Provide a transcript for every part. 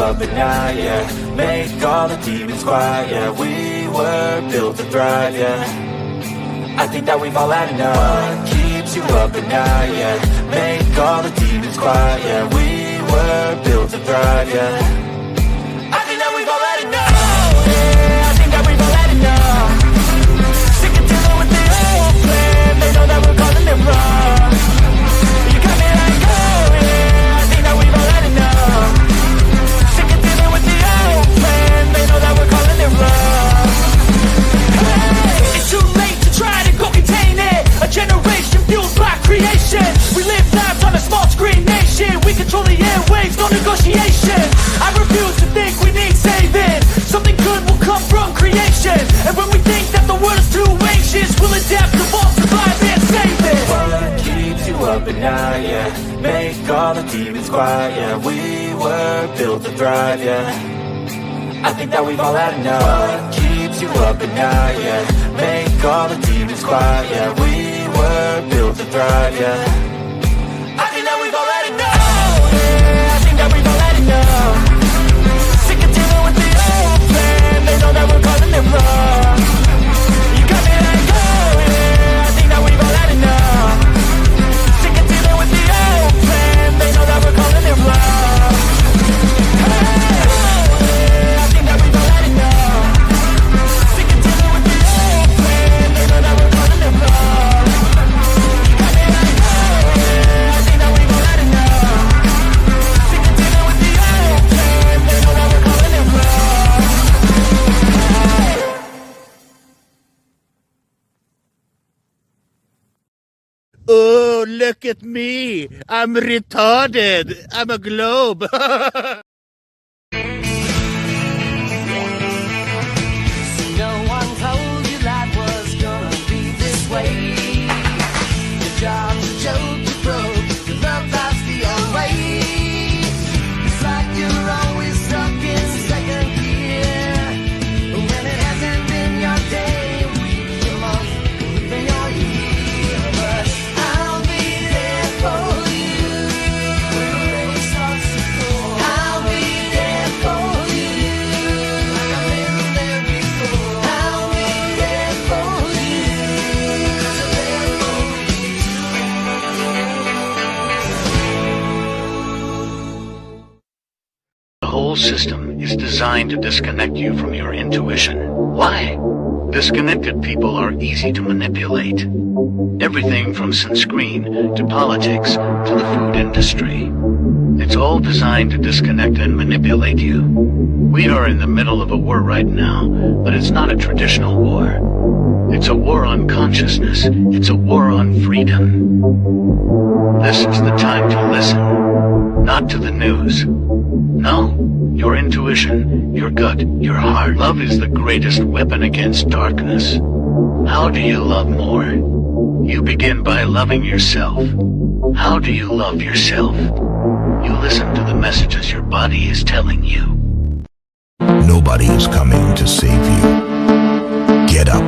up at night, yeah. Make all the demons quiet, yeah. We were built to thrive, yeah. I think that we've all had enough. What keeps you up at night, yeah. Make all the demons quiet, yeah. We were built to thrive, yeah. I think that we've all had enough. Yeah, I think that we've all had enough. Sick and tired with the old plan. They know that we're calling it wrong. You got me like, oh yeah, I think that we've all had enough. Sick and tired with the old plan. They know that we're calling it wrong. Hey, it's too late to try to go contain it. A generation fueled by creation. We live lives on a small screen nation. We control the airwaves, no negotiation. I refuse to think we need saving. Something good will come from creation. And when we think that the world is too anxious, we'll adapt, evolve, survive, and save it. What keeps you up at night, yeah. Make all the demons quiet, yeah. We were built to thrive, yeah. I think that we've all had enough. What keeps you up at night, yeah. Make all the demons quiet, yeah. We were built to thrive, yeah. I think that we've all had enough. Yeah, I think that we've all had enough. Sick and tired with the old plan. They know that we're calling it wrong. You got me like, oh yeah, I think that we've all had enough. Sick and tired with the old plan. They know that we're calling it wrong. Oh, look at me. I'm retarded. I'm a globe. No one told you life was gonna be this way. Your job's a joke, you broke, your love life's the old way. It's like you're always stuck in second gear. When it hasn't been your day, week, your month, even your year. But I'll be there for you when the rain starts to pour. I'll be there for you like I've been there before. I'll be there for you, 'cause I'm there for The whole system is designed to disconnect you from your intuition. Why? Disconnected people are easy to manipulate. Everything from sunscreen to politics to the food industry. It's all designed to disconnect and manipulate you. We are in the middle of a war right now, but it's not a traditional war. It's a war on consciousness. It's a war on freedom. This is the time to listen, not to the news. No, your intuition, your gut, your heart. Love is the greatest weapon against darkness. How do you love more? You begin by loving yourself. How do you love yourself? You listen to the messages your body is telling you. Nobody is coming to save you. Get up.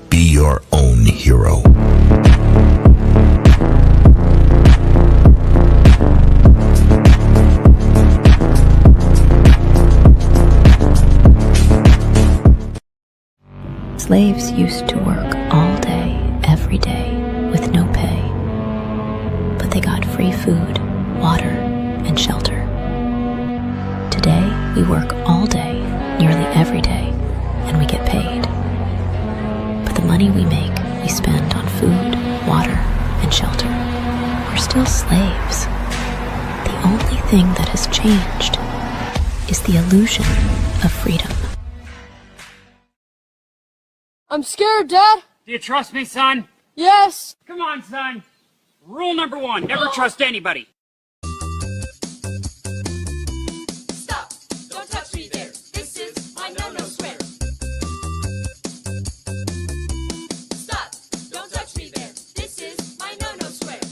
Be your own hero. Slaves used to work all day, every day, with no pay. But they got free food, water, and shelter. Today, we work all day, nearly every day, and we get paid. But the money we make, we spend on food, water, and shelter. We're still slaves. The only thing that has changed is the illusion of freedom. I'm scared, Dad. Do you trust me, son? Yes. Come on, son. Rule number 1, never trust anybody. Stop! Don't touch me there. This is my no-no square. Stop! Don't touch me there. This is my no-no square.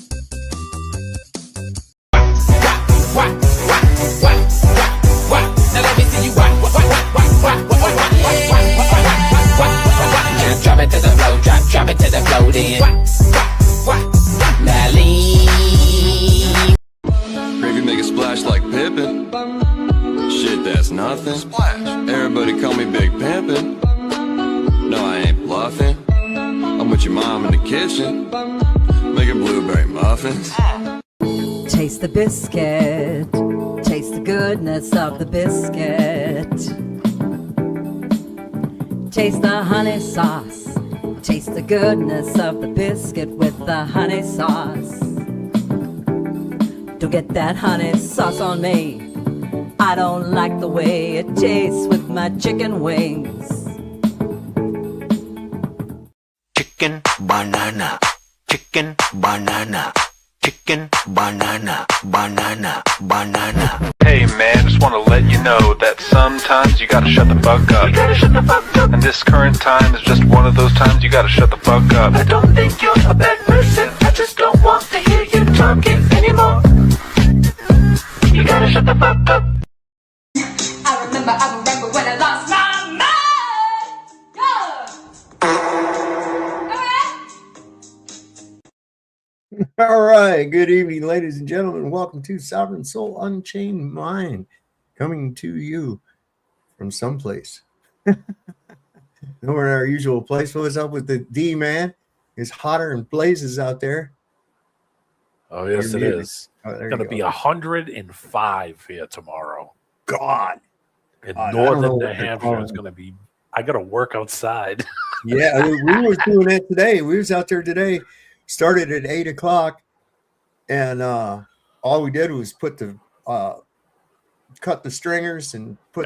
Now let me see you what? Drop it to the floor, drop it to the floor then. Now lean. it's nothing. Everybody call me Big Pimpin'. No, I ain't bluffing. I'm with your mom in the kitchen, making blueberry muffins. Taste the biscuit. Taste the goodness of the biscuit. Taste the honey sauce. Taste the goodness of the biscuit with the honey sauce. Don't get that honey sauce on me. I don't like the way it tastes with my chicken wings. Chicken banana, chicken banana, chicken banana, banana, banana. Hey man, just want to let you know that sometimes you gotta shut the fuck up. You gotta shut the fuck up. And this current time is just one of those times you gotta shut the fuck up. I don't think you're a bad person. I just don't want to hear you talking anymore. You gotta shut the fuck up. I remember when I lost my mind. All right. Good evening, ladies and gentlemen. Welcome to Sovereign Soul Unchained Mind, coming to you from someplace. Nowhere in our usual place. What's up with the D, man? It's hotter and blazes out there. Oh, yes, it is. It's going to be 105 here tomorrow. God. In northern New Hampshire, it's going to be, I got to work outside. Yeah, we were doing that today. We was out there today, started at 8 o'clock, and all we did was put the, cut the stringers and put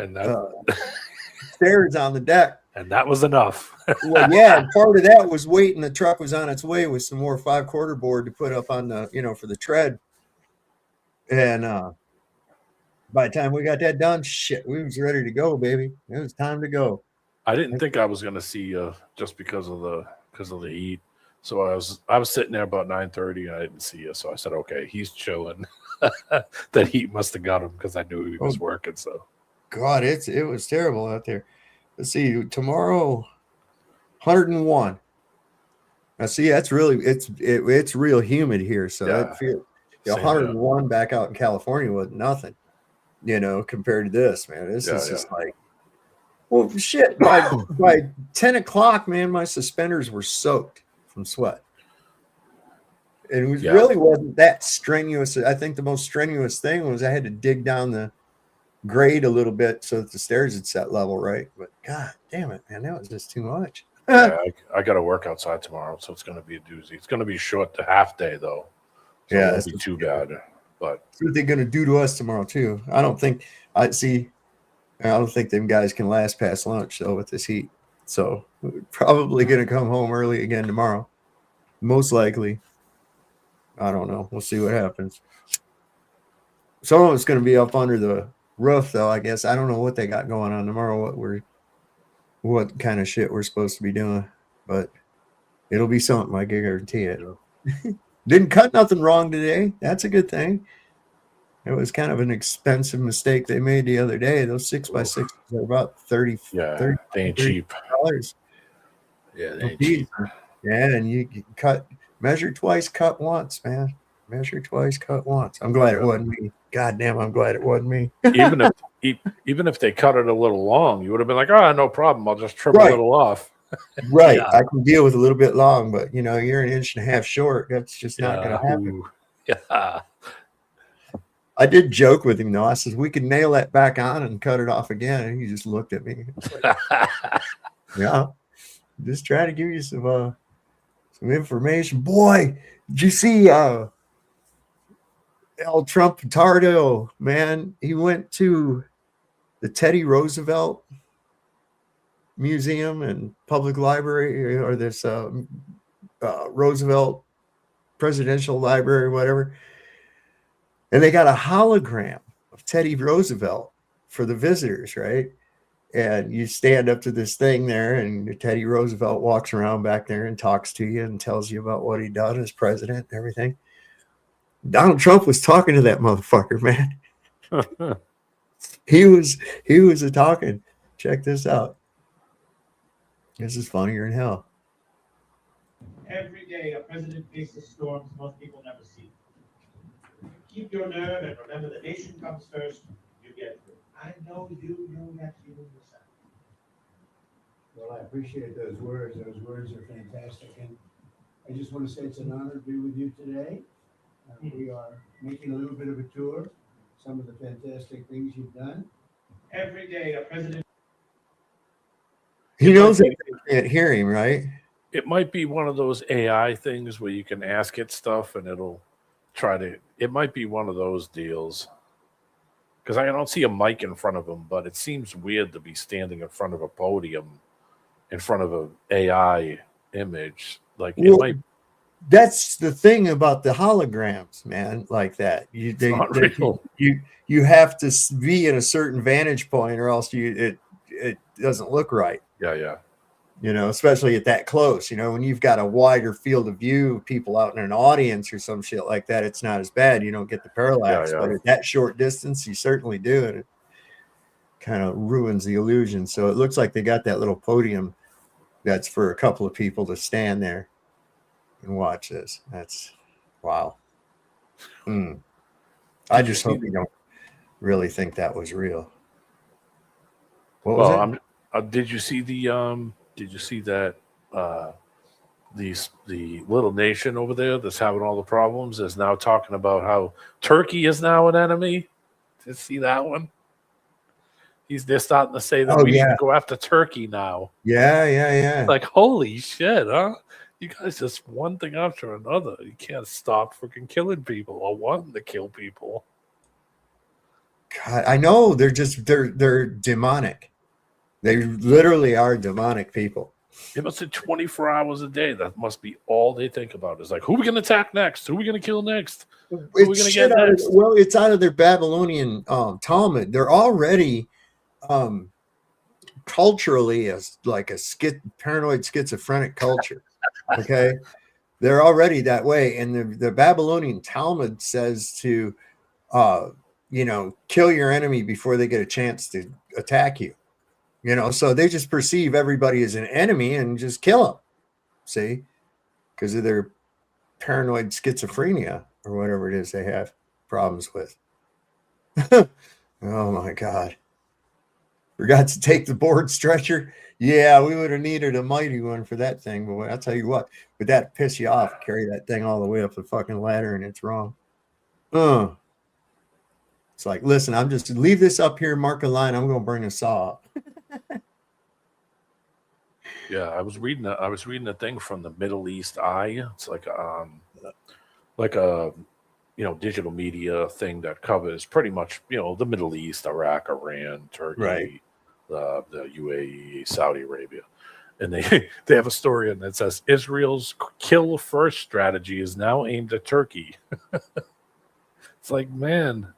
stairs on the deck. And that was enough. Well, yeah, and part of that was waiting. The truck was on its way with some more 5/4 board to put up on the, for the tread. And by the time we got that done, shit, we was ready to go, baby. It was time to go. I didn't think I was going to see you just because of the heat. So I was sitting there about 9:30 and I didn't see you. So I said, okay, he's chilling. That heat must have got him because I knew he was working. So, God, it was terrible out there. Let's see, tomorrow, 101. Now, see, that's really it's real humid here. So that feels 101 back out in California was nothing, compared to this, man. This is just like, well, shit. By 10 o'clock, man, my suspenders were soaked from sweat. And it really wasn't that strenuous. I think the most strenuous thing was I had to dig down the grade a little bit so that the stairs had set level right. But God damn it, man, that was just too much. Yeah, I got to work outside tomorrow, so it's going to be a doozy. It's going to be short to half day though. So it won't be too bad. But that's what they're going to do to us tomorrow too. I don't think them guys can last past lunch though with this heat. So we're probably going to come home early again tomorrow. Most likely. I don't know. We'll see what happens. Some of it's going to be up under the roof though, I guess. I don't know what they got going on tomorrow, what kind of shit we're supposed to be doing, but it'll be something, I guarantee it. Didn't cut nothing wrong today. That's a good thing. It was kind of an expensive mistake they made the other day. Those 6x6s are about $30. Yeah, they ain't cheap. Yeah, they ain't cheap. Yeah, and you measure twice, cut once, man. Measure twice, cut once. I'm glad it wasn't me. God damn, I'm glad it wasn't me. even if they cut it a little long, you would have been like, oh, no problem. I'll just trim a little off. Right. Yeah. I can deal with a little bit long, but you're an inch and a half short. That's just not going to happen. Yeah. I did joke with him though. I said we could nail that back on and cut it off again, and he just looked at me. Like, yeah, just trying to give you some information. Boy, did you see El Trump Tardo, man? He went to the Teddy Roosevelt Museum and Public Library, or this Roosevelt Presidential Library, whatever. And they got a hologram of Teddy Roosevelt for the visitors, right? And you stand up to this thing there, and Teddy Roosevelt walks around back there and talks to you and tells you about what he done as president and everything. Donald Trump was talking to that motherfucker, man. He was a talking. Check this out. This is funnier than hell. Every day a president faces storms most people never see. Keep your nerve and remember the nation comes first. You get through. I know you knew that you were yourself. Well, I appreciate those words. Those words are fantastic. And I just want to say it's an honor to be with you today. We are making a little bit of a tour, some of the fantastic things you've done. Every day, a president. He knows that they can't hear him, right? It might be one of those AI things where you can ask it stuff and it'll try to. It might be one of those deals. Because I don't see a mic in front of him, but it seems weird to be standing in front of a podium, in front of an AI image. Like it might. That's the thing about the holograms, man. Like that, you have to be in a certain vantage point, or else it doesn't look right. Yeah. You know, especially at that close. You know, when you've got a wider field of view, people out in an audience or some shit like that, it's not as bad. You don't get the parallax, but at that short distance, you certainly do, and it kind of ruins the illusion. So it looks like they got that little podium that's for a couple of people to stand there and watch this. That's wow. I just hope you don't really think that was real. What was it? Did you see the Did you see that the little nation over there that's having all the problems is now talking about how Turkey is now an enemy? Did you see that one? They're starting to say that we should go after Turkey now. Yeah. Like, holy shit, huh? You guys just one thing after another. You can't stop freaking killing people or wanting to kill people. God, I know they're demonic. They literally are demonic people. It must be 24 hours a day. That must be all they think about. Is like, who are we going to attack next? Who are we going to kill next? Who are we going to get next? Well, it's out of their Babylonian Talmud. They're already culturally as like a paranoid schizophrenic culture. Okay, they're already that way, and the Babylonian Talmud says to, kill your enemy before they get a chance to attack you. You know, so they just perceive everybody as an enemy and just kill them. See, because of their paranoid schizophrenia or whatever it is they have problems with. Oh my God. Forgot to take the board stretcher. Yeah, we would have needed a mighty one for that thing. But I'll tell you what, would that piss you off? Carry that thing all the way up the fucking ladder and it's wrong. It's like, listen, I'm just leave this up here, mark a line. I'm going to bring a saw up. Yeah, I was reading a thing from the Middle East Eye. It's like a digital media thing that covers pretty much, the Middle East, Iraq, Iran, Turkey, right. The UAE, Saudi Arabia. And they have a story and it says Israel's kill first strategy is now aimed at Turkey. It's like, man,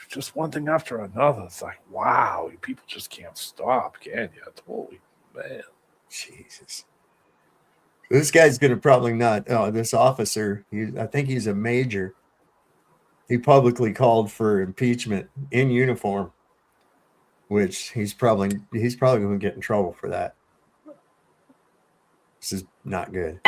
just one thing after another. It's like, wow, people just can't stop, can you? Holy man. Jesus. This guy's going to probably not, this officer, I think he's a major. He publicly called for impeachment in uniform, which he's probably going to get in trouble for that. This is not good.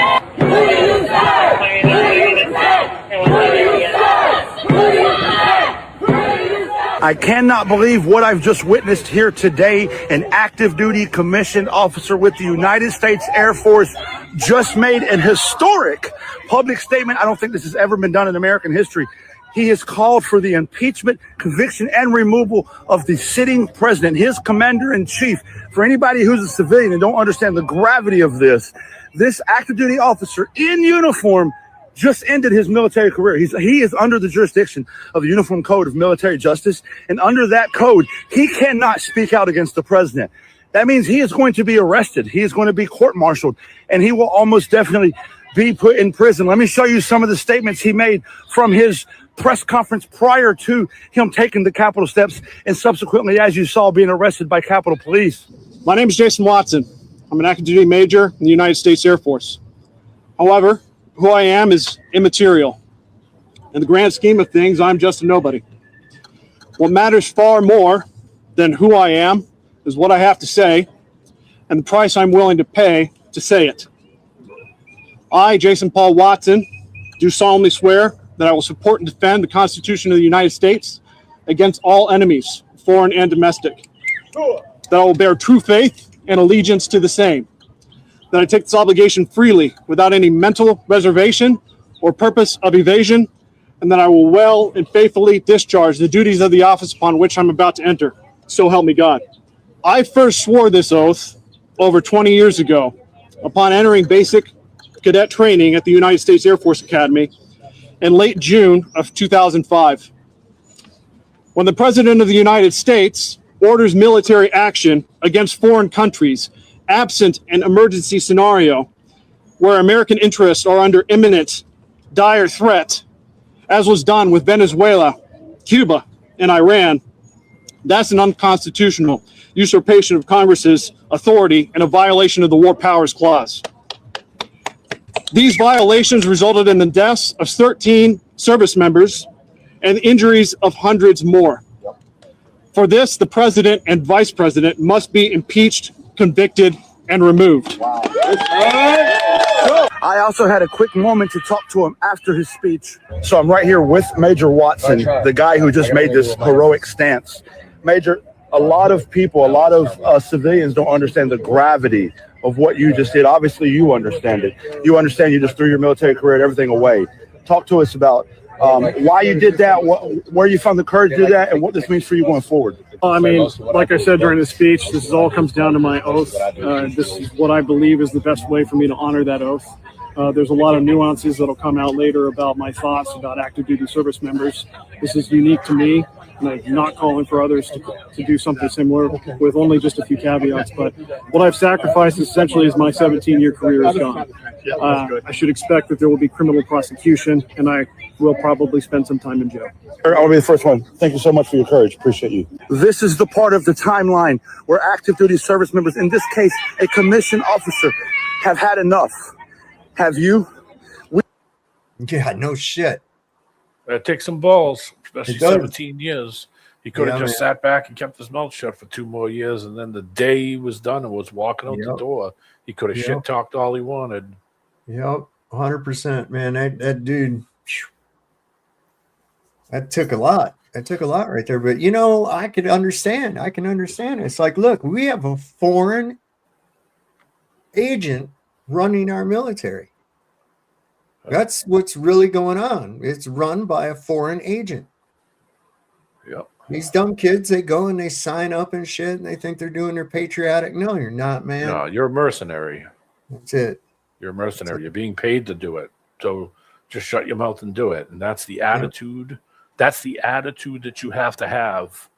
I cannot believe what I've just witnessed here today. An active duty commissioned officer with the United States Air Force just made an historic public statement. I don't think this has ever been done in American history. He has called for the impeachment, conviction, and removal of the sitting president, his commander-in-chief. For anybody who's a civilian and don't understand the gravity of this active duty officer in uniform just ended his military career. He is under the jurisdiction of the Uniform Code of Military Justice, and under that code, he cannot speak out against the president. That means he is going to be arrested. He is going to be court-martialed, and he will almost definitely be put in prison. Let me show you some of the statements he made from his press conference prior to him taking the Capitol steps and subsequently, as you saw, being arrested by Capitol Police. My name is Jason Watson. I'm an active duty major in the United States Air Force. However, who I am is immaterial. In the grand scheme of things, I'm just a nobody. What matters far more than who I am is what I have to say and the price I'm willing to pay to say it. I, Jason Paul Watson, do solemnly swear that I will support and defend the Constitution of the United States against all enemies, foreign and domestic, that I will bear true faith and allegiance to the same, that I take this obligation freely without any mental reservation or purpose of evasion, and that I will well and faithfully discharge the duties of the office upon which I'm about to enter. So help me God. I first swore this oath over 20 years ago upon entering basic cadet training at the United States Air Force Academy in late June of 2005. When the President of the United States orders military action against foreign countries absent an emergency scenario where American interests are under imminent, dire threat, as was done with Venezuela, Cuba, and Iran, that's an unconstitutional usurpation of Congress's authority and a violation of the War Powers Clause. These violations resulted in the deaths of 13 service members and injuries of hundreds more. For this, the president and vice president must be impeached, convicted, and removed. I also had a quick moment to talk to him after his speech. So I'm right here with Major Watson, the guy who just made this heroic stance. Major, a lot of people, a lot of civilians don't understand the gravity of what you just did. Obviously, you understand it. You understand you just threw your military career and everything away. Talk to us about why you did that, where you found the courage to do that, and what this means for you going forward. I mean, like I said during the speech, this all comes down to my oath. This is what I believe is the best way for me to honor that oath. There's a lot of nuances that'll come out later about my thoughts about active duty service members. This is unique to me, and I'm not calling for others to do something similar with only just a few caveats. But what I've sacrificed essentially is my 17-year career is gone. I should expect that there will be criminal prosecution, and I will probably spend some time in jail. I'll be the first one. Thank you so much for your courage. Appreciate you. This is the part of the timeline where active duty service members, in this case, a commissioned officer, have had enough. Have you? Yeah, no shit. It takes some balls, especially It does. 17 years. He could have just sat back and kept his mouth shut for 2 more years, and then the day he was done and was walking out the door, he could have shit talked all he wanted. Yep, 100%, man. That dude, that took a lot. That took a lot right there. But you know, I can understand. It's like, look, we have a foreign agent running our military. That's what's really going on. It's run by a foreign agent. Yep. These dumb kids, they go and they sign up and shit, and they think they're doing their patriotic. No, you're not, man. No, you're a mercenary. That's it. You're a mercenary. You're being paid to do it. So just shut your mouth and do it. And that's the attitude. That's the attitude that you have to have,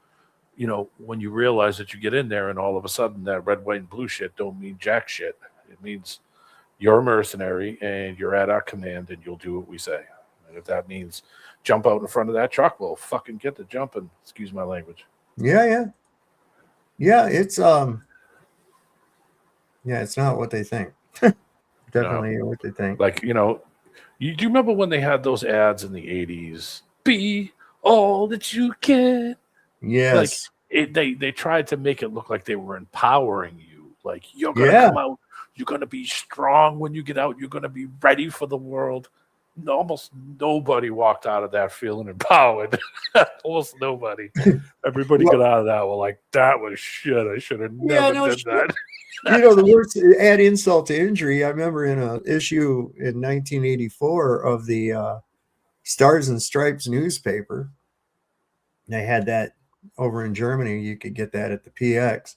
you know, when you realize that you get in there and all of a sudden that red, white, and blue shit don't mean jack shit. It means you're a mercenary and you're at our command and you'll do what we say. And if that means jump out in front of that truck, well, fucking get to jumping. Excuse my language. Yeah, it's it's not what they think. Definitely what they think. Like, you know, do you remember when they had those ads in the 80s? Be all that you can. Yes. Like they tried to make it look like they were empowering you. Like, you're gonna come out, you're gonna be strong when you get out, you're gonna be ready for the world. Almost nobody walked out of that feeling empowered. Almost nobody. Everybody got out of that. Well, like, that was shit. I should have never did that. You know, the worst, add insult to injury. I remember in an issue in 1984 of the Stars and Stripes newspaper, they had that over in Germany. You could get that at the PX.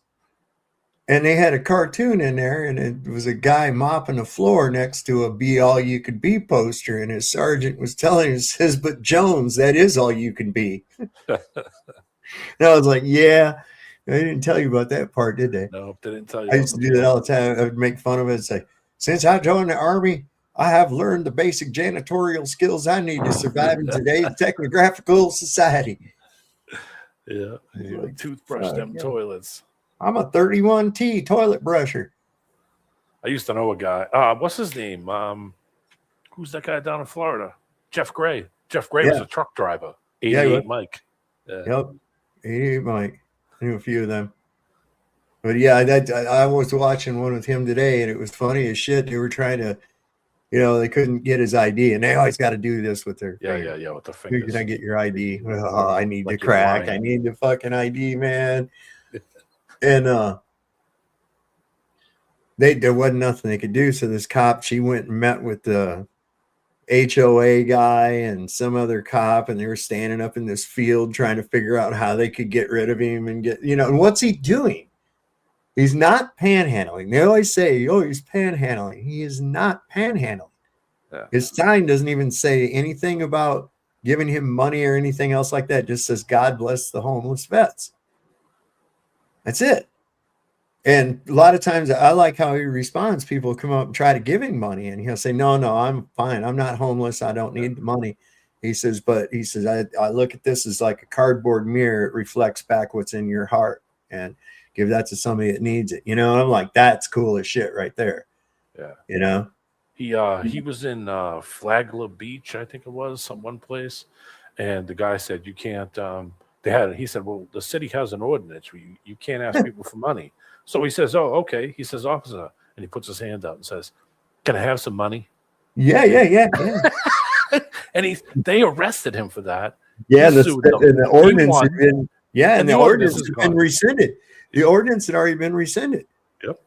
And they had a cartoon in there, and it was a guy mopping the floor next to a Be All You Could Be poster. And his sergeant was telling him, says, but Jones, that is all you can be. And I was like, yeah, they didn't tell you about that part, did they? No, they didn't tell you. I used to do that all the time. I would make fun of it and say, since I joined the Army, I have learned the basic janitorial skills I need to survive in today's technographical society. Yeah, like, toothbrush them toilets. I'm a 31T toilet brusher. I used to know a guy. What's his name? Who's that guy down in Florida? Jeff Gray. Jeff Gray was a truck driver. 88 Mike. Yep. 88 Mike. I knew a few of them. But yeah, I was watching one with him today, and it was funny as shit. They were trying to, You know, they couldn't get his ID, and they always got to do this with their Yeah, with the Who fingers. can I get your ID? Oh, I need Like to you're crack. lying. I need the fucking ID, man. And there wasn't nothing they could do. So this cop, she went and met with the HOA guy and some other cop, and they were standing up in this field trying to figure out how they could get rid of him and get, you know, and what's he doing? He's not panhandling. They always say, oh, he's panhandling. He is not panhandling. Yeah. His sign doesn't even say anything about giving him money or anything else like that. It just says, God bless the homeless vets. That's it. And a lot of times I like how he responds. People come up and try to give him money, and he'll say, no, I'm fine. I'm not homeless. I don't need the money. He says, I look at this as like a cardboard mirror. It reflects back what's in your heart, and give that to somebody that needs it. You know, and I'm like, that's cool as shit right there. Yeah. You know? He was in Flagler Beach, I think it was, one place, and the guy said you can't. He said, well, the city has an ordinance where you can't ask people for money. So he says, oh, okay. He says, officer, and he puts his hand out and says, can I have some money? Yeah. And they arrested him for that. Yeah, He the sued them. ordinance He had won. been and the ordinance is had been gone. rescinded. The ordinance had already been rescinded. Yep.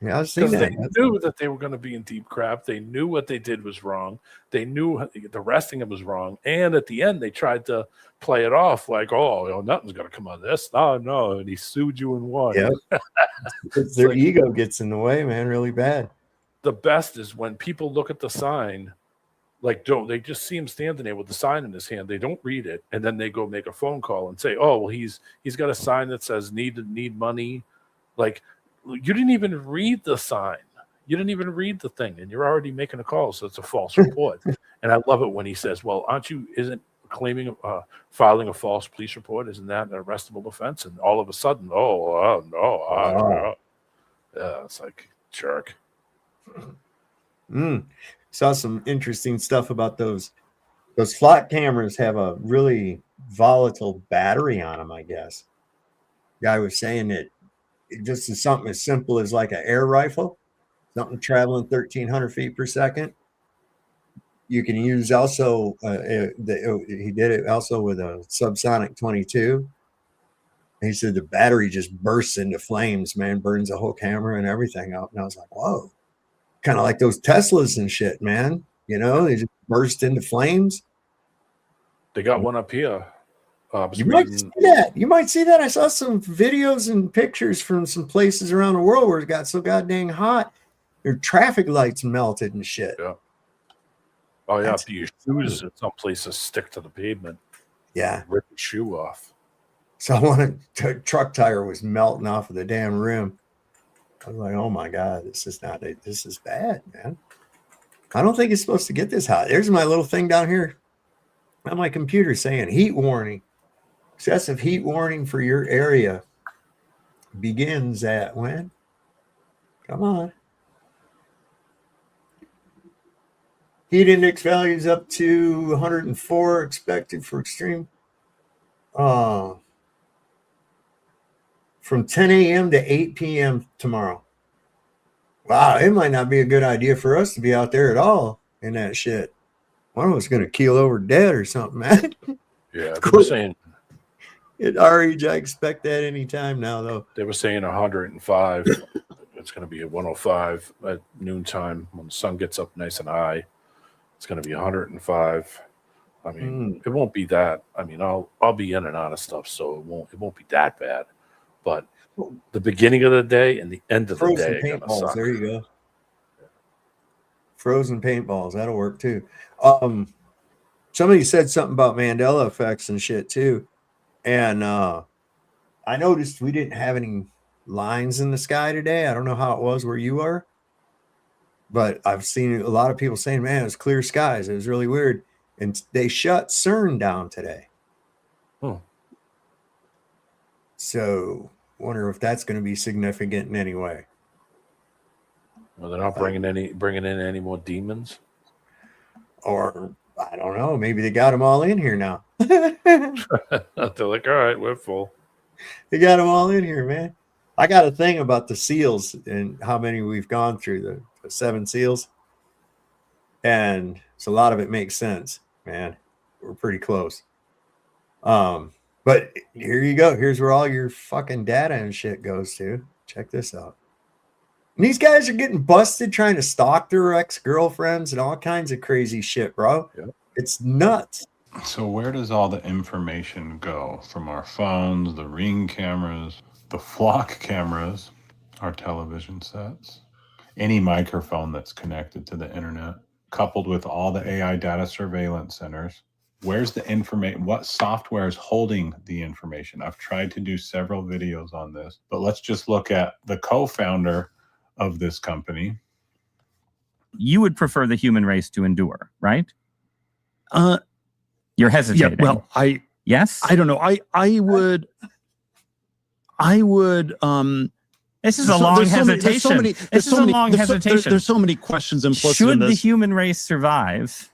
Yeah, I've seen Because that. they knew that they were going to be in deep crap. They knew what they did was wrong. They knew the arresting him was wrong. And at the end, they tried to play it off like, oh, nothing's going to come out of this. No. And he sued you and won. Yeah. Their ego gets in the way, man, really bad. The best is when people look at the sign, they just see him standing there with the sign in his hand. They don't read it. And then they go make a phone call and say, oh, well, he's got a sign that says need money. Like, you didn't even read the sign. You didn't even read the thing, and you're already making a call, so it's a false report. And I love it when he says, well, isn't filing a false police report, isn't that an arrestable offense? And all of a sudden, no. Yeah, it's like, jerk. Saw some interesting stuff about those flock cameras have a really volatile battery on them, I guess. Guy was saying that it just is something as simple as like an air rifle, something traveling 1,300 feet per second. You can use also, he did it also with a subsonic 22. He said the battery just bursts into flames, man, burns the whole camera and everything out. And I was like, whoa, kind of like those Teslas and shit, man. You know, they just burst into flames. They got one up here. You might see that. You might see that. I saw some videos and pictures from some places around the world where it got so goddamn hot, their traffic lights melted and shit. Yeah. Oh yeah, your shoes in some places stick to the pavement. Yeah. Rip the shoe off. So one truck tire was melting off of the damn rim. I was like, oh my God, this is bad, man. I don't think it's supposed to get this hot. There's my little thing down here on my computer saying heat warning. Excessive heat warning for your area begins at when? Come on. Heat index values up to 104 expected for extreme. From 10 a.m. to 8 p.m. tomorrow. Wow, it might not be a good idea for us to be out there at all in that shit. One of us going to keel over dead or something, man. Yeah, they were saying at our age, I expect that anytime now, though. They were saying 105. It's going to be at 105 at noontime when the sun gets up nice and high. It's going to be 105. I mean, it won't be that. I mean, I'll be in and out of stuff, so it won't be that bad. But the beginning of the day and the end of the day, paintballs. There you go. Frozen paintballs. That'll work too. Somebody said something about Mandela effects and shit too. And I noticed we didn't have any lines in the sky today. I don't know how it was where you are, but I've seen a lot of people saying, man, it was clear skies. It was really weird. And they shut CERN down today. Oh. So wonder if that's going to be significant in any way. Well, they're not bringing in any more demons? Or I don't know. Maybe they got them all in here now. They're like, all right, we're full. They got them all in here, man. I got a thing about the seals and how many we've gone through, the 7 seals. And so a lot of it makes sense, man. We're pretty close. But here you go. Here's where all your fucking data and shit goes to. Check this out. And these guys are getting busted trying to stalk their ex-girlfriends and all kinds of crazy shit, bro. Yep. It's nuts. So where does all the information go? From our phones, the Ring cameras, the flock cameras, our television sets, any microphone that's connected to the internet, coupled with all the AI data surveillance centers. Where's the information? What software is holding the information? I've tried to do several videos on this, but let's just look at the co-founder of this company. You would prefer the human race to endure, right? You're hesitating. Yeah, well, yes, I don't know. I would. This is a long hesitation. This is a long hesitation. There's so many questions implicit Should in this. the human race survive?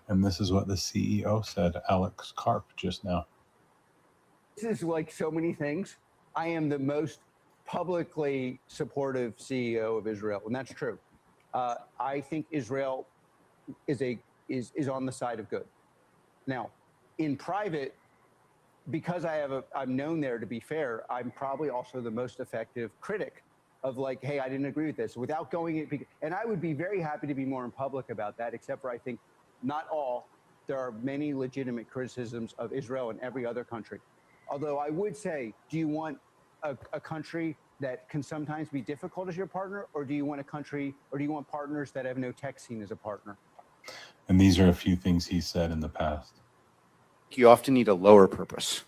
And this is what the CEO said, Alex Karp, just now. This is like so many things. I am the most publicly supportive CEO of Israel, and that's true. I think Israel is on the side of good. Now, in private, because I'm known there to be fair, I'm probably also the most effective critic of like, hey, I didn't agree with this without going it. And I would be very happy to be more in public about that, except for I think not all. There are many legitimate criticisms of Israel and every other country. Although I would say, do you want a country that can sometimes be difficult as your partner, or do you want partners that have no tech scene as a partner? And these are a few things he said in the past. You often need a lower purpose.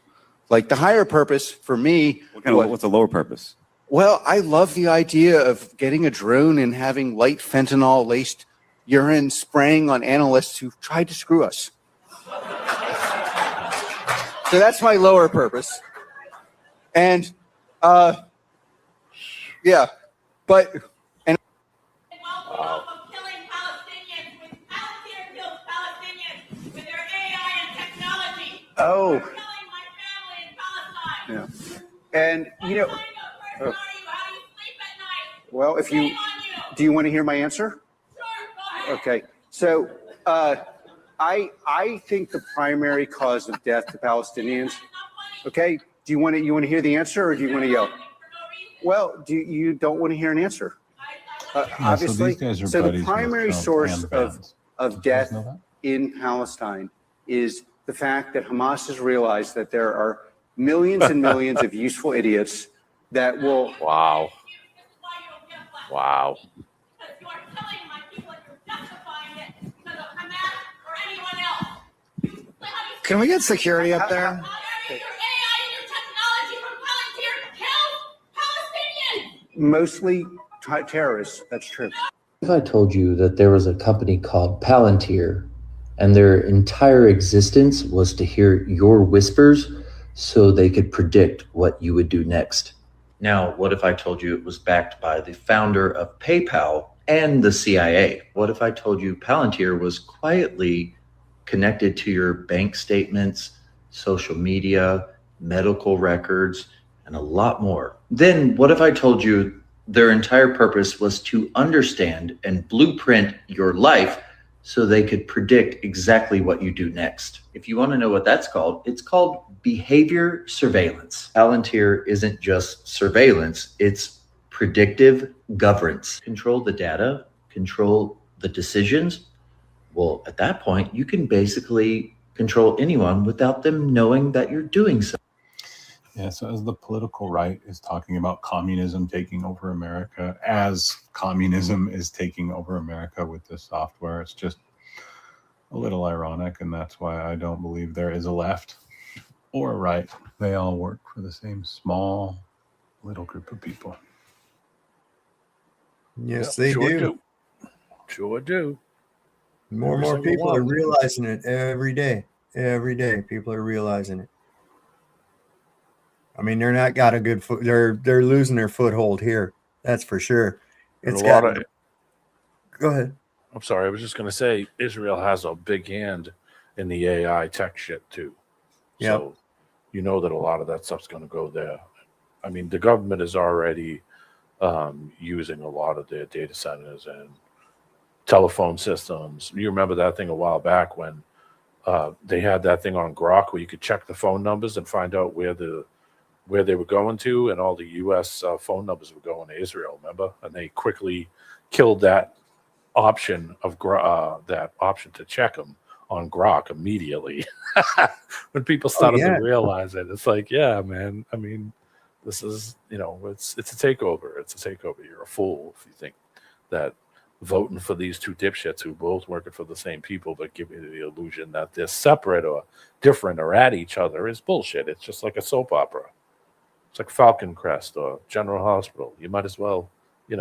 Like the higher purpose for me. What's a lower purpose? Well, I love the idea of getting a drone and having light fentanyl laced urine spraying on analysts who tried to screw us. So that's my lower purpose. And yeah, but and wow. Killing Palestinians with Palantir kills Palestinians with their AI and technology. Oh. They're killing my family in Palestine. Yeah. And you know, well, if you do you want to hear my answer? Sure, okay. So I think the primary cause of death to Palestinians. Okay. Do you want to hear the answer, or do you want to yell? Well, you don't want to hear an answer? Obviously. So the primary source of death in Palestine is the fact that Hamas has realized that there are millions and millions of useful idiots that will. Wow. Wow. Can we get security up there? Mostly terrorists, that's true. If I told you that there was a company called Palantir and their entire existence was to hear your whispers so they could predict what you would do next? Now, what if I told you it was backed by the founder of PayPal and the CIA? What if I told you Palantir was quietly connected to your bank statements, social media, medical records, and a lot more? Then what if I told you their entire purpose was to understand and blueprint your life so they could predict exactly what you do next? If you want to know what that's called, it's called behavior surveillance. Palantir isn't just surveillance, it's predictive governance. Control the data, control the decisions. Well, at that point, you can basically control anyone without them knowing that you're doing so. Yeah, so as the political right is talking about communism taking over America, as communism is taking over America with this software, it's just a little ironic, and that's why I don't believe there is a left or a right. They all work for the same small little group of people. Yes, Yep, they sure do. Sure do. More and more people are realizing it every day. Every day, people are realizing it. I mean, they're not got a good foot. They're losing their foothold here. That's for sure. It's got. Go ahead. I'm sorry. I was just going to say Israel has a big hand in the AI tech shit too. Yep. So you know that a lot of that stuff's going to go there. I mean, the government is already using a lot of their data centers and telephone systems. You remember that thing a while back when they had that thing on Grok where you could check the phone numbers and find out where they were going to, and all the U.S. Phone numbers were going to Israel. Remember, and they quickly killed that option of that option to check them on Grok immediately. When people started to realize it, it's like, yeah, man. I mean, this is, it's a takeover. It's a takeover. You're a fool if you think that voting for these two dipshits who both working for the same people but give you the illusion that they're separate or different or at each other is bullshit. It's just like a soap opera. It's like Falcon Crest or General Hospital. You might as well, you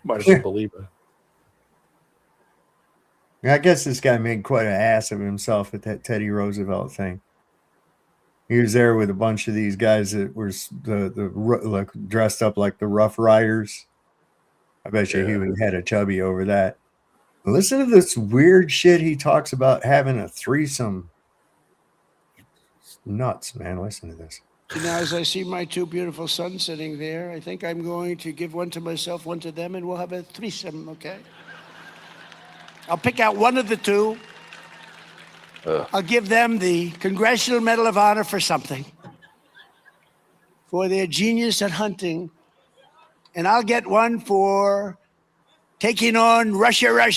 might as well believe it. I guess this guy made quite an ass of himself at that Teddy Roosevelt thing. He was there with a bunch of these guys that were like dressed up like the Rough Riders. I bet you he had a chubby over that. Listen to this weird shit he talks about having a threesome. It's nuts, man. Listen to this. Now, as I see my two beautiful sons sitting there, I think I'm going to give one to myself, one to them, and we'll have a threesome, okay? I'll pick out one of the two. I'll give them the Congressional Medal of Honor for something, for their genius at hunting. And I'll get one for taking on Russia, or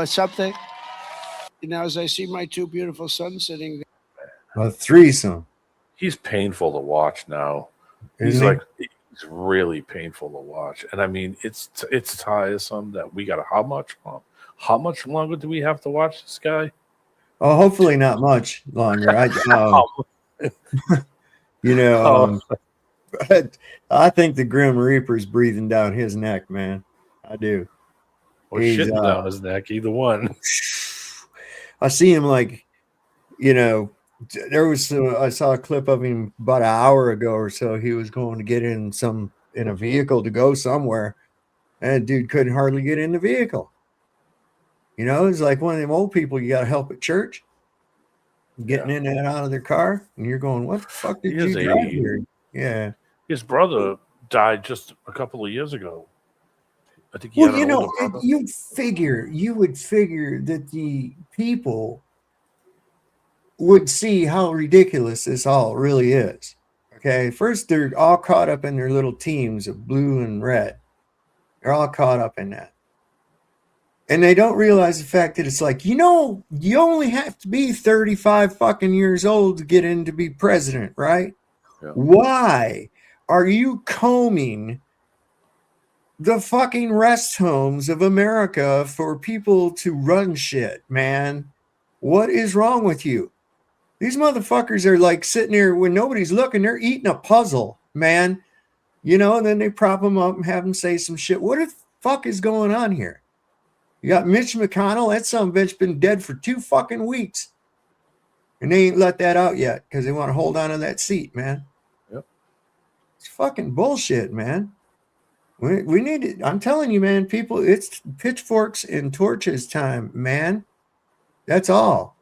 something. Now, as I see my two beautiful sons sitting there. A threesome. He's painful to watch now. He's really painful to watch. And I mean, it's tiresome that we got how much longer do we have to watch this guy? Oh, hopefully not much longer. I think the Grim Reaper's breathing down his neck, man. I do. Or shitting down his neck, either one. I see him I saw a clip of him about an hour ago or so. He was going to get in a vehicle to go somewhere, and dude couldn't hardly get in the vehicle. It's like one of them old people you got to help at church, getting in and out of their car, and you're going, "What the fuck did you drive here?" Yeah, his brother died just a couple of years ago. I think you would figure that the people would see how ridiculous this all really is. Okay, first they're all caught up in their little teams of blue and red. They're all caught up in that. And they don't realize the fact that it's like, you only have to be 35 fucking years old to get in to be president, right? Yeah. Why are you combing the fucking rest homes of America for people to run shit, man? What is wrong with you? These motherfuckers are like sitting there when nobody's looking, they're eating a puzzle, man. And then they prop them up and have them say some shit. What the fuck is going on here? You got Mitch McConnell. That son of a bitch been dead for 2 fucking weeks. And they ain't let that out yet because they want to hold on to that seat, man. Yep. It's fucking bullshit, man. We need it. I'm telling you, man, people, it's pitchforks and torches time, man. That's all.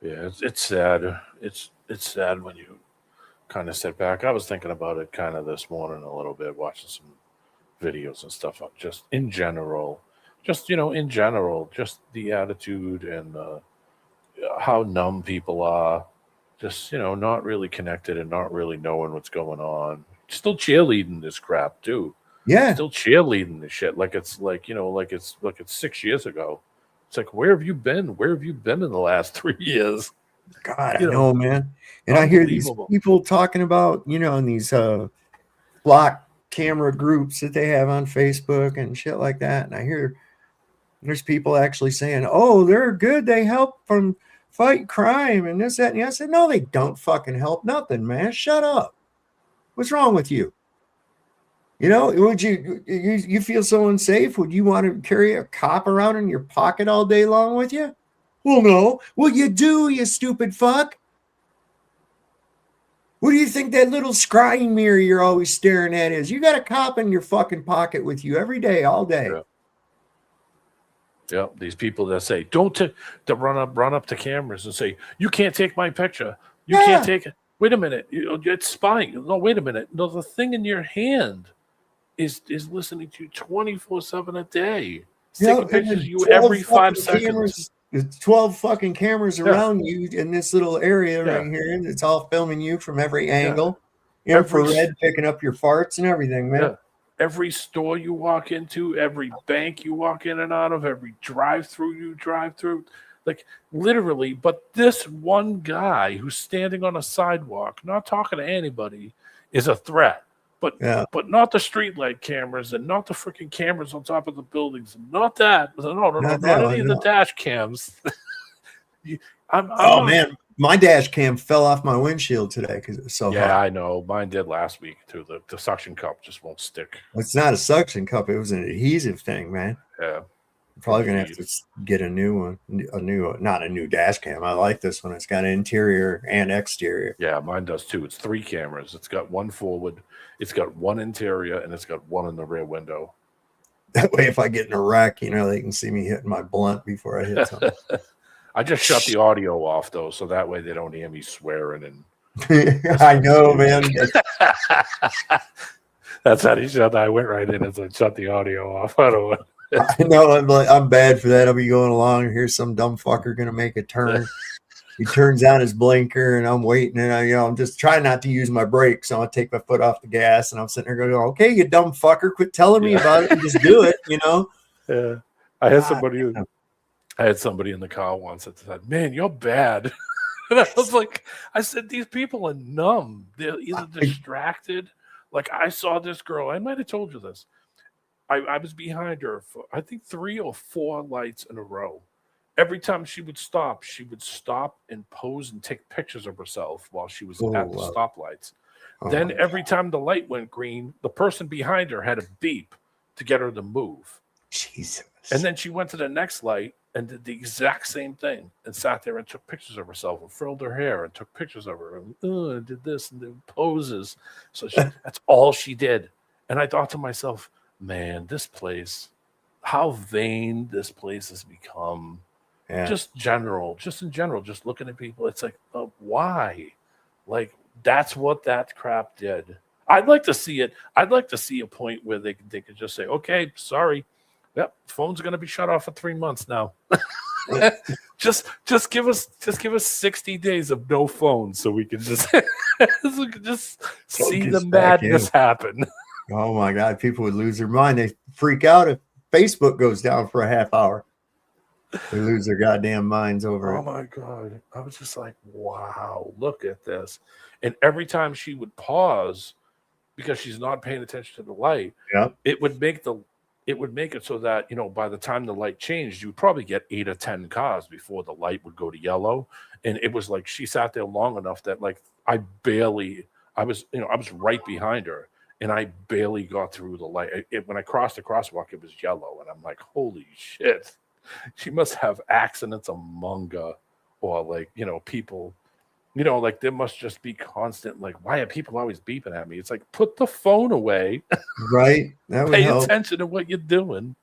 Yeah, it's sad. It's sad when you kind of sit back. I was thinking about it kind of this morning a little bit, watching some videos and stuff, just in general. Just the attitude and how numb people are, just, not really connected and not really knowing what's going on. Still cheerleading this crap too. Yeah. Still cheerleading this shit like it's 6 years ago. It's like, where have you been? Where have you been in the last 3 years? God, I know, man. And I hear these people talking about, in these block camera groups that they have on Facebook and shit like that. And I hear there's people actually saying, "Oh, they're good. They help from fight crime and this, that." And I said, "No, they don't fucking help nothing, man. Shut up. What's wrong with you? Would you feel so unsafe? Would you want to carry a cop around in your pocket all day long with you? Well, no. Well, you do, you stupid fuck. What do you think that little scrying mirror you're always staring at is? You got a cop in your fucking pocket with you every day, all day." Yeah. Yep, these people that say to run up to cameras and say, "You can't take my picture. You can't take it. Wait a minute, it's spying. No, wait a minute. No, the thing in your hand is listening to you 24/7 a day. It's Yeah, taking pictures of you 12 every 5 fucking seconds. cameras, there's 12 fucking cameras Yeah. around you in this little area Yeah. right here. And it's all filming you from every Yeah. angle. Every Infrared picking up your farts and everything, man. Yeah. Every store you walk into, every bank you walk in and out of, every drive-through you drive through, like literally. But this one guy who's standing on a sidewalk, not talking to anybody, is a threat. But not the streetlight cameras and not the freaking cameras on top of the buildings. Not that. Not any of the dash cams. Man, my dash cam fell off my windshield today because it was so hot. Yeah, I know. Mine did last week too. The suction cup just won't stick. It's not a suction cup; it was an adhesive thing, man. Yeah, I'm probably gonna have to get a new one, not a new dash cam. I like this one; it's got interior and exterior. Yeah, mine does too. It's 3 cameras. It's got one forward, it's got one interior, and it's got one in the rear window. That way, if I get in a wreck, they can see me hitting my blunt before I hit something. I just shut the audio off though, so that way they don't hear me swearing and. I know, man. That's how he shut. I went right in and said, "Shut the audio off." I don't. I know. I'm bad for that. I'll be going along. Here's some dumb fucker gonna make a turn. He turns on his blinker, and I'm waiting, and I'm just trying not to use my brakes. So I take my foot off the gas, and I'm sitting there going, "Okay, you dumb fucker, quit telling me about it and just do it." Yeah, I had somebody. I had somebody in the car once that said, "Man, you're bad." And I was like, I said, these people are numb. They're either distracted. Like I saw this girl. I might have told you this. I was behind her for I think 3 or 4 lights in a row. Every time she would stop and pose and take pictures of herself while she was at the stoplights. Then every time the light went green, the person behind her had a beep to get her to move. Jesus. And then she went to the next light and did the exact same thing and sat there and took pictures of herself and frilled her hair and took pictures of her and did this and did poses. So that's all she did. And I thought to myself, man, this place, how vain this place has become. Yeah. Just in general, just looking at people. It's like, why? Like, that's what that crap did. I'd like to see it. I'd like to see a point where they could just say, okay, sorry. Yep, phone's going to be shut off for 3 months now. just give us 60 days of no phone so we can just see the madness happen. Oh my God, people would lose their mind. They freak out if Facebook goes down for a half hour. They lose their goddamn minds over it. Oh my God. I was just like, wow, look at this. And every time she would pause because she's not paying attention to the light, it would make it so that, by the time the light changed, you would probably get 8 or 10 cars before the light would go to yellow. And it was like she sat there long enough that like I was right behind her and I barely got through the light. When I crossed the crosswalk, it was yellow. And I'm like, holy shit. She must have accidents among or like, people, like there must just be constant, like, why are people always beeping at me? It's like, put the phone away. Right. That would Pay help. attention to what you're doing.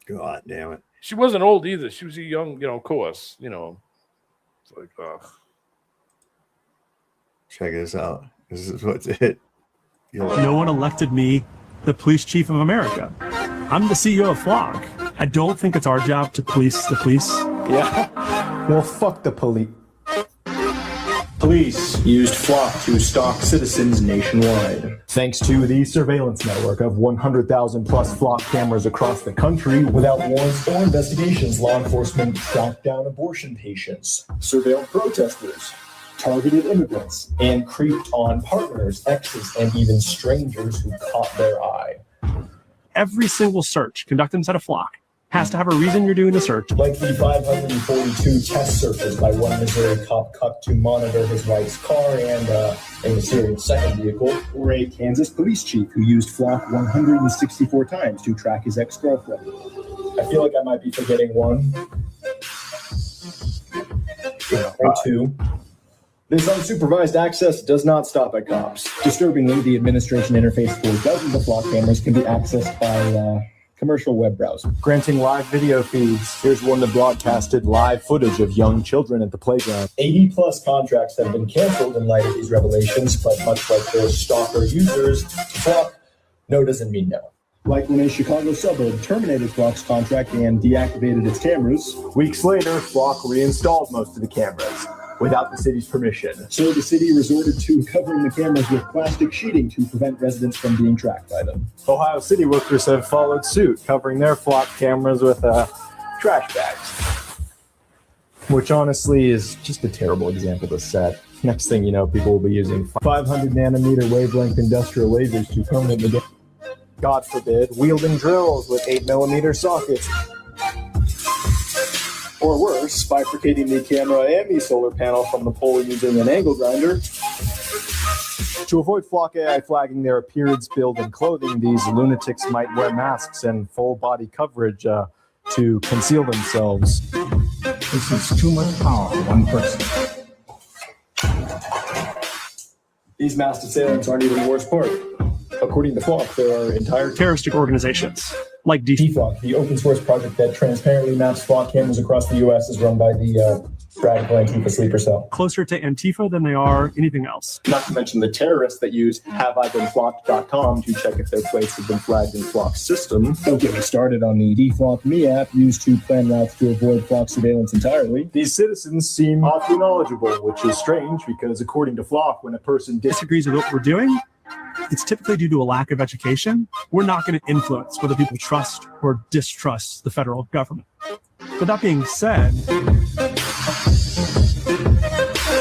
God damn it. She wasn't old either. She was a young, of course, it's like, Check this out. This is what's it. No one elected me the police chief of America. I'm the CEO of Flock. I don't think it's our job to police the police. Yeah. Well, fuck the police. Police used Flock to stalk citizens nationwide. Thanks to the surveillance network of 100,000 plus Flock cameras across the country, without warrants or investigations, law enforcement tracked down abortion patients, surveilled protesters, targeted immigrants, and creeped on partners, exes, and even strangers who caught their eye. Every single search conducted inside a Flock has to have a reason you're doing the search. Like the 542 test searches by one Missouri cop cut to monitor his wife's car and a mysterious second vehicle, or a Kansas police chief who used Flock 164 times to track his ex-girlfriend. I feel like I might be forgetting one. Or two. This unsupervised access does not stop at cops. Disturbingly, the administration interface for dozens of Flock cameras can be accessed by commercial web browser. Granting live video feeds. Here's one that broadcasted live footage of young children at the playground. 80 plus contracts have been canceled in light of these revelations, but much like their stalker users, Flock, no doesn't mean no. Like when a Chicago suburb terminated Flock's contract and deactivated its cameras. Weeks later, Flock reinstalled most of the cameras without the city's permission. So the city resorted to covering the cameras with plastic sheeting to prevent residents from being tracked by them. Ohio City workers have followed suit, covering their Flock cameras with trash bags. Which honestly is just a terrible example to set. Next thing you know, people will be using 500 nanometer wavelength industrial lasers to permanently damage. God forbid, wielding drills with 8mm sockets. Or worse, bifurcating the camera and the solar panel from the pole using an angle grinder. To avoid Flock AI flagging their appearance, build, and clothing, these lunatics might wear masks and full body coverage to conceal themselves. This is too much power for one person. These masked assailants aren't even the worst part. According to Flock, there are entire terroristic organizations like DFlock, the open source project that transparently maps Flock cameras across the U.S. is run by the radical Antifa sleeper cell. Closer to Antifa than they are anything else. Not to mention the terrorists that use haveibeenflocked.com to check if their plates have been flagged in Flock's system. Don't get me started on the DFlock Me app used to plan routes to avoid Flock surveillance entirely. These citizens seem awfully knowledgeable, which is strange because according to Flock, when a person disagrees with what we're doing, it's typically due to a lack of education. We're not going to influence whether people trust or distrust the federal government. But that being said,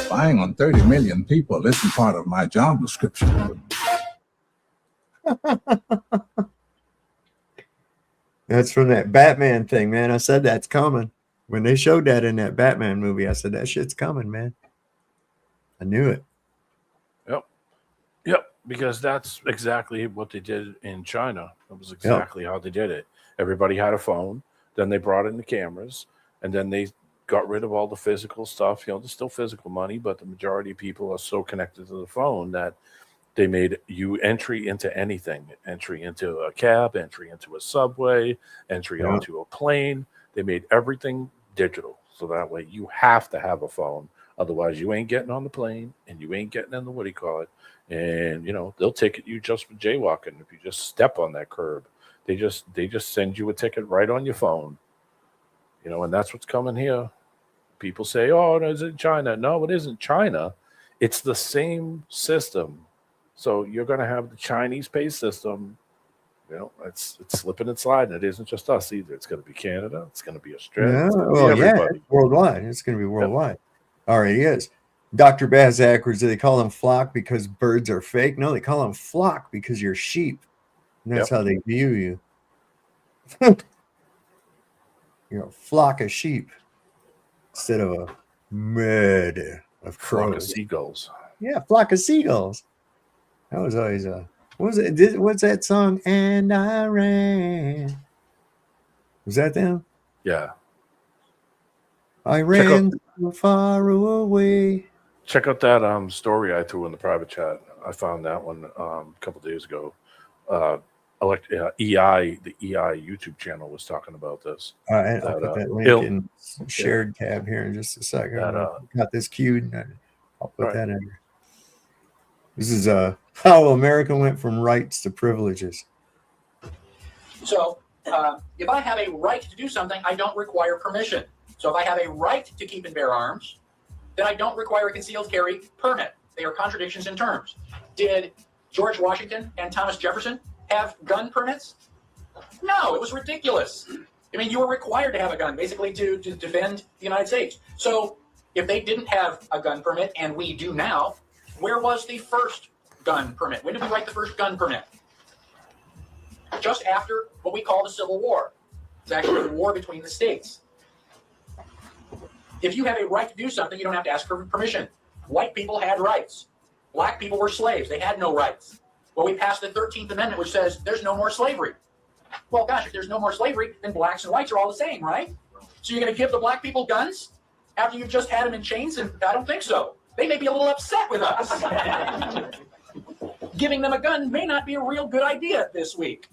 spying on 30 million people isn't part of my job description. That's from that Batman thing, man. I said that's coming. When they showed that in that Batman movie, I said that shit's coming, man. I knew it. Yep, because that's exactly what they did in China. That was exactly how they did it. Everybody had a phone. Then they brought in the cameras, and then they got rid of all the physical stuff. You know, there's still physical money, but the majority of people are so connected to the phone that they made you entry into anything, entry into a cab, entry into a subway, entry onto a plane. They made everything digital. So that way you have to have a phone. Otherwise, you ain't getting on the plane and you ain't getting in the, and, you know, they'll ticket you just for jaywalking. If you just step on that curb, they just send you a ticket right on your phone, you know, and that's what's coming here. People say, oh, no, is it China? No, it isn't China. It's the same system. So you're going to have the Chinese pay system. You know, it's slipping and sliding. It isn't just us either. It's going to be Canada. It's going to be Australia. It's worldwide. It's going to be worldwide. Already is. Dr. Bazakers, do they call them flock because birds are fake? No, they call them flock because you're sheep. And that's how they view you. You're a flock of sheep instead of a murder of crows. Flock of seagulls. Yeah, flock of seagulls. That was always what's that song? And I ran. Was that them? Yeah. I ran far away. Check out that story I threw in the private chat. I found that one a couple days ago. EI, the EI YouTube channel was talking about this. I'll put that link in shared tab here in just a second. Got this queued. I'll put that in. This is how America went from rights to privileges. So if I have a right to do something, I don't require permission. So if I have a right to keep and bear arms, then I don't require a concealed carry permit. They are contradictions in terms. Did George Washington and Thomas Jefferson have gun permits? No, it was ridiculous. I mean, you were required to have a gun, basically to defend the United States. So if they didn't have a gun permit, and we do now, where was the first gun permit? When did we write the first gun permit? Just after what we call the Civil War. It's actually the war between the states. If you have a right to do something, you don't have to ask for permission. White people had rights. Black people were slaves. They had no rights. Well, we passed the 13th Amendment, which says there's no more slavery. Well, gosh, if there's no more slavery, then blacks and whites are all the same, right? So you're going to give the black people guns after you've just had them in chains? And I don't think so. They may be a little upset with us. Giving them a gun may not be a real good idea this week.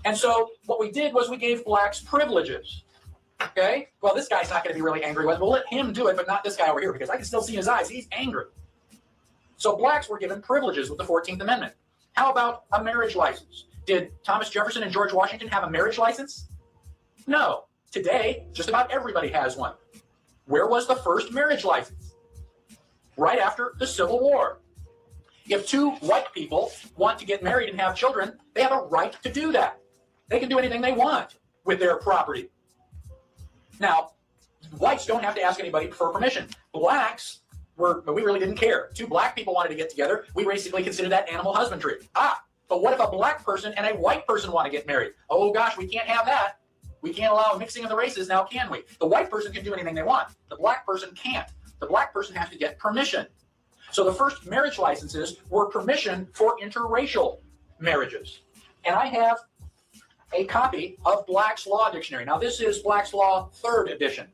And so what we did was we gave blacks privileges. Okay? Well, this guy's not going to be really angry with it. We'll let him do it, but not this guy over here, because I can still see in his eyes. He's angry. So blacks were given privileges with the 14th Amendment. How about a marriage license? Did Thomas Jefferson and George Washington have a marriage license? No. Today, just about everybody has one. Where was the first marriage license? Right after the Civil War. If two white people want to get married and have children, they have a right to do that. They can do anything they want with their property. Now, whites don't have to ask anybody for permission. Blacks but we really didn't care. Two black people wanted to get together. We basically considered that animal husbandry. But what if a black person and a white person want to get married? Oh gosh, we can't have that. We can't allow a mixing of the races now, can we? The white person can do anything they want. The black person can't. The black person has to get permission. So the first marriage licenses were permission for interracial marriages. And I have a copy of Black's Law Dictionary. Now this is Black's Law 3rd edition.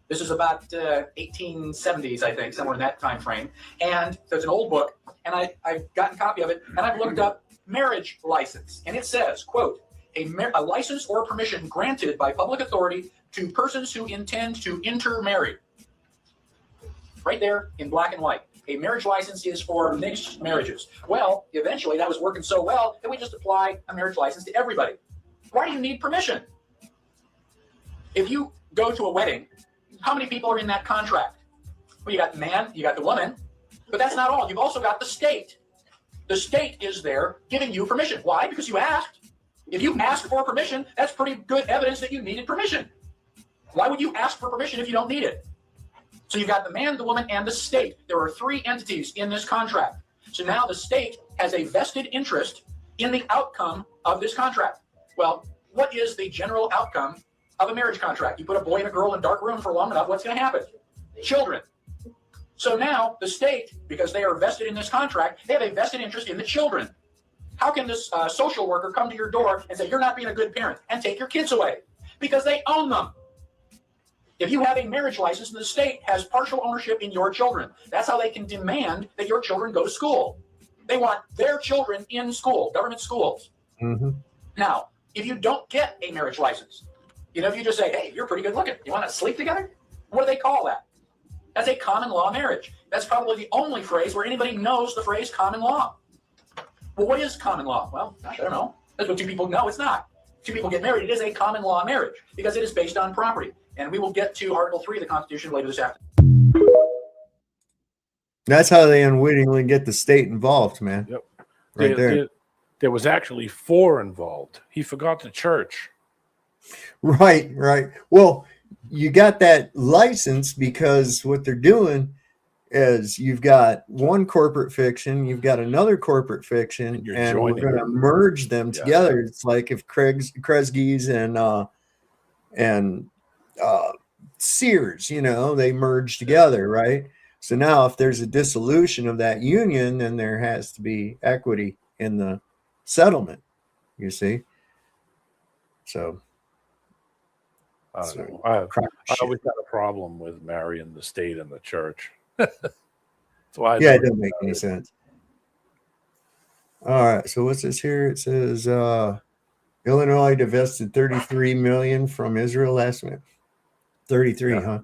This is about 1870s, I think, somewhere in that time frame. And so it's an old book, and I've gotten a copy of it, and I've looked up marriage license. And it says, quote, a license or permission granted by public authority to persons who intend to intermarry. Right there in black and white. A marriage license is for mixed marriages. Well, eventually that was working so well that we just applied a marriage license to everybody. Why do you need permission? If you go to a wedding, how many people are in that contract? Well, you got the man, you got the woman, but that's not all. You've also got the state. The state is there giving you permission. Why? Because you asked. If you asked for permission, that's pretty good evidence that you needed permission. Why would you ask for permission if you don't need it? So you've got the man, the woman, and the state. There are 3 entities in this contract. So now the state has a vested interest in the outcome of this contract. Well, what is the general outcome of a marriage contract? You put a boy and a girl in a dark room for long enough, what's going to happen? Children. So now the state, because they are vested in this contract, they have a vested interest in the children. How can this social worker come to your door and say, you're not being a good parent, and take your kids away? Because they own them. If you have a marriage license, the state has partial ownership in your children. That's how they can demand that your children go to school. They want their children in school, government schools. Mm-hmm. Now, if you don't get a marriage license, if you just say, hey, you're pretty good looking, you want to sleep together? What do they call that? That's a common law marriage. That's probably the only phrase where anybody knows the phrase common law. Well, what is common law? Well, gosh, I don't know. That's what 2 people know. It's not. 2 people get married. It is a common law marriage because it is based on property. And we will get to Article 3 of the Constitution later this afternoon. That's how they unwittingly get the state involved, man. Yep. Right there. There was actually 4 involved. He forgot the church. Right. Well, you got that license because what they're doing is you've got one corporate fiction, you've got another corporate fiction, and we're going to merge them together. It's like if Kresge's and Sears, they merge together, right? So now if there's a dissolution of that union, then there has to be equity in the settlement, you see? So I don't know. I always had a problem with marrying the state and the church. So it doesn't make any sense. All right, so what's this here? It says Illinois divested $33 million from Israel last month. 33, huh?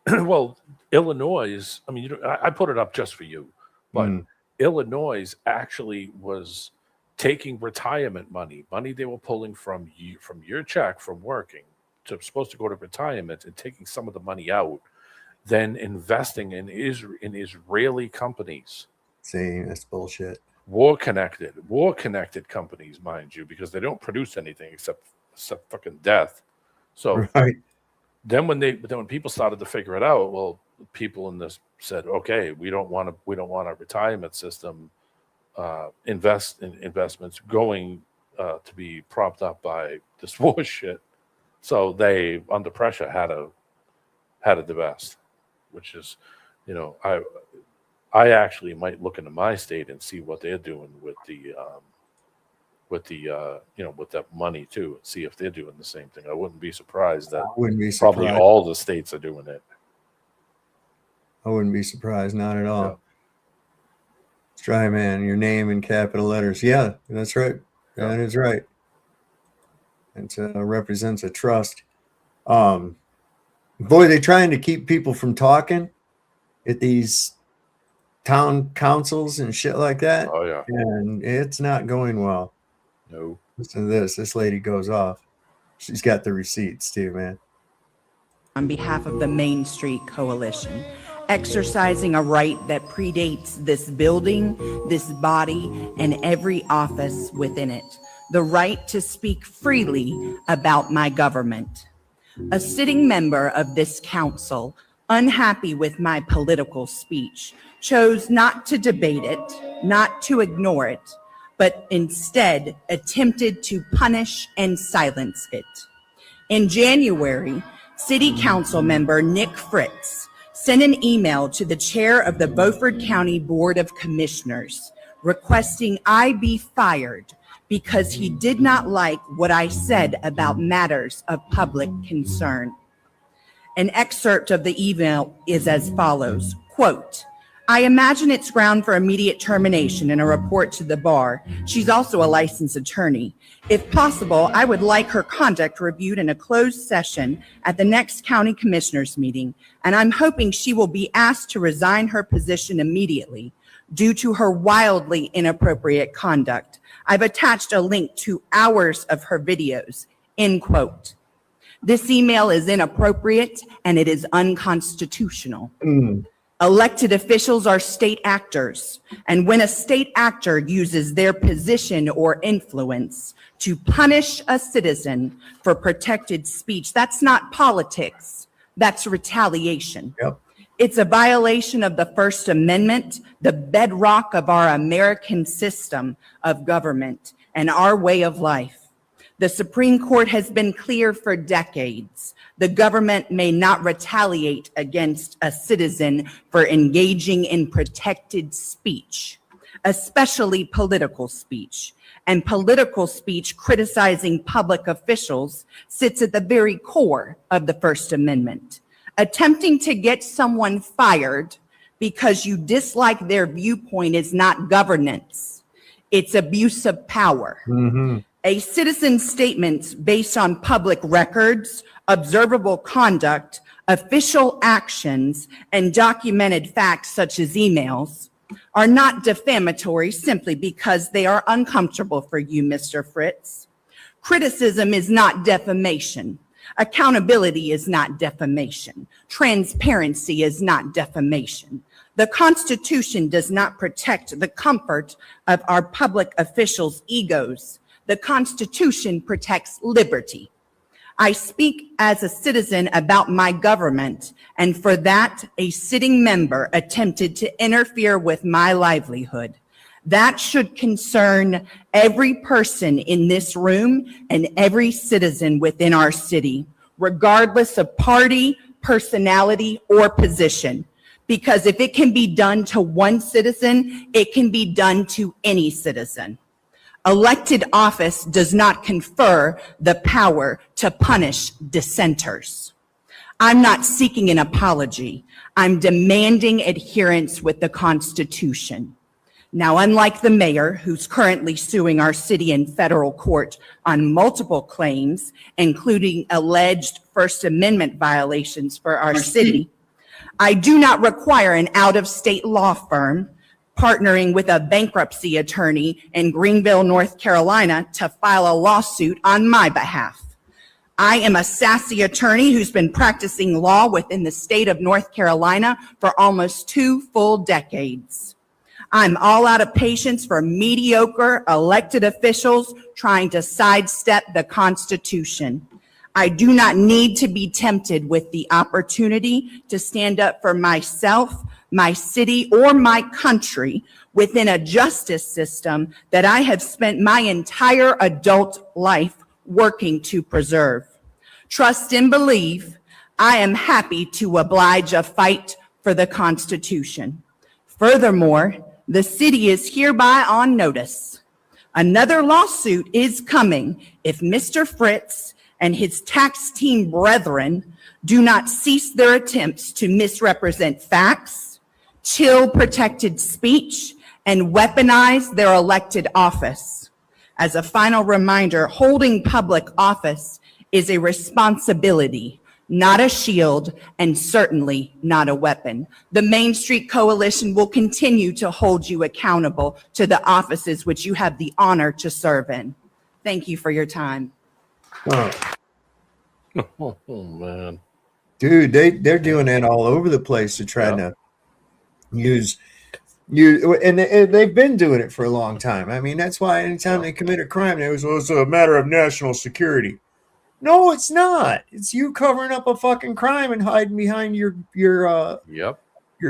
Well, Illinois is. I mean, I put it up just for you, but Illinois actually was taking retirement money they were pulling from your check from working, supposed to go to retirement, and taking some of the money out, then investing in Israeli companies. See, that's bullshit. War connected companies, mind you, because they don't produce anything except fucking death. So then when people started to figure it out, well, people in this said, okay, we don't want a retirement system investments going to be propped up by this war shit. So they, under pressure, had to divest, which is, I actually might look into my state and see what they're doing with that money too, and see if they're doing the same thing. I wouldn't be surprised that probably all the states are doing it. I wouldn't be surprised, not at all. Try, man. Your name in capital letters. Yeah, that's right. That is right. It represents a trust. Boy, they're trying to keep people from talking at these town councils and shit like that. Oh yeah. And it's not going well. No. Listen to this. This lady goes off. She's got the receipts too, man. On behalf of the Main Street Coalition, exercising a right that predates this building, this body, and every office within it, the right to speak freely about my government. A sitting member of this council, unhappy with my political speech, chose not to debate it, not to ignore it, but instead attempted to punish and silence it. In January, City Council member Nick Fritz sent an email to the chair of the Beaufort County Board of Commissioners requesting I be fired because he did not like what I said about matters of public concern. An excerpt of the email is as follows, quote, I imagine it's ground for immediate termination and a report to the bar. She's also a licensed attorney. If possible, I would like her conduct reviewed in a closed session at the next county commissioners meeting, and I'm hoping she will be asked to resign her position immediately due to her wildly inappropriate conduct. I've attached a link to hours of her videos, end quote. This email is inappropriate and it is unconstitutional. Elected officials are state actors, and when a state actor uses their position or influence to punish a citizen for protected speech, that's not politics, that's retaliation. Yep. It's a violation of the First Amendment, the bedrock of our American system of government and our way of life. The Supreme Court has been clear for decades. The government may not retaliate against a citizen for engaging in protected speech, especially political speech. And political speech criticizing public officials sits at the very core of the First Amendment. Attempting to get someone fired because you dislike their viewpoint is not governance. It's abuse of power. A citizen's statements based on public records, observable conduct, official actions, and documented facts such as emails are not defamatory simply because they are uncomfortable for you, Mr. Fritz. Criticism is not defamation. Accountability is not defamation. Transparency is not defamation. The Constitution does not protect the comfort of our public officials' egos. The Constitution protects liberty. I speak as a citizen about my government, and for that, a sitting member attempted to interfere with my livelihood. That should concern every person in this room and every citizen within our city, regardless of party, personality, or position. Because if it can be done to one citizen, it can be done to any citizen. Elected office does not confer the power to punish dissenters. I'm not seeking an apology. I'm demanding adherence with the Constitution. Now, unlike the mayor, who's currently suing our city in federal court on multiple claims, including alleged First Amendment violations for our city, I do not require an out-of-state law firm partnering with a bankruptcy attorney in Greenville, North Carolina, to file a lawsuit on my behalf. I am a sassy attorney who's been practicing law within the state of North Carolina for almost 2 full decades. I'm all out of patience for mediocre elected officials trying to sidestep the Constitution. I do not need to be tempted with the opportunity to stand up for myself, my city, or my country within a justice system that I have spent my entire adult life working to preserve. Trust and believe, I am happy to oblige a fight for the Constitution. Furthermore, the city is hereby on notice. Another lawsuit is coming if Mr. Fritz and his tax team brethren do not cease their attempts to misrepresent facts, chill protected speech, and weaponize their elected office. As a final reminder, holding public office is a responsibility, not a shield, and certainly not a weapon. The Main Street Coalition will continue to hold you accountable to the offices which you have the honor to serve in. Thank you for your time. Oh man, dude, they're doing that all over the place to try to use you, and they've been doing it for a long time. I mean, that's why anytime they commit a crime, it was, well, it's a matter of national security. No, it's not. It's you covering up a fucking crime and hiding behind your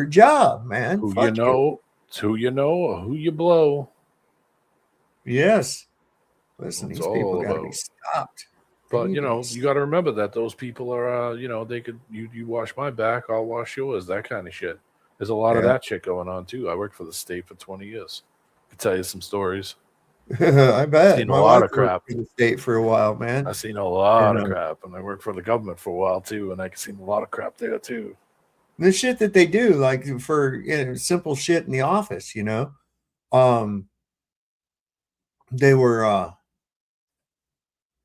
job, man. Who Fuck you know, it's who you know or who you blow. Yes. Listen, That's these people all got to about. be stopped. But you know, you got to remember that those people are, you know, they could you wash my back, I'll wash yours, that kind of shit. There's a lot of Yeah. that shit going on too. I worked for the state for 20 years. I could tell you some stories. I bet. Seen My a lot wife of crap. worked for the state for a while, man. I've seen a lot of And, crap, and I worked for the government for a while too, and I seen a lot of crap there too. the shit that they do, like for simple shit in the office, they were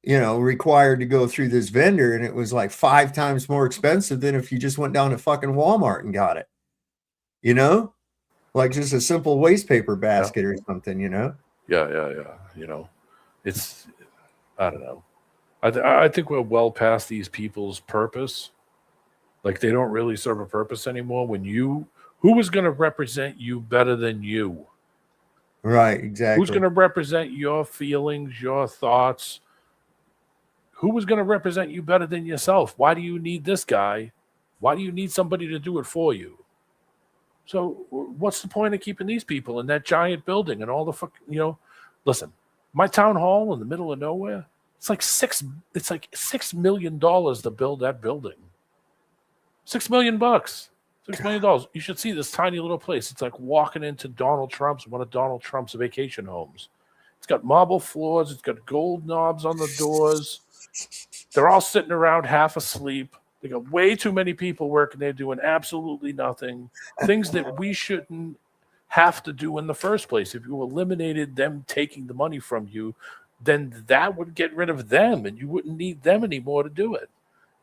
required to go through this vendor, and it was like 5 times more expensive than if you just went down to fucking Walmart and got it. Like just a simple waste paper basket or something. Yeah. You know, it's I don't know. I think we're well past these people's purpose. Like they don't really serve a purpose anymore. Who is going to represent you better than you? Right, exactly. Who's going to represent your feelings, your thoughts? Who is going to represent you better than yourself? Why do you need this guy? Why do you need somebody to do it for you? So what's the point of keeping these people in that giant building and all the listen, my town hall in the middle of nowhere, it's like $6 million to build that building. $6 million. $6 million. You should see this tiny little place. It's like walking into one of Donald Trump's vacation homes. It's got marble floors. It's got gold knobs on the doors. They're all sitting around half asleep. They got way too many people working there doing absolutely nothing. Things that we shouldn't have to do in the first place. If you eliminated them taking the money from you, then that would get rid of them and you wouldn't need them anymore to do it.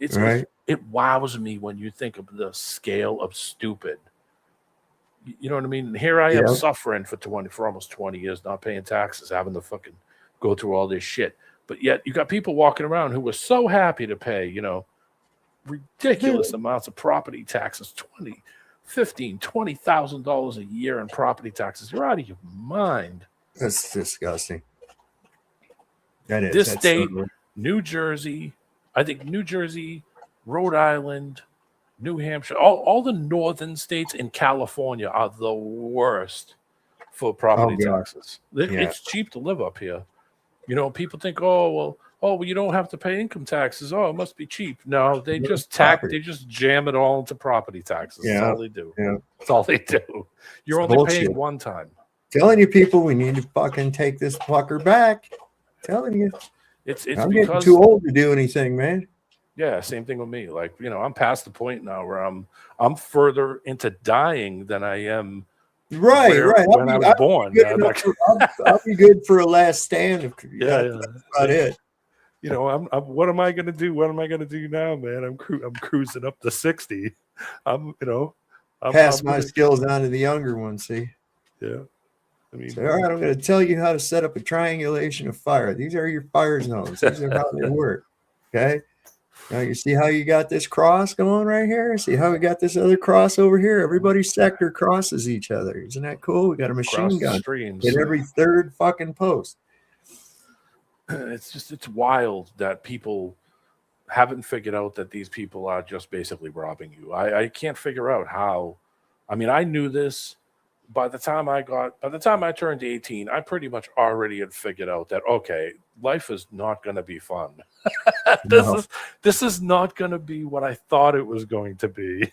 It wows me when you think of the scale of stupid. You know what I mean? Here I am suffering for almost 20 years, not paying taxes, having to fucking go through all this shit. But yet you got people walking around who were so happy to pay, ridiculous amounts of property taxes, $20,000 a year in property taxes. You're out of your mind. That's disgusting. That is. This state, New Jersey, I think New Jersey, Rhode Island, New Hampshire, all the northern states in California are the worst for property taxes. It's cheap to live up here. People think, well, you don't have to pay income taxes. Oh, it must be cheap. No, they just jam it all into property taxes. That's all they do. Yeah. That's all they do. You're only paying one time. Telling you people, we need to fucking take this fucker back. Telling you. I'm getting too old to do anything, man. Yeah, same thing with me. Like, I'm past the point now where I'm further into dying than I am right. when I was born. I'll be good for a last stand. That's about it. What am I going to do? What am I going to do now, man? I'm cruising up to 60. Pass my skills on to the younger ones. See. Yeah. All right, I'm going to tell you how to set up a triangulation of fire. These are your fire zones. These are how they work. Okay. Now you see how you got this cross going right here? See how we got this other cross over here? Everybody's sector crosses each other. Isn't that cool? We got a machine gun in every third fucking post. It's wild that people haven't figured out that these people are just basically robbing you. I can't figure out how. I mean, I knew this. By the time I turned 18, I pretty much already had figured out that, okay, life is not going to be fun. This is not going to be what I thought it was going to be.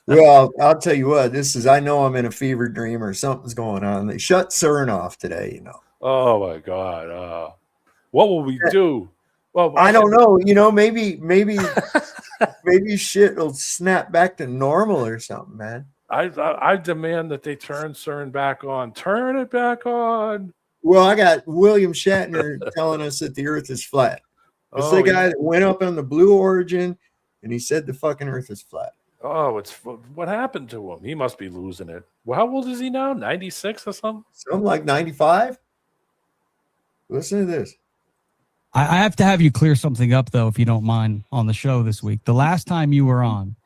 Well, I'll tell you what, I know I'm in a fever dream or something's going on. They shut CERN off today, Oh my God. What will we do? Well, I don't know. Maybe shit will snap back to normal or something, man. I demand that they turn CERN back on. Turn it back on. Well, I got William Shatner telling us that the Earth is flat. It's the guy that went up on the Blue Origin, and he said the fucking Earth is flat. Oh, what happened to him? He must be losing it. Well, how old is he now? 96 or something? Something like 95. Listen to this. I have to have you clear something up, though, if you don't mind, on the show this week. The last time you were on,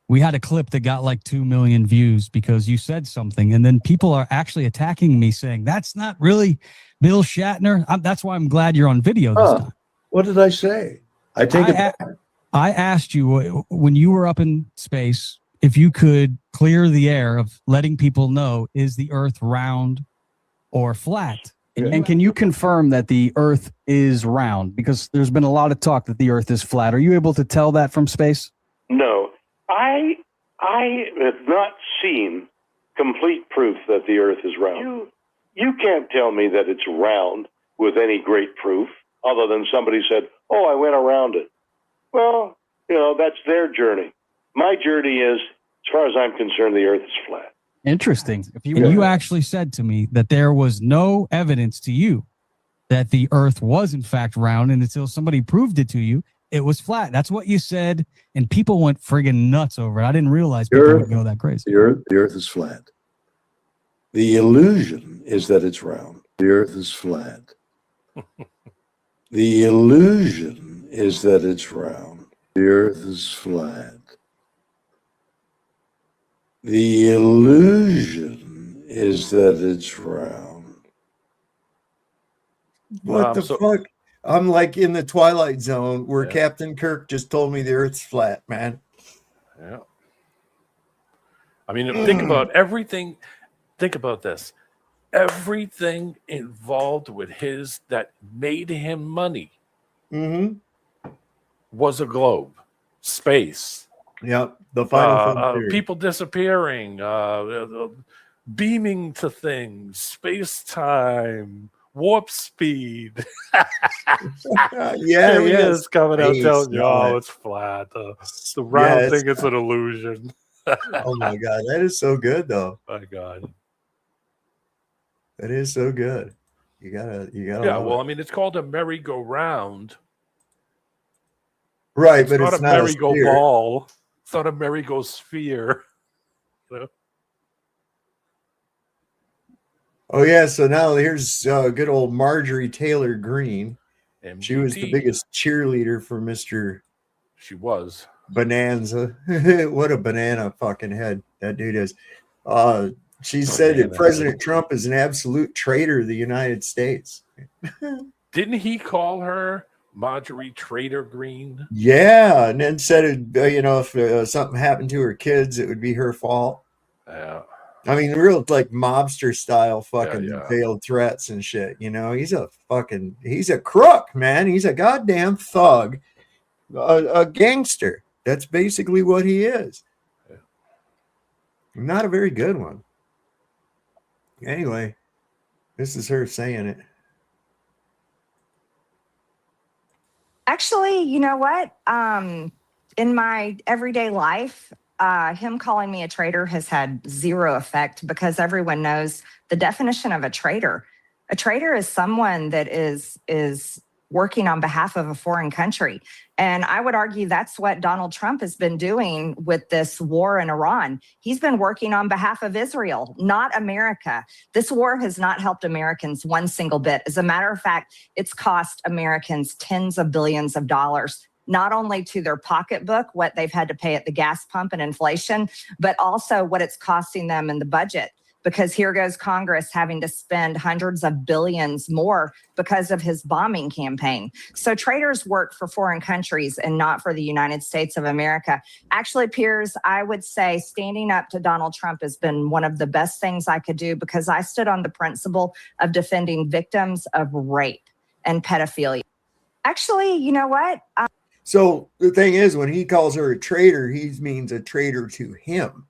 we had a clip that got like 2 million views because you said something, and then people are actually attacking me saying, that's not really Bill Shatner. That's why I'm glad you're on video this time. What did I say? I take it back. I asked you when you were up in space if you could clear the air of letting people know, is the Earth round or flat? And can you confirm that the Earth is round? Because there's been a lot of talk that the Earth is flat. Are you able to tell that from space? No, I have not seen complete proof that the Earth is round. You can't tell me that it's round with any great proof other than somebody said, oh, I went around it. Well, that's their journey. My journey is, as far as I'm concerned, the Earth is flat. Interesting. You actually said to me that there was no evidence to you that the Earth was in fact round, and until somebody proved it to you, it was flat. That's what you said, and people went friggin' nuts over it. I didn't realize people would go that crazy. The Earth is flat. The illusion is that it's round. The Earth is flat. The illusion is that it's round. The Earth is flat. The illusion is that it's round. What the fuck? I'm like in the Twilight Zone where Captain Kirk just told me the Earth's flat, man. Yeah. I mean, think about everything. Think about this. Everything involved with that made him money was a globe, space. Yep. The final people disappearing, beaming to things, space time, warp speed. Here he is coming out telling you, oh, it's flat. The round thing is an illusion. Oh my God, that is so good though. My God. That is so good. You gotta. Yeah, well, I mean, it's called a merry-go-round. Right, but not it's a not a merry-go-ball. It's not a merry-go-sphere. Oh yeah, so now here's good old Marjorie Taylor Greene. MGT. She was the biggest cheerleader for Mr. She was. Bonanza. What a banana fucking head that dude is. She said that President Trump is an absolute traitor to the United States. Didn't he call her Marjorie Trader Greene? Yeah, and then said, if something happened to her kids, it would be her fault. Yeah. I mean, real like mobster style fucking veiled threats and shit. He's a crook, man. He's a goddamn thug, a gangster. That's basically what he is. Yeah. Not a very good one. Anyway, this is her saying it. Actually, you know what? In my everyday life, him calling me a traitor has had zero effect because everyone knows the definition of a traitor. A traitor is someone that is working on behalf of a foreign country. And I would argue that's what Donald Trump has been doing with this war in Iran. He's been working on behalf of Israel, not America. This war has not helped Americans one single bit. As a matter of fact, it's cost Americans tens of billions of dollars, not only to their pocketbook, what they've had to pay at the gas pump and inflation, but also what it's costing them in the budget. Because here goes Congress having to spend hundreds of billions more because of his bombing campaign. So traitors work for foreign countries and not for the United States of America. Actually, Piers, I would say standing up to Donald Trump has been one of the best things I could do because I stood on the principle of defending victims of rape and pedophilia. Actually, you know what? So the thing is, when he calls her a traitor, he means a traitor to him.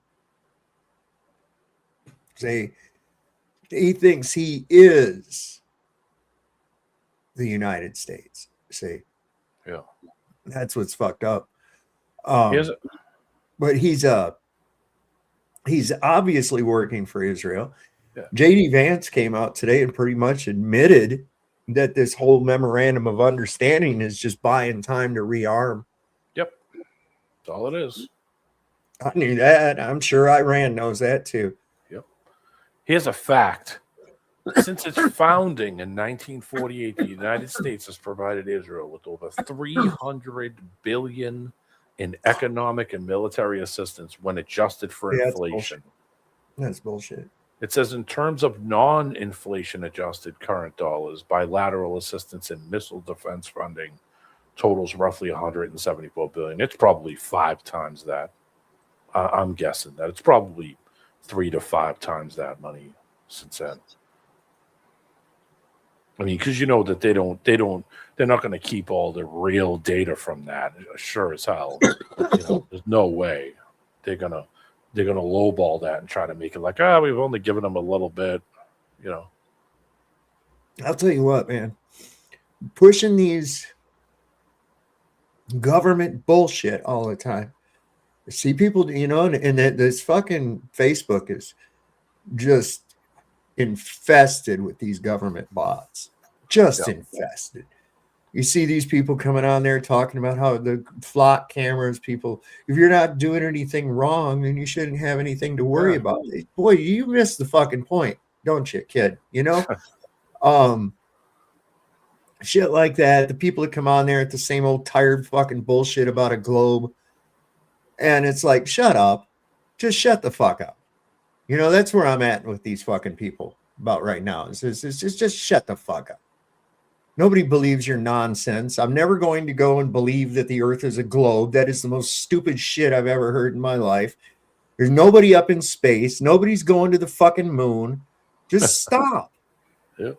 Say, he thinks he is the United States. See, yeah, that's what's fucked up. But he's He's obviously working for Israel. Yeah. JD Vance came out today and pretty much admitted that this whole memorandum of understanding is just buying time to rearm. Yep. That's all it is. I knew that. I'm sure Iran knows that too. Yep. Here's a fact. Since its founding in 1948, the United States has provided Israel with over $300 billion in economic and military assistance when adjusted for inflation. That's bullshit. It says in terms of non-inflation adjusted current dollars, bilateral assistance and missile defense funding totals roughly $174 billion. It's probably 5 times that. I'm guessing that it's probably 3 to 5 times that money since then. I mean, because you know that they're not going to keep all the real data from that. Sure as hell, there's no way they're gonna lowball that and try to make it like, we've only given them a little bit, I'll tell you what, man, pushing these government bullshit all the time. I see people, and this fucking Facebook is just infested with these government bots. Infested. You see these people coming on there talking about how the flock cameras, people, if you're not doing anything wrong, then you shouldn't have anything to worry about. Boy, you missed the fucking point, don't you, kid? Shit like that. The people that come on there at the same old tired fucking bullshit about a globe. And it's like, shut up. Just shut the fuck up. That's where I'm at with these fucking people about right now. It's just shut the fuck up. Nobody believes your nonsense. I'm never going to go and believe that the earth is a globe. That is the most stupid shit I've ever heard in my life. There's nobody up in space. Nobody's going to the fucking moon. Just stop. Yep.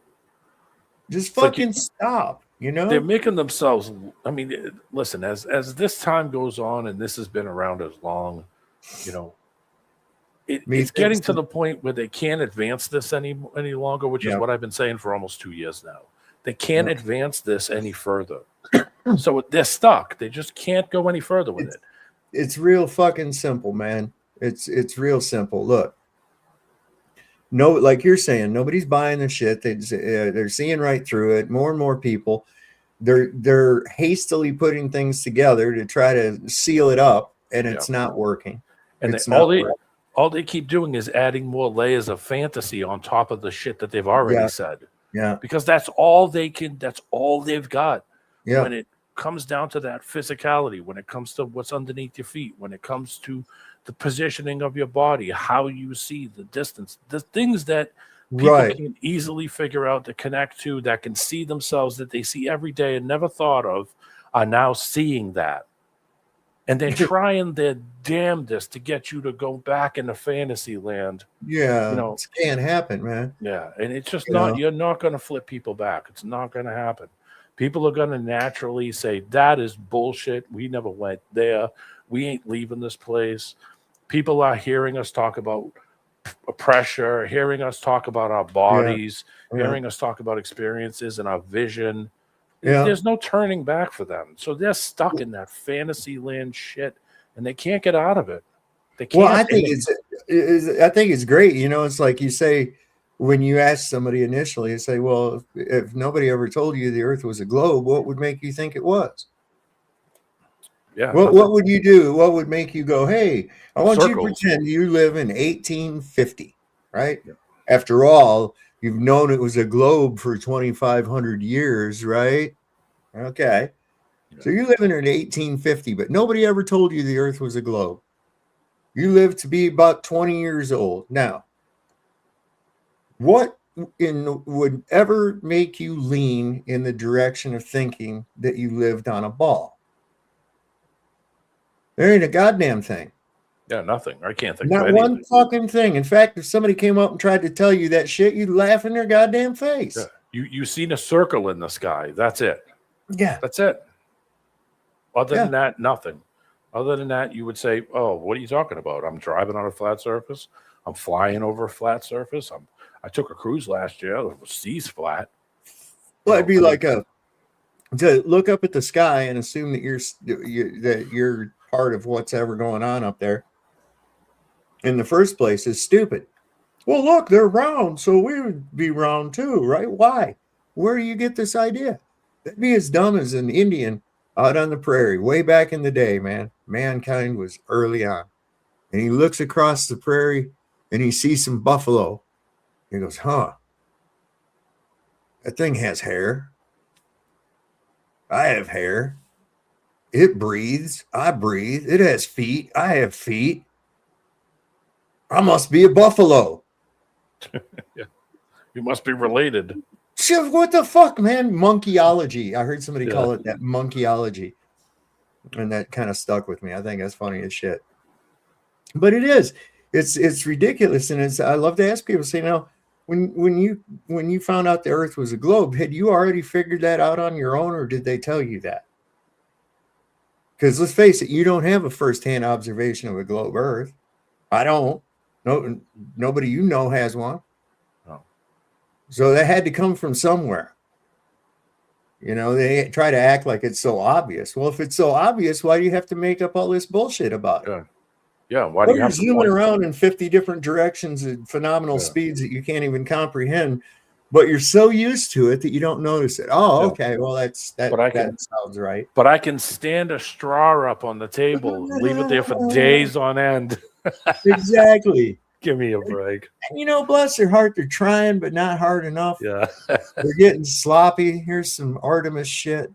Just fucking stop. They're making themselves. I mean, listen, as this time goes on, and this has been around as long, it's getting to the point where they can't advance this any longer, which is what I've been saying for almost 2 years now. They can't advance this any further. So they're stuck. They just can't go any further with it. It's real fucking simple, man. It's real simple. Look. No, like you're saying, nobody's buying the shit. They're seeing right through it. More and more people, they're hastily putting things together to try to seal it up, and it's not working. And all they keep doing is adding more layers of fantasy on top of the shit that they've already said. Yeah, because that's all they can. That's all they've got. Yeah. When it comes down to that physicality, when it comes to what's underneath your feet, when it comes to the positioning of your body, how you see the distance, the things that people can easily figure out to connect to, that can see themselves, that they see every day and never thought of, are now seeing that. And they're trying their damnedest to get you to go back into fantasy land. Yeah, it can't happen, man. Yeah, and it's just not, you're not going to flip people back. It's not going to happen. People are going to naturally say, that is bullshit. We never went there. We ain't leaving this place. People are hearing us talk about pressure, hearing us talk about our bodies, hearing us talk about experiences and our vision. Yeah. There's no turning back for them. So they're stuck in that fantasy land shit, and they can't get out of it. They can't. Well, I think it's great. It's like you say, when you ask somebody initially, you say, well, if nobody ever told you the earth was a globe, what would make you think it was? Yeah. What would you do? What would make you go, hey, I want you to pretend you live in 1850, right? Yeah. After all, you've known it was a globe for 2,500 years, right? Okay. Yeah. So you're living in 1850, but nobody ever told you the earth was a globe. You lived to be about 20 years old. Now, what would ever make you lean in the direction of thinking that you lived on a ball? There ain't a goddamn thing. Yeah, nothing. I can't think of anything. Not one fucking thing. In fact, if somebody came up and tried to tell you that shit, you'd laugh in their goddamn face. Yeah. You seen a circle in the sky. That's it. Yeah. That's it. Other than that, nothing. Other than that, you would say, oh, what are you talking about? I'm driving on a flat surface. I'm flying over a flat surface. I took a cruise last year. The sea's flat. Well, it'd be like to look up at the sky and assume that you're part of what's ever going on up there. in the first place is stupid. Well, look, they're round, so we would be round too, right? Why? Where do you get this idea? That'd be as dumb as an Indian out on the prairie way back in the day, man. Mankind was early on. And he looks across the prairie and he sees some buffalo. He goes, huh, that thing has hair. I have hair. It breathes. I breathe. It has feet. I have feet. I must be a buffalo. Yeah. You must be related. What the fuck, man? Monkeyology. I heard somebody call it that, monkeyology. And that kind of stuck with me. I think that's funny as shit. But it is. It's ridiculous. And I love to ask people, say, now, when you found out the Earth was a globe, had you already figured that out on your own, or did they tell you that? Because let's face it, you don't have a first-hand observation of a globe Earth. I don't. No, nobody you know has one. No. So that had to come from somewhere. You know, they try to act like it's so obvious. Well, if it's so obvious, why do you have to make up all this bullshit about it? Yeah. Why do you have to zooming around in 50 different directions at phenomenal speeds that you can't even comprehend, but you're so used to it that you don't notice it. Oh, okay. Well, that sounds right. But I can stand a straw up on the table, leave it there for days on end. Exactly. Give me a break. And you know, bless their heart, they're trying, but not hard enough. Yeah. They're getting sloppy. Here's some Artemis shit.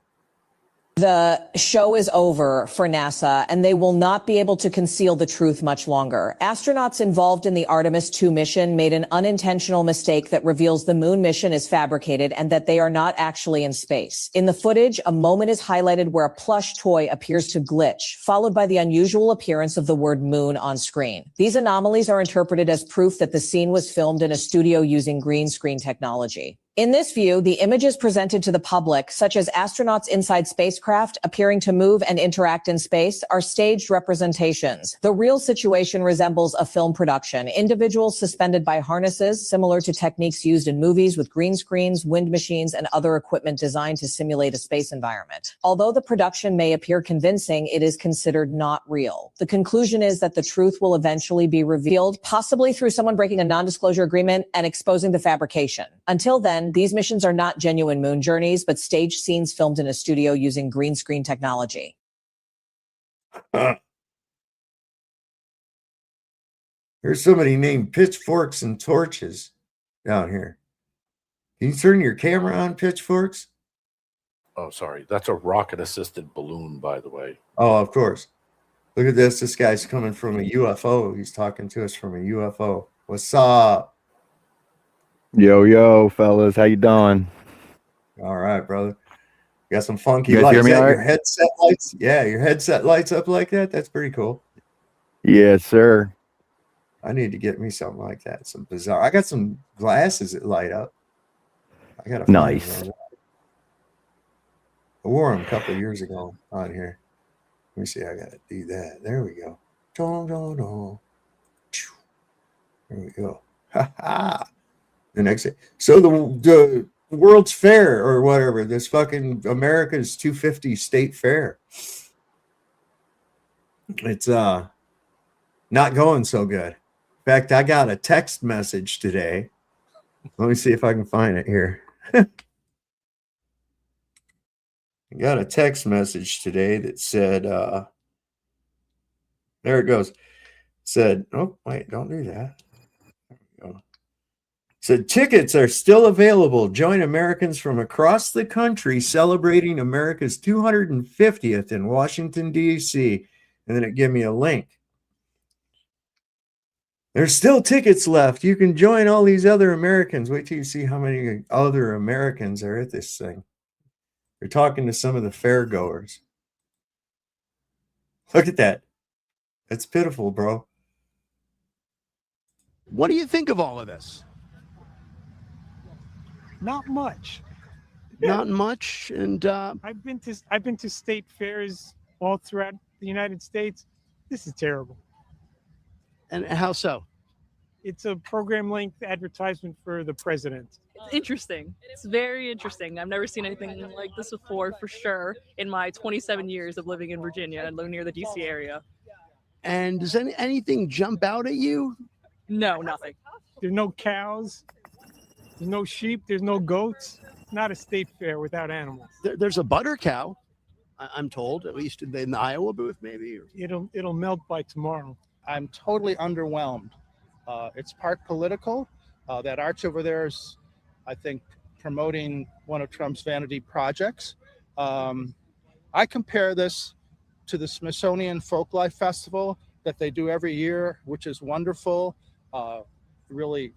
The show is over for NASA, and they will not be able to conceal the truth much longer. Astronauts involved in the Artemis 2 mission made an unintentional mistake that reveals the moon mission is fabricated and that they are not actually in space. In the footage, a moment is highlighted where a plush toy appears to glitch, followed by the unusual appearance of the word moon on screen. These anomalies are interpreted as proof that the scene was filmed in a studio using green screen technology. In this view, the images presented to the public, such as astronauts inside spacecraft appearing to move and interact in space, are staged representations. The real situation resembles a film production. Individuals suspended by harnesses, similar to techniques used in movies with green screens, wind machines, and other equipment designed to simulate a space environment. Although the production may appear convincing, it is considered not real. The conclusion is that the truth will eventually be revealed, possibly through someone breaking a non-disclosure agreement and exposing the fabrication. Until then, these missions are not genuine moon journeys, but staged scenes filmed in a studio using green screen technology. There's somebody named Pitchforks and Torches down here. Can you turn your camera on, Pitchforks? Oh, sorry. That's a rocket-assisted balloon, by the way. Oh, of course. Look at this. This guy's coming from a UFO. He's talking to us from a UFO. What's up? Yo, fellas, how you doing? All right, brother. Got some funky You guys lights. hear me Is that all your right? headset lights? Yeah, your headset lights up like that. That's pretty cool. Yes, sir. I need to get me something like that. Some bizarre. I got some glasses that light up. I got Nice. I wore them a couple of years ago on here. Let me see. I got to do that. There we go. Dun, dun, dun. There we go. Ha ha. The next day. So the World's Fair or whatever, this fucking America's 250 State Fair. It's not going so good. In fact, I got a text message today. Let me see if I can find it here. I got a text message today that said, there it goes. It said, oh, wait, don't do that. There we go. Said tickets are still available. Join Americans from across the country celebrating America's 250th in Washington, D.C. And then it gave me a link. There's still tickets left. You can join all these other Americans. Wait till you see how many other Americans are at this thing. They're talking to some of the fair goers. Look at that. That's pitiful, bro. What do you think of all of this? Not much. Not much. And I've been to state fairs all throughout the United States. This is terrible. And how so? It's a program length advertisement for the president. It's interesting. It's very interesting. I've never seen anything like this before, for sure, in my 27 years of living in Virginia and living near the DC area. And does anything jump out at you? No, nothing. There's no cows. There's no sheep. There's no goats. Not a state fair without animals. There's a butter cow, I'm told, at least in the Iowa booth, maybe. It'll melt by tomorrow. I'm totally underwhelmed. It's part political. That arch over there is, I think, promoting one of Trump's vanity projects. I compare this to the Smithsonian Folklife Festival that they do every year, which is wonderful. Really,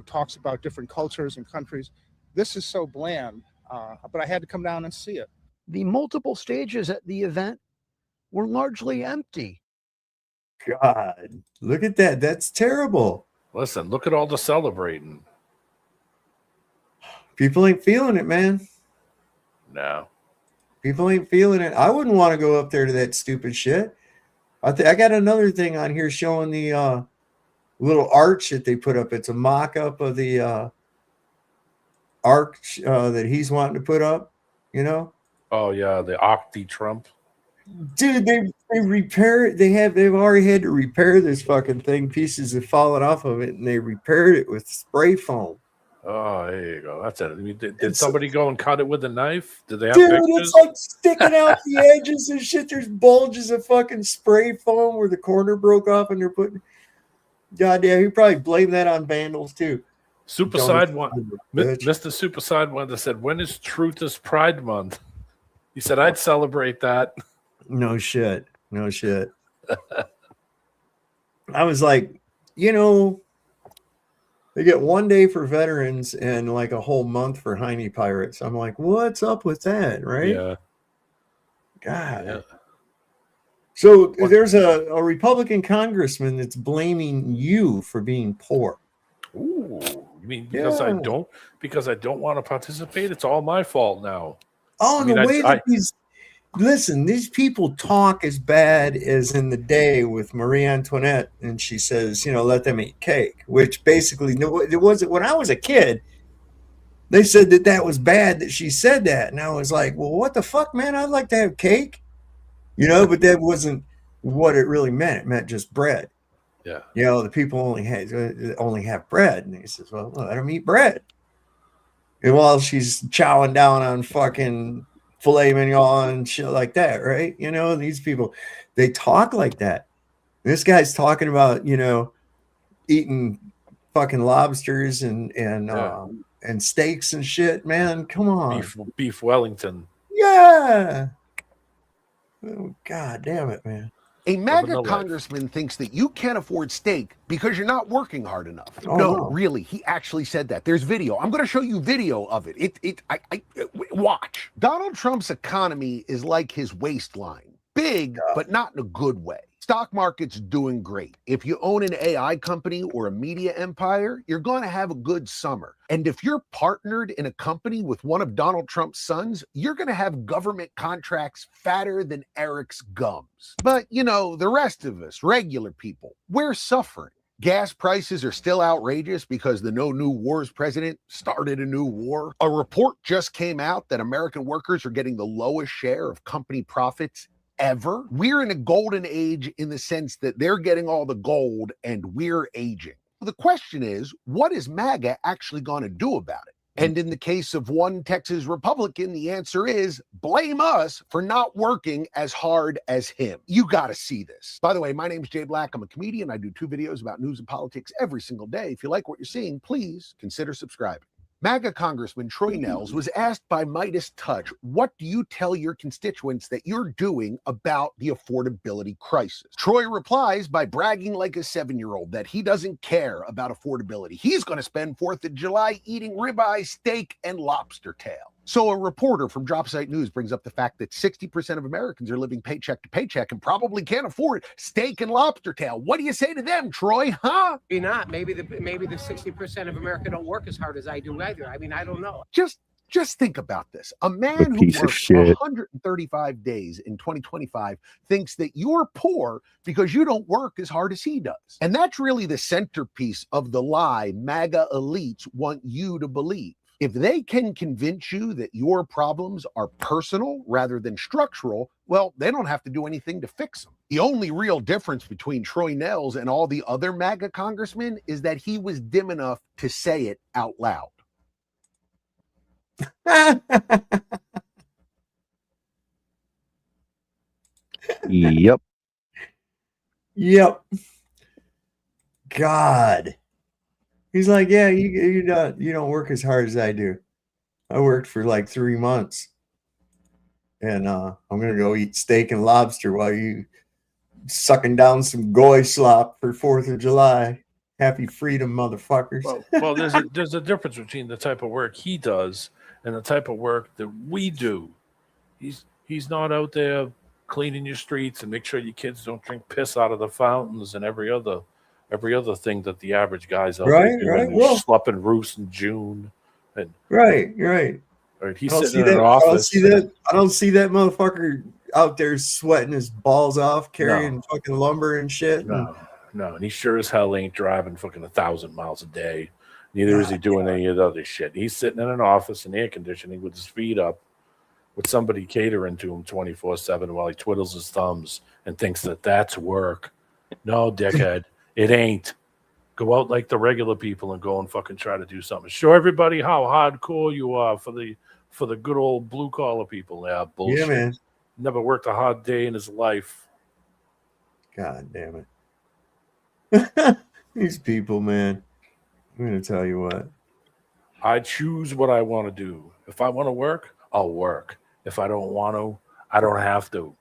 talks about different cultures and countries. This is so bland, but I had to come down and see it. The multiple stages at the event were largely empty. God, look at that. That's terrible. Listen, look at all the celebrating. People ain't feeling it, man. No. People ain't feeling it. I wouldn't want to go up there to that stupid shit. I got another thing on here showing the little arch that they put up. It's a mock-up of the arch that he's wanting to put up, Oh yeah, the Octi Trump. Dude, they repair it. They've already had to repair this fucking thing. Pieces have fallen off of it, and they repaired it with spray foam. Oh, there you go. That's it. I mean, did somebody go and cut it with a knife? Did they have Dude, pictures? it's like sticking out the edges and shit. There's bulges of fucking spray foam where the corner broke off, and they're putting. God damn, he probably blamed that on vandals too. Superside one, Mr. Superside one that said, "When is Truth is Pride Month?" He said, "I'd celebrate that." No shit. I was like, they get 1 day for veterans and like a whole month for Heine pirates. I'm like, what's up with that, right? Yeah. God. Yeah. So there's a Republican congressman that's blaming you for being poor. Ooh, you mean because I don't want to participate? It's all my fault now. Oh, the way that these people talk as bad as in the day with Marie Antoinette, and she says, let them eat cake, which basically it wasn't. When I was a kid, they said that was bad that she said that, and I was like, well, what the fuck, man? I'd like to have cake, but that wasn't what it really meant. It meant just bread. Yeah. The people only have bread, and he says, well, let them eat bread. And while she's chowing down on fucking filet mignon and shit like that, right? These people, they talk like that. This guy's talking about, eating fucking lobsters and steaks and shit, man. Come on. Beef Wellington. Yeah. Oh, God damn it, man. A MAGA congressman thinks that you can't afford steak because you're not working hard enough. Oh, no, really, he actually said that. There's video. I'm going to show you video of it. Watch. Donald Trump's economy is like his waistline. Big, but not in a good way. Stock market's doing great. If you own an AI company or a media empire, you're going to have a good summer. And if you're partnered in a company with one of Donald Trump's sons, you're going to have government contracts fatter than Eric's gums. But, the rest of us, regular people, we're suffering. Gas prices are still outrageous because the No New Wars president started a new war. A report just came out that American workers are getting the lowest share of company profits ever. We're in a golden age in the sense that they're getting all the gold and we're aging. The question is, what is MAGA actually going to do about it? And in the case of one Texas Republican, the answer is blame us for not working as hard as him. You got to see this. By the way, my name is Jay Black. I'm a comedian. I do 2 videos about news and politics every single day. If you like what you're seeing, please consider subscribing. MAGA Congressman Troy Nehls was asked by Midas Touch, what do you tell your constituents that you're doing about the affordability crisis? Troy replies by bragging like a 7-year-old that he doesn't care about affordability. He's going to spend 4th of July eating ribeye, steak, and lobster tail. So a reporter from Dropsite News brings up the fact that 60% of Americans are living paycheck to paycheck and probably can't afford steak and lobster tail. What do you say to them, Troy? Huh? Maybe not. Maybe the 60% of America don't work as hard as I do either. I mean, I don't know. Just think about this. A man who works 135 days in 2025 thinks that you're poor because you don't work as hard as he does. And that's really the centerpiece of the lie MAGA elites want you to believe. If they can convince you that your problems are personal rather than structural, well, they don't have to do anything to fix them. The only real difference between Troy Nehls and all the other MAGA congressmen is that he was dim enough to say it out loud. Yep. Yep. God. He's like, yeah, you don't work as hard as I do. I worked for like 3 months. And I'm gonna go eat steak and lobster while you sucking down some goy slop for 4th of July. Happy freedom, motherfuckers. Well, there's a difference between the type of work he does and the type of work that we do. He's not out there cleaning your streets and make sure your kids don't drink piss out of the fountains and every other thing that the average guy's out there doing. Right. Well, slopping roofs in June. And, right. He's sitting in an office. I don't see that motherfucker out there sweating his balls off, carrying fucking lumber and shit. No, and he sure as hell ain't driving fucking 1,000 miles a day. Neither is he doing any of the other shit. He's sitting in an office in air conditioning with his feet up, with somebody catering to him 24/7 while he twiddles his thumbs and thinks that that's work. No, dickhead, it ain't. Go out like the regular people and go and fucking try to do something. Show everybody how hardcore you are for the good old blue collar people. Yeah, bullshit. Yeah, man. Never worked a hard day in his life. God damn it. These people, man. I'm gonna tell you what. I choose what I want to do. If I want to work, I'll work. If I don't want to, I don't have to.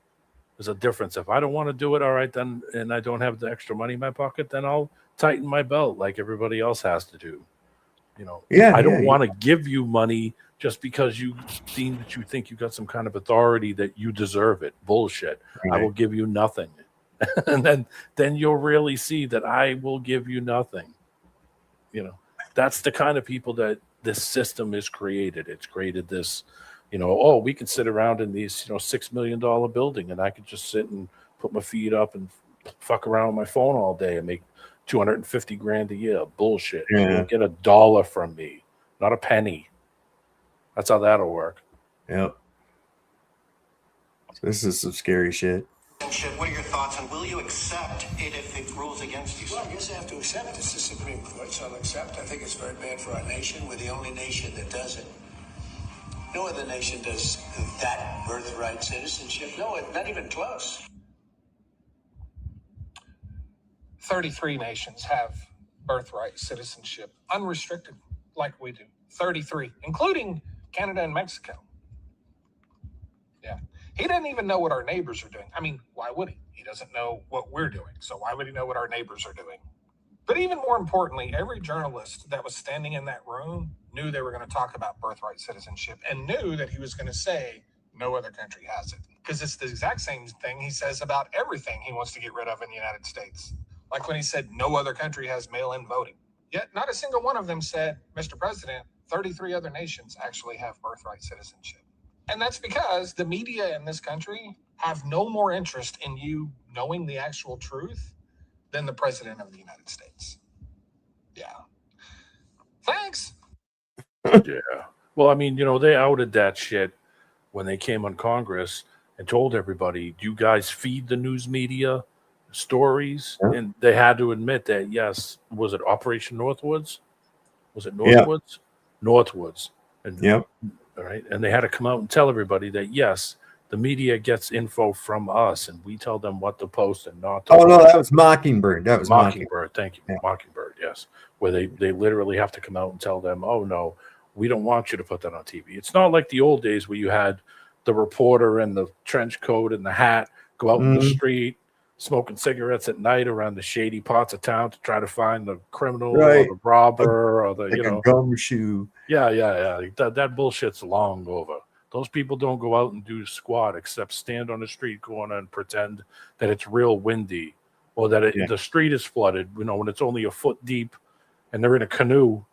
There's a difference. If I don't want to do it, all right, then, and I don't have the extra money in my pocket, then I'll tighten my belt like everybody else has to do. I don't want to give you money just because you seem that you think you got some kind of authority that you deserve it. Bullshit. Right. I will give you nothing. And then you'll really see that I will give you nothing. That's the kind of people that this system is created. It's created this, we can sit around in these, $6 million building and I could just sit and put my feet up and fuck around with my phone all day and make $250,000 a year. Bullshit. Yeah. You'll get $1 from me, not a penny. That's how that'll work. Yep. This is some scary shit. What are your thoughts on will you accept it if it rules against you? Well, I guess I have to accept it's the Supreme Court, so I'll accept. I think it's very bad for our nation. We're the only nation that does it. No other nation does that birthright citizenship. No, not even close. 33 nations have birthright citizenship, unrestricted, like we do. 33, including Canada and Mexico. Yeah. He doesn't even know what our neighbors are doing. I mean, why would he? He doesn't know what we're doing. So why would he know what our neighbors are doing? But even more importantly, every journalist that was standing in that room knew they were going to talk about birthright citizenship and knew that he was going to say no other country has it. Because it's the exact same thing he says about everything he wants to get rid of in the United States. Like when he said no other country has mail-in voting. Yet not a single one of them said, Mr. President, 33 other nations actually have birthright citizenship. And that's because the media in this country have no more interest in you knowing the actual truth than the President of the United States. Yeah. Thanks. Yeah. Well, I mean, they outed that shit when they came on Congress and told everybody, do you guys feed the news media stories? Yeah. And they had to admit that, yes, was it Operation Northwoods? Was it Northwoods? Yeah. Northwoods. And, yep. All right. And they had to come out and tell everybody that, yes, the media gets info from us and we tell them what to post and not to. Oh, no, that was Mockingbird. That was Mockingbird. Thank you. Yeah. Mockingbird, yes. Where they literally have to come out and tell them, oh, no, we don't want you to put that on TV. It's not like the old days where you had the reporter and the trench coat and the hat go out in the street smoking cigarettes at night around the shady parts of town to try to find the criminal or the robber or the, like a gumshoe. Yeah. That bullshit's long over. Those people don't go out and do squat except stand on the street corner and pretend that it's real windy or that the street is flooded, when it's only a foot deep and they're in a canoe.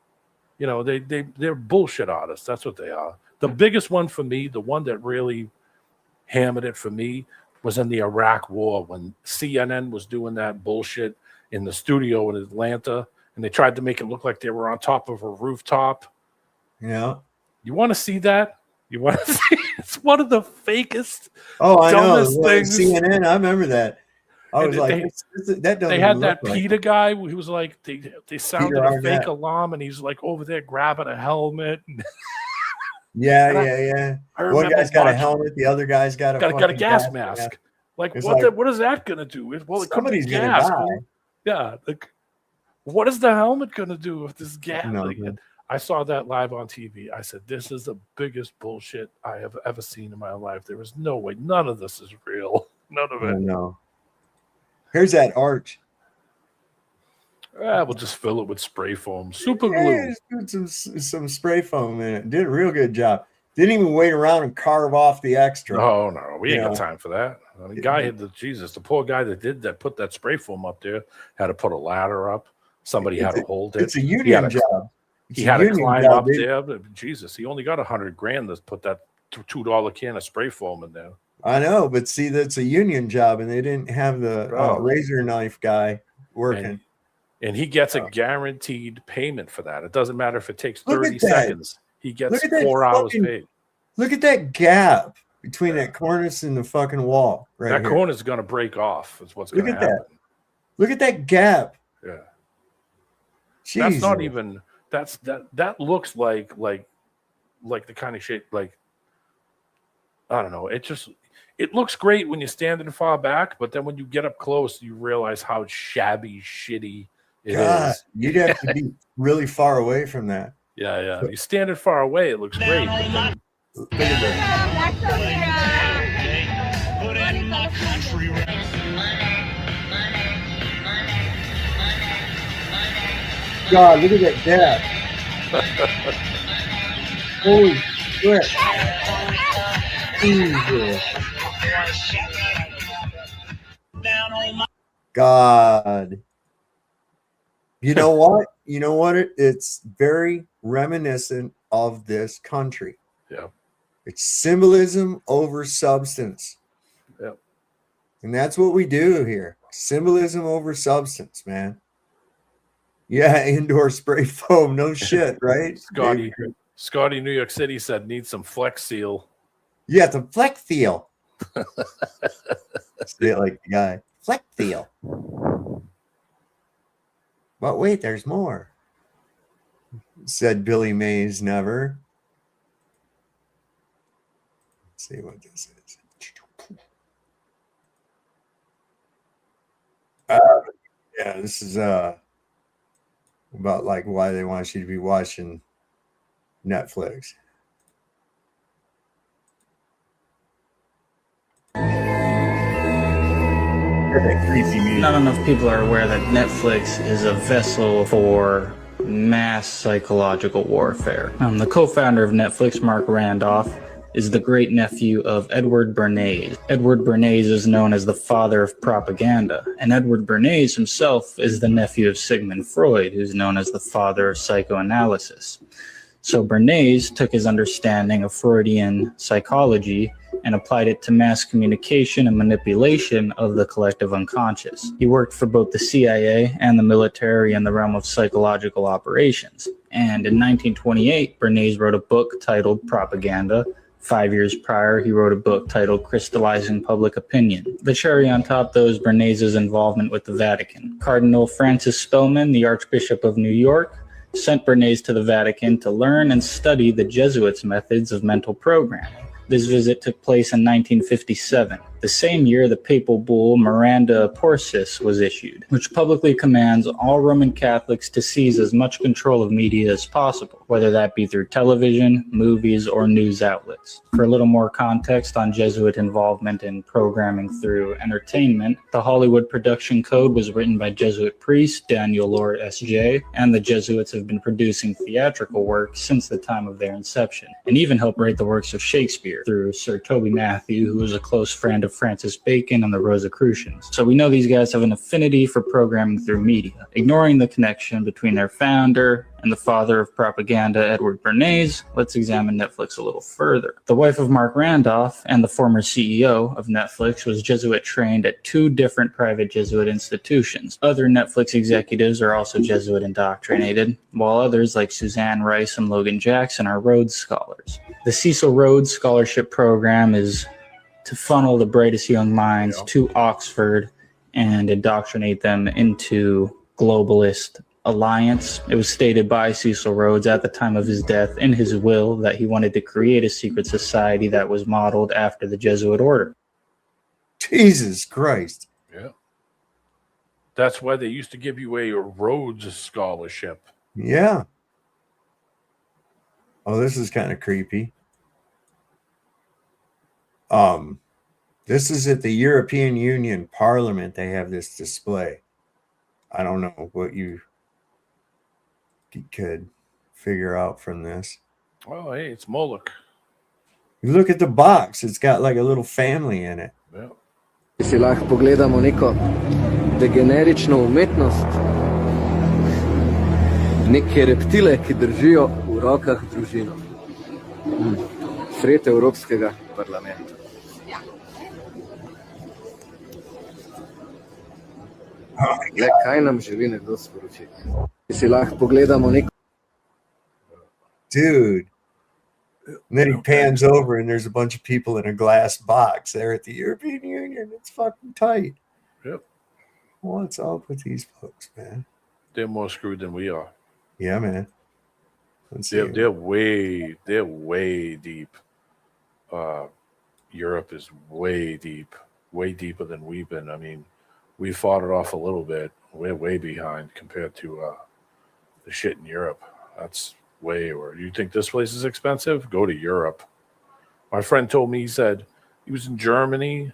They're bullshit artists. That's what they are. The biggest one for me, the one that really hammered it for me, was in the Iraq War when CNN was doing that bullshit in the studio in Atlanta, and they tried to make it look like they were on top of a rooftop, You know, you want to see that? You want to see? It's one of the fakest, oh, I know. dumbest things. CNN, I remember that. I And was like, that doesn't they even had look that like PETA guy who was like, they sounded Peter a fake Arnett. alarm, and he's like over there grabbing a helmet. Yeah, And yeah. I One remember guy's got a watching- helmet, the other guy's got a got a fucking gas mask. Like, It's what is that gonna do? Well, it could be somebody's gonna gas. die. Yeah, like, what is the helmet gonna do with this gas? No, Like, man. I saw that live on TV. I said, this is the biggest bullshit I have ever seen in my life. There is no way. None of this is real. None of I it. know. Here's that arch. We'll just fill it with spray foam. Super glue. Yeah, just put some spray foam in it. Did a real good job. Didn't even wait around and carve off the extra. No, we ain't You got know. time for that. I mean, the poor guy that did that, put that spray foam up there, had to put a ladder up. Somebody had to hold it. It's a He union had to- job. It's He a had to union climb job, up dude. there. But Jesus, he only got $100,000 to put that $2 can of spray foam in there. I know, but see, that's a union job, and they didn't have the Oh. razor knife guy working. And he gets a guaranteed payment for that. It doesn't matter if it takes Look 30 at that. seconds. He gets Look at that 4 hours fucking- paid. Look at that gap between that cornice and the fucking wall. Right That here. corner's going to break off. Is what's Look going to at that. happen. Look at that gap. Yeah. That's not Jesus. even. That looks like the kind of shit, like, I don't know. It looks great when you're standing far back, but then when you get up close, you realize how shabby, shitty it is. God, you'd have to be really far away from that. Yeah. You're standing far away, it looks great. But then, Look at that. God, look at that gap. Holy shit. Jesus. God. You know what? You know what? It's very reminiscent of this country. Yeah. It's symbolism over substance. Yeah. And that's what we do here. Symbolism over substance, man. Yeah, indoor spray foam. No shit, right? Scotty, New York City said needs some Flex Seal. Yeah, it's a Flex Seal. Say it like the guy. Flex Seal. But wait, there's more. Said Billy Mays never. Let's see what this is. Yeah, this is about like why they want you to be watching Netflix. Not enough people are aware that Netflix is a vessel for mass psychological warfare. The co-founder of Netflix, Mark Randolph, is the great nephew of Edward Bernays. Edward Bernays is known as the father of propaganda, and Edward Bernays himself is the nephew of Sigmund Freud, who's known as the father of psychoanalysis. So Bernays took his understanding of Freudian psychology and applied it to mass communication and manipulation of the collective unconscious. He worked for both the CIA and the military in the realm of psychological operations. And in 1928, Bernays wrote a book titled Propaganda. 5 years prior, he wrote a book titled Crystallizing Public Opinion. The cherry on top, though, is Bernays' involvement with the Vatican. Cardinal Francis Spellman, the Archbishop of New York, sent Bernays to the Vatican to learn and study the Jesuits' methods of mental programming. This visit took place in 1957. The same year, the papal bull Miranda Porcis was issued, which publicly commands all Roman Catholics to seize as much control of media as possible, whether that be through television, movies, or news outlets. For a little more context on Jesuit involvement in programming through entertainment, the Hollywood Production Code was written by Jesuit priest Daniel Lord S.J., and the Jesuits have been producing theatrical work since the time of their inception, and even helped write the works of Shakespeare through Sir Toby Matthew, who was a close friend of Francis Bacon and the Rosicrucians. So we know these guys have an affinity for programming through media. Ignoring the connection between their founder and the father of propaganda, Edward Bernays, let's examine Netflix a little further. The wife of Mark Randolph and the former CEO of Netflix was Jesuit trained at 2 different private Jesuit institutions. Other Netflix executives are also Jesuit indoctrinated, while others like Suzanne Rice and Logan Jackson are Rhodes Scholars. The Cecil Rhodes Scholarship Program is to funnel the brightest young minds to Oxford and indoctrinate them into globalist alliance. It was stated by Cecil Rhodes at the time of his death in his will that he wanted to create a secret society that was modeled after the Jesuit order. Jesus Christ. Yeah. That's why they used to give you a Rhodes Scholarship. Yeah. Oh, this is kind of creepy. This is at the European Union Parliament. They have this display. I don't know what you could figure out from this. Oh, hey, it's Moloch. You look at the box. It's got like a little family in it. Yeah. Si lahko pogledamo neko degenerično umetnost, neke reptile, ki držijo v rokah družino. Fred Evropskega parlamenta. Le, kaj nam želi nekdo sporočiti? Si lahko pogledamo neko... Dude. And then he pans over and there's a bunch of people in a glass box there at the European Union. It's fucking tight. Yep. What's up with these folks, man? They're more screwed than we are. Yeah, man. Let's see. They're way deep. Europe is way deeper than we've been. I mean, we fought it off a little bit. We're way behind compared to the shit in Europe. That's way over. You think this place is expensive? Go to Europe. My friend told me, he said he was in Germany.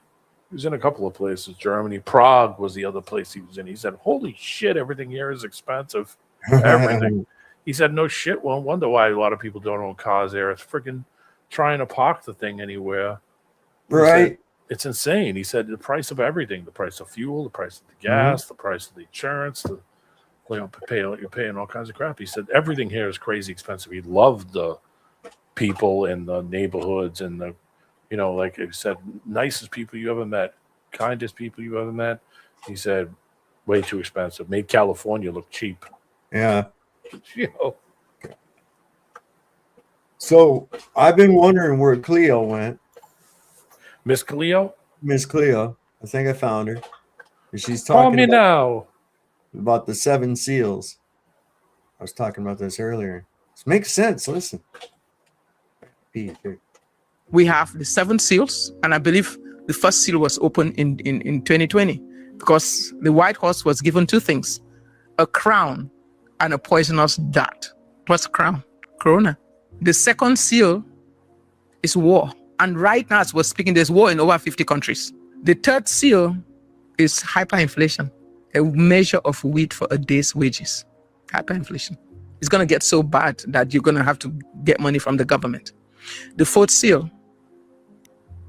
He was in a couple of places. Germany, Prague was the other place he was in. He said, holy shit, everything here is expensive. Everything. He said, no shit. Well, wonder why a lot of people don't own cars there. It's freaking trying to park the thing anywhere. Right. It's insane. He said the price of everything, the price of fuel, the price of the gas, the price of the insurance, you're paying all kinds of crap. He said everything here is crazy expensive. He loved the people in the neighborhoods and the, like I said, nicest people you ever met, kindest people you ever met. He said, way too expensive. Made California look cheap. Yeah. So I've been wondering where Cleo went. Miss Cleo? Miss Cleo. I think I found her. She's Call talking me now. About the 7 seals. I was talking about this earlier. This makes sense. Listen. We have the 7 seals, and I believe the first seal was opened in 2020 because the white horse was given 2 things, a crown and a poisonous dart. What's a crown? Corona. The second seal is war. And right now, as we're speaking, there's war in over 50 countries. The third seal is hyperinflation, a measure of wheat for a day's wages. Hyperinflation. It's going to get so bad that you're going to have to get money from the government. The fourth seal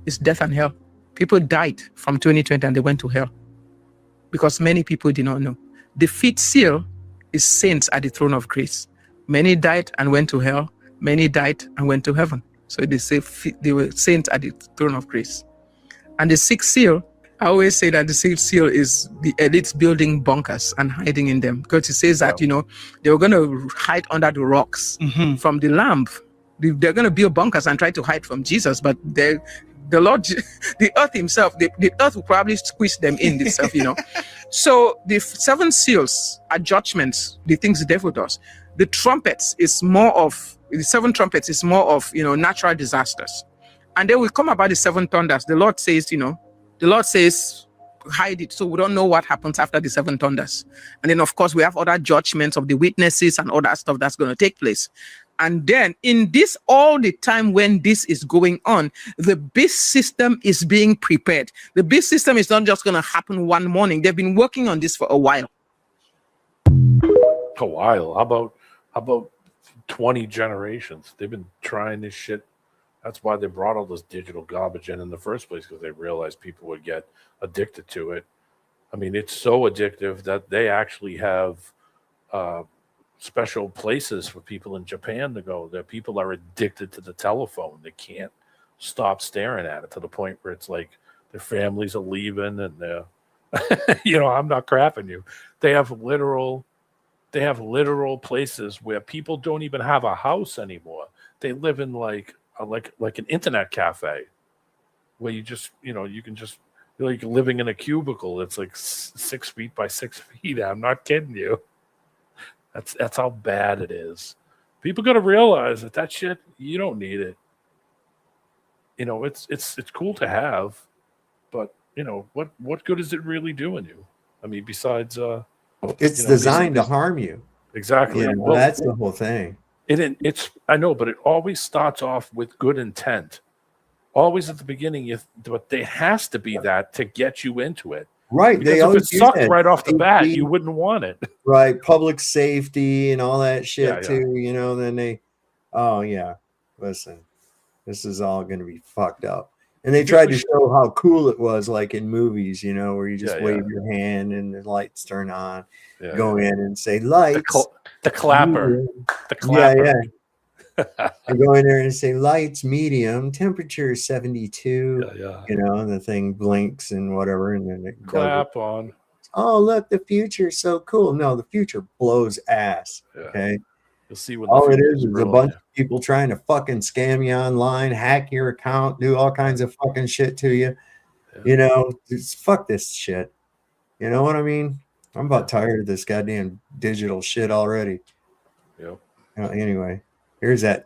is death and hell. People died from 2020 and they went to hell because many people did not know. The fifth seal is saints at the throne of grace. Many died and went to hell. Many died and went to heaven. So they say they were saints at the throne of grace. And the sixth seal, I always say that the sixth seal is the elites building bunkers and hiding in them. Because it says that, they were going to hide under the rocks from the Lamb. They're going to build bunkers and try to hide from Jesus, but the Lord, the earth himself, the earth will probably squeeze them in itself, So the 7 seals are judgments, the things the devil does. The trumpets is more of, the 7 trumpets is more of, natural disasters. And then we come about the 7 thunders. The Lord says, hide it. So we don't know what happens after the 7 thunders. And then, of course, we have other judgments of the witnesses and all that stuff that's going to take place. And then in this, all the time when this is going on, the beast system is being prepared. The beast system is not just going to happen one morning. They've been working on this for a while. A while? How about 20 generations? They've been trying this shit That's why they brought all this digital garbage in the first place, because they realized people would get addicted to it. I mean, it's so addictive that they actually have special places for people in Japan to go. That people are addicted to the telephone. They can't stop staring at it, to the point where it's like their families are leaving and they're, I'm not crapping you. They have literal places where people don't even have a house anymore. They live in like an internet cafe where you just, you can just, you're like living in a cubicle. It's like 6 feet by 6 feet. I'm not kidding you. That's how bad it is. People got to realize that shit, you don't need it. It's cool to have, but what good is it really doing you? I mean, besides, it's designed to harm you. Exactly. Yeah, Well, that's the whole thing. I know, but it always starts off with good intent. Always at the beginning, but there has to be that to get you into it. Right. Because if it sucked right off the bat, you wouldn't want it. Right. Public safety and all that shit Yeah. too. Then listen, this is all going to be fucked up. And they tried to show how cool it was, like in movies, where you just wave your hand and the lights turn on. Go in and say lights. The clapper. Medium. The clapper. Yeah. I go in there and say lights, medium, temperature 72. And the thing blinks and whatever, and then it clap on. Oh, look, the future's so cool. No, the future blows ass. Yeah. Okay. You'll see what all it is a bunch of people trying to fucking scam you online, hack your account, do all kinds of fucking shit to you. Just fuck this shit. You know what I mean? I'm about tired of this goddamn digital shit already. Yep. Anyway, here's that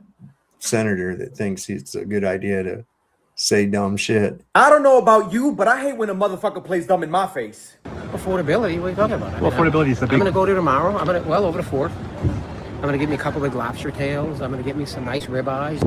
senator that thinks it's a good idea to say dumb shit. I don't know about you, but I hate when a motherfucker plays dumb in my face. Affordability? What are you talking about? Well, affordability is the big... I'm going to go there tomorrow. Over the 4th. I'm going to get me a couple of lobster tails. I'm going to get me some nice ribeyes.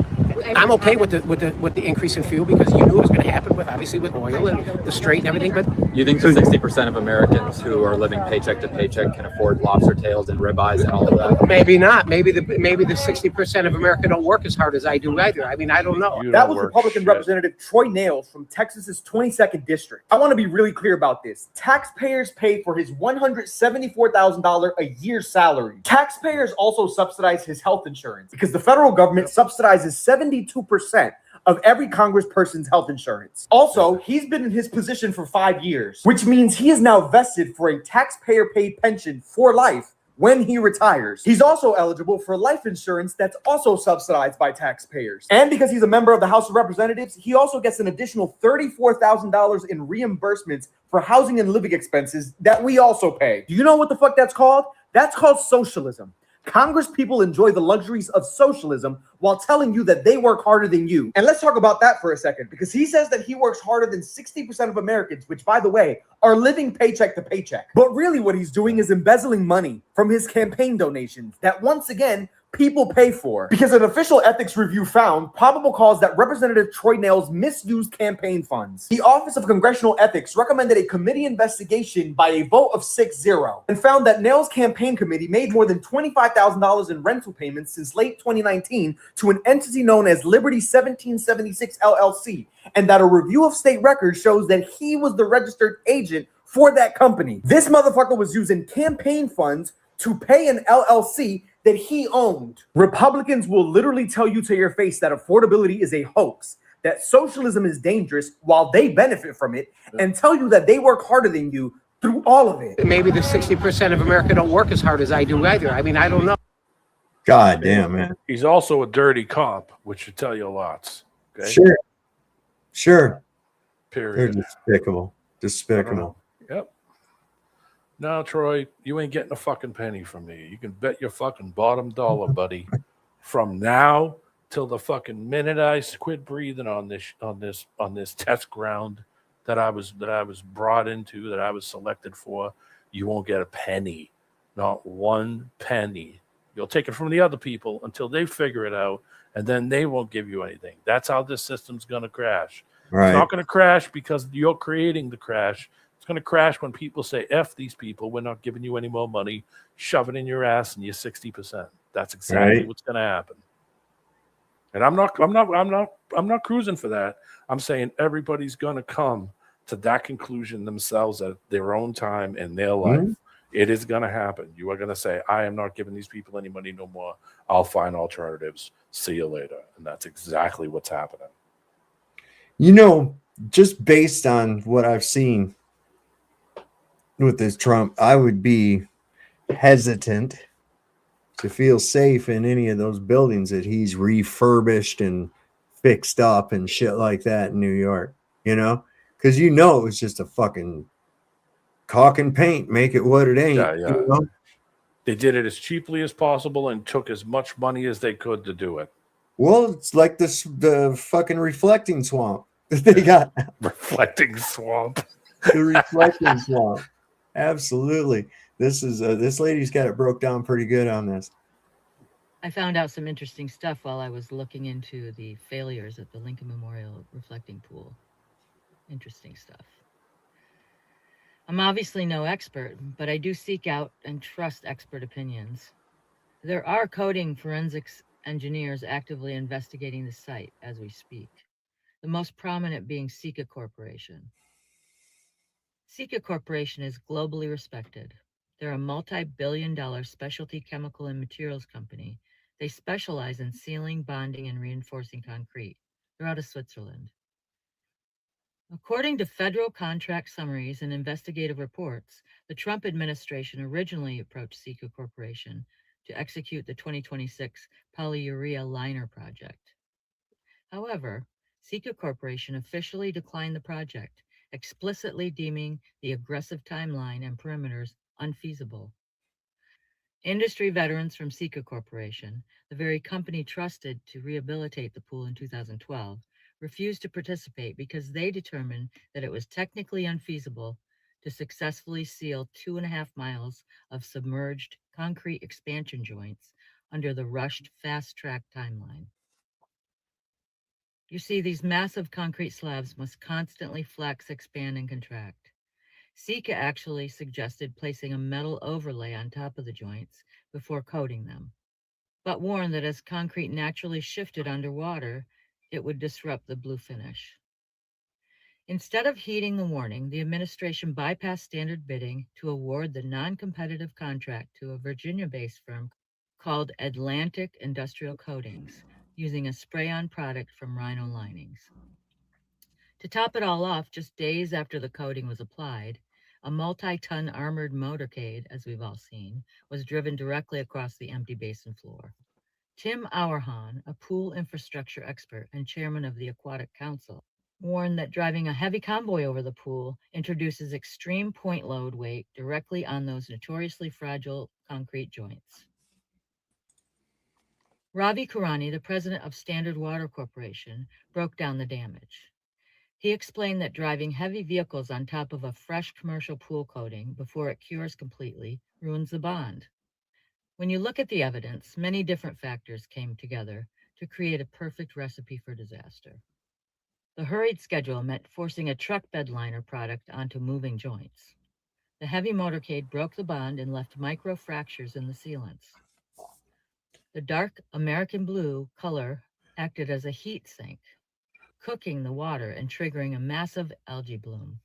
I'm okay with the increase in fuel, because you knew it was going to happen with oil and the Strait and everything. But you think 60% of Americans who are living paycheck to paycheck can afford lobster tails and ribeyes and all of that? Maybe not. Maybe the 60% of America don't work as hard as I do either. I mean, I don't know. That was Republican Representative Troy Nails from Texas's 22nd district. I want to be really clear about this. Taxpayers pay for his $174,000 a year salary. Taxpayers also subsidize his health insurance, because the federal government subsidizes 72% of every congressperson's health insurance. Also, he's been in his position for 5 years, which means he is now vested for a taxpayer-paid pension for life when he retires. He's also eligible for life insurance that's also subsidized by taxpayers. And because he's a member of the House of Representatives, he also gets an additional $34,000 in reimbursements for housing and living expenses that we also pay. Do you know what the fuck that's called? That's called socialism. Congress people enjoy the luxuries of socialism while telling you that they work harder than you. And let's talk about that for a second, because he says that he works harder than 60% of Americans, which, by the way, are living paycheck to paycheck. But really what he's doing is embezzling money from his campaign donations that, once again, people pay for. Because an official ethics review found probable cause that Representative Troy Nails misused campaign funds. The Office of Congressional Ethics recommended a committee investigation by a vote of 6-0 and found that Nails' campaign committee made more than $25,000 in rental payments since late 2019 to an entity known as Liberty 1776 LLC, and that a review of state records shows that he was the registered agent for that company. This motherfucker was using campaign funds to pay an LLC that he owned. Republicans will literally tell you to your face that affordability is a hoax, that socialism is dangerous while they benefit from it, and tell you that they work harder than you through all of it. Maybe the 60% of America don't work as hard as I do either. I mean, I don't know. God damn, man. He's also a dirty cop, which should tell you lots. Okay? Sure. Period. They're despicable. Yep. No, Troy, you ain't getting a fucking penny from me. You can bet your fucking bottom dollar, buddy. From now till the fucking minute I quit breathing on this test ground that I was brought into, that I was selected for, you won't get a penny. Not one penny. You'll take it from the other people until they figure it out, and then they won't give you anything. That's how this system's going to crash. Right. It's not going to crash because you're creating the crash. It's going to crash when people say, F these people, we're not giving you any more money, shove it in your ass and you're 60%. That's exactly what's going to happen. And I'm not cruising for that. I'm saying everybody's gonna come to that conclusion themselves at their own time in their life. Mhm. It is gonna happen. You are gonna say, I am not giving these people any money no more. I'll find alternatives. See you later. And that's exactly what's happening. You know, just based on what I've seen with this Trump, I would be hesitant to feel safe in any of those buildings that he's refurbished and fixed up and shit like that in New York, you know, because it was just a fucking caulk and paint, make it what it ain't. Yeah. You know? They did it as cheaply as possible and took as much money as they could to do it. Well, it's like the fucking reflecting swamp that they got. Reflecting swamp. The reflecting swamp. Absolutely. This lady's got it broke down pretty good on this. I found out some interesting stuff while I was looking into the failures at the Lincoln Memorial reflecting pool. Interesting stuff. I'm obviously no expert, but I do seek out and trust expert opinions. There are coating forensics engineers actively investigating the site as we speak, the most prominent being Sika Corporation. Sika Corporation is globally respected. They're a multi-billion-dollar specialty chemical and materials company. They specialize in sealing, bonding, and reinforcing concrete. They're out of Switzerland. According to federal contract summaries and investigative reports, the Trump administration originally approached Sika Corporation to execute the 2026 polyurea liner project. However, Sika Corporation officially declined the project, explicitly deeming the aggressive timeline and perimeters unfeasible. Industry veterans from Sika Corporation, the very company trusted to rehabilitate the pool in 2012, refused to participate because they determined that it was technically unfeasible to successfully seal 2.5 miles of submerged concrete expansion joints under the rushed fast-track timeline. You see, these massive concrete slabs must constantly flex, expand, and contract. Sika actually suggested placing a metal overlay on top of the joints before coating them, but warned that as concrete naturally shifted underwater, it would disrupt the blue finish. Instead of heeding the warning, the administration bypassed standard bidding to award the non-competitive contract to a Virginia-based firm called Atlantic Industrial Coatings, using a spray-on product from Rhino Linings. To top it all off, just days after the coating was applied, a multi-ton armored motorcade, as we've all seen, was driven directly across the empty basin floor. Tim Auerhahn, a pool infrastructure expert and chairman of the Aquatic Council, warned that driving a heavy convoy over the pool introduces extreme point load weight directly on those notoriously fragile concrete joints. Ravi Kurani, the president of Standard Water Corporation, broke down the damage. He explained that driving heavy vehicles on top of a fresh commercial pool coating before it cures completely ruins the bond. When you look at the evidence, many different factors came together to create a perfect recipe for disaster. The hurried schedule meant forcing a truck bed liner product onto moving joints. The heavy motorcade broke the bond and left micro fractures in the sealants. The dark American blue color acted as a heat sink, cooking the water and triggering a massive algae bloom.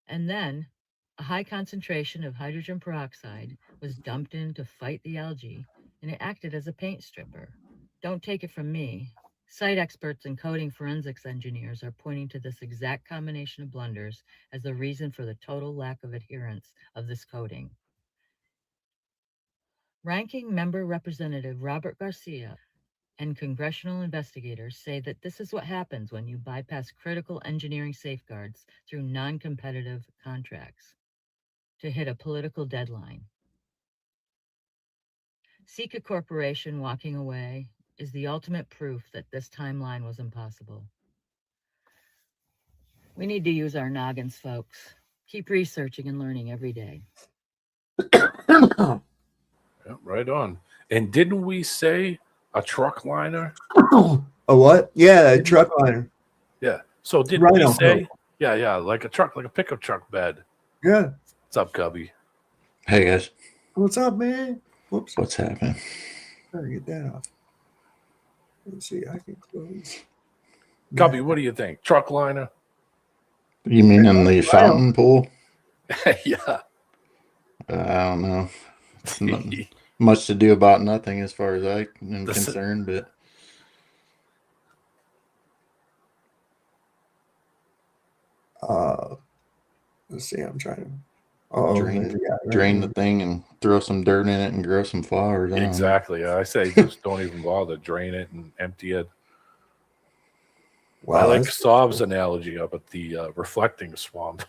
And then a high concentration of hydrogen peroxide was dumped in to fight the algae, and it acted as a paint stripper. Don't take it from me. Site experts and coating forensics engineers are pointing to this exact combination of blunders as the reason for the total lack of adherence of this coating. Ranking Member Representative Robert Garcia and congressional investigators say that this is what happens when you bypass critical engineering safeguards through non-competitive contracts to hit a political deadline. Sika Corporation walking away is the ultimate proof that this timeline was impossible. We need to use our noggins, folks. Keep researching and learning every day. Yeah, right on. And didn't we say a truck liner? A what? Yeah, a truck liner. Yeah. So didn't Rhino we say? coat. Yeah, like a truck, like a pickup truck bed. Yeah. What's up, Cubby? Hey guys, What's up, man? Whoops. what's happening? Gotta get that off. Let's see. I can close. Cubby, what do you think? Truck liner? You mean in the fountain pool? Yeah. I don't know. It's not much to do about nothing as far as I am concerned, but let's see. I'm trying to drain the thing and throw some dirt in it and grow some flowers. I don't know. Exactly. I say just don't even bother. Drain it and empty it. Wow, I like that's Saab's analogy up at the reflecting swamp.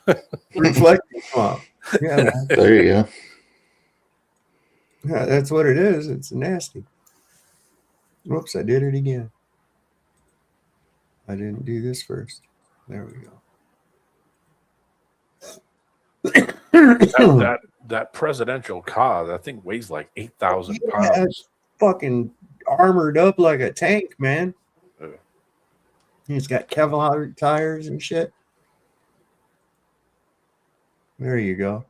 reflecting swamp. Yeah, there you go. Yeah, that's what it is. It's nasty. Whoops, I did it again. I didn't do this first. There we go. that presidential car, that thing weighs like 8,000 Yeah, pounds. it's fucking armored up like a tank, man. It's got Kevlar tires and shit. There you go.